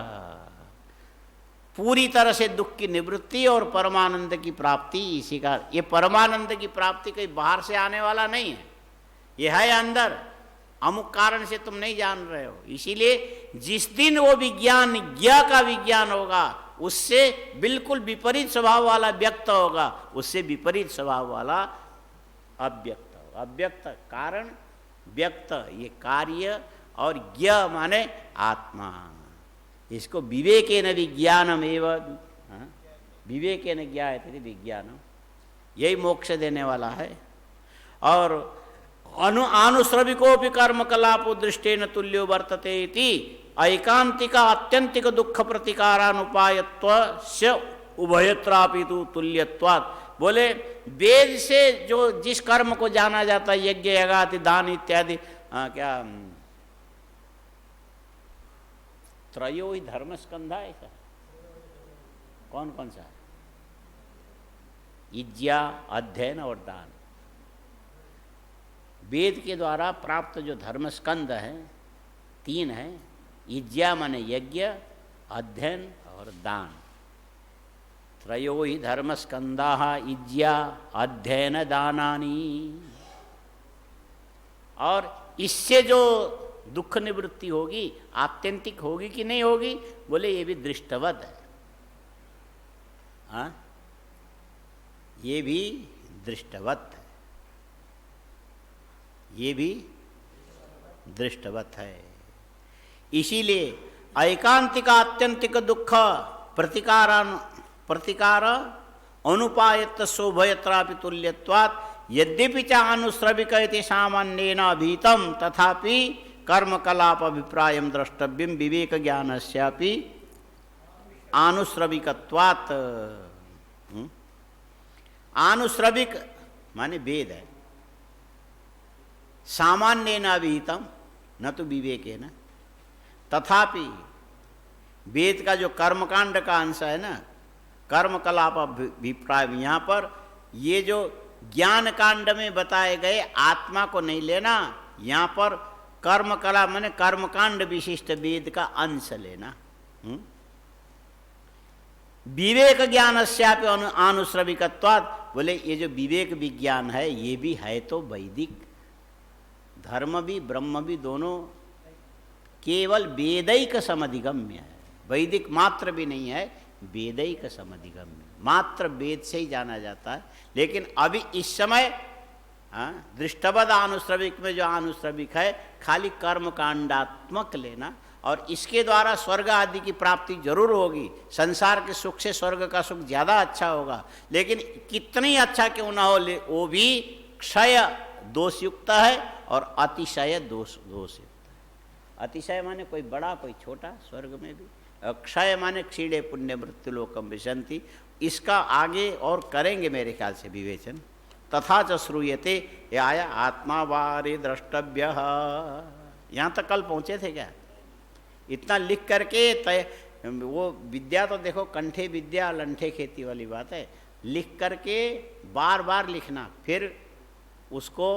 पूरी तरह से दुख की निवृत्ति और परमानंद की प्राप्ति, इसी का ये परमानंद की प्राप्ति कहीं बाहर से आने वाला नहीं है, ये है अंदर, अमुक कारण से तुम नहीं जान रहे हो। इसीलिए जिस दिन वो विज्ञान ज्ञ का विज्ञान होगा, उससे बिल्कुल विपरीत स्वभाव वाला व्यक्त होगा, उससे विपरीत स्वभाव वाला अव्यक्त होगा। अव्यक्त कारण, व्यक्त ये कार्य, और ज्ञ माने आत्मा। इसको विवेकेन विज्ञानम एवं, विवेकेन ज्ञायते विज्ञानम, यही मोक्ष देने वाला है। और आनुश्रविकोपि कर्म कलापो दृष्टेन तुल्यो वर्तते इति ऐकांतिका अत्यंतिक दुख प्रतिकारानुपायत्व से उभयत्रापि तु तुल्यत्वात्। बोले वेद से जो जिस कर्म को जाना जाता है, यज्ञ यज्ञाति दान इत्यादि, क्या त्रयो ही धर्म स्कंधा, ऐसा कौन कौन सा? इज्ञा, अध्ययन और दान। वेद के द्वारा प्राप्त जो धर्म स्कंद है, तीन है। इज्ञा माने यज्ञ, अध्ययन और दान। त्रयो ही धर्म स्कंदाः इज्ञा अध्ययन दानानि। और इससे जो दुख निवृत्ति होगी, आत्यंतिक होगी कि नहीं होगी? बोले ये भी दृष्टवत है। हाँ, ये भी दृष्टवत है, ये भी दृष्टवत है। इसीलिए ऐकांतिक आत्यंतिक दुख प्रतिकार अनुपायत्त शोभयत्रापि तुल्यत्वात् यद्यपि च अनुश्रविक इति सामान्येन अभीतम तथापि कर्मकलाप अभिप्रायं द्रष्टव्यं विवेक ज्ञानस्यापि आनुश्रविकत्वात्। आनुश्रविक माने वेद है, सामान्येन अभिहितम न तो विवेकेन। तथापि वेद का जो कर्मकांड का अंश है ना, कर्मकलाप अभिप्राय, यहाँ पर ये जो ज्ञान कांड में बताए गए आत्मा को नहीं लेना, यहाँ पर कर्मकला माने कर्मकांड विशिष्ट वेद का अंश लेना। विवेक ज्ञानस्यापि आनुश्रविकत्वात्। बोले ये जो विवेक विज्ञान है, ये भी है तो वैदिक, धर्म भी ब्रह्म भी दोनों केवल वेदैक समधिगम्य है, वैदिक मात्र भी नहीं है, वेदैक समधिगम्य, मात्र वेद से ही जाना जाता है। लेकिन अभी इस समय दृष्टवद आनुश्रविक में जो आनुश्रविक है, खाली कर्मकांडात्मक लेना, और इसके द्वारा स्वर्ग आदि की प्राप्ति जरूर होगी। संसार के सुख से स्वर्ग का सुख ज़्यादा अच्छा होगा, लेकिन कितनी अच्छा क्यों ना हो, वो भी क्षय दोषयुक्त है और अतिशय दोषयुक्त है। अतिशय माने कोई बड़ा कोई छोटा, स्वर्ग में भी। क्षय माने क्षीणे पुण्य मृत्यु लोकम विशंति। इसका आगे और करेंगे मेरे ख्याल से विवेचन। तथा च श्रूयते, ये आया आत्मा वारे द्रष्टव्य। यहाँ तक कल पहुँचे थे क्या? इतना लिख करके तय, वो विद्या तो देखो कंठे विद्या लंठे खेती वाली बात है। लिख करके बार बार लिखना, फिर उसको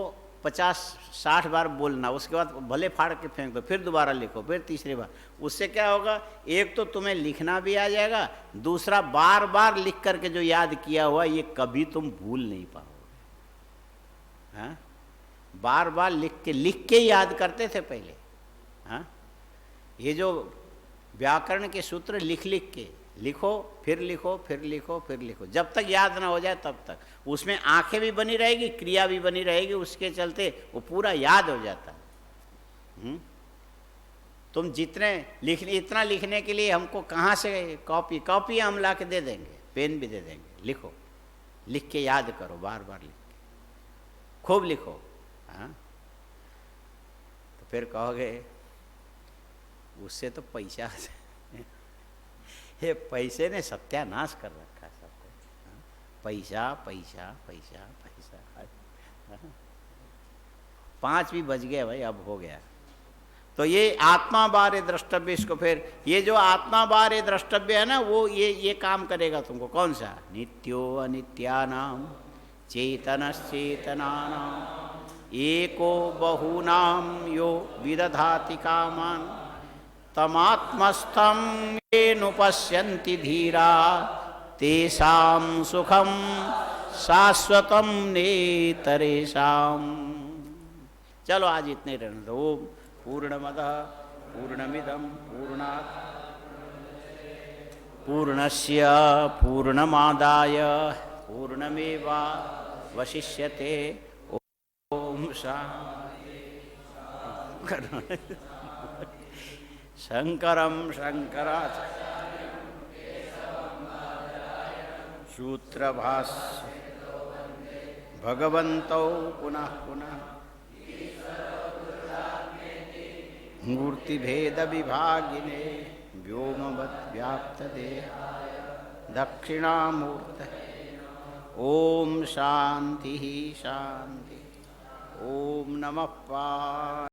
50-60 बार बोलना, उसके बाद भले फाड़ के फेंक दो, फिर दोबारा लिखो, फिर तीसरी बार। उससे क्या होगा, एक तो तुम्हें लिखना भी आ जाएगा, दूसरा बार बार लिख करके जो याद किया हुआ ये कभी तुम भूल नहीं पाओगे। हाँ, बार बार लिख के याद करते थे पहले। हाँ, ये जो व्याकरण के सूत्र लिख के लिखो, फिर लिखो, फिर लिखो, फिर लिखो, जब तक याद ना हो जाए तब तक। उसमें आंखें भी बनी रहेगी, क्रिया भी बनी रहेगी, उसके चलते वो पूरा याद हो जाता है। तुम जितने इतना लिखने के लिए हमको कहाँ से कॉपी हम ला के दे देंगे, पेन भी दे देंगे। लिखो, लिख के याद करो, बार बार लिख के खूब लिखो। हाँ, तो फिर कहोगे उससे तो पैसा ये पैसे ने सत्यानाश कर रखा है सबको। पैसा पैसा पैसा पैसा। 5 भी बज गए भाई, अब हो गया। तो ये आत्मा बारे द्रष्टव्य, इसको फिर ये जो आत्मा बारे द्रष्टव्य है ना, वो ये काम करेगा तुमको। कौन सा? नित्यो अनित्यानाम चेतनश्चेतनानाम एको बहूनाम यो विदधाति कामान तमात्मस्थम ये नुपश्यन्ति धीरा तेषां सुखम शाश्वतम नेतरेषाम। चलो आज इतने रहने दो। ओम पूर्णमदः पूर्णमिदं पूर्णात् पूर्णस्य पूर्णमादाय पूर्णमेवावशिष्यते। ओम शांति। शंकरं शंकराचार्यं सूत्रभाष्य भगवन्तौ पुनः पुनः मूर्तिभेद विभागिने व्योमवद्व्याप्तदेहाय दक्षिणामूर्तये। ओम शांति शांति। ओम नमः पार्वती।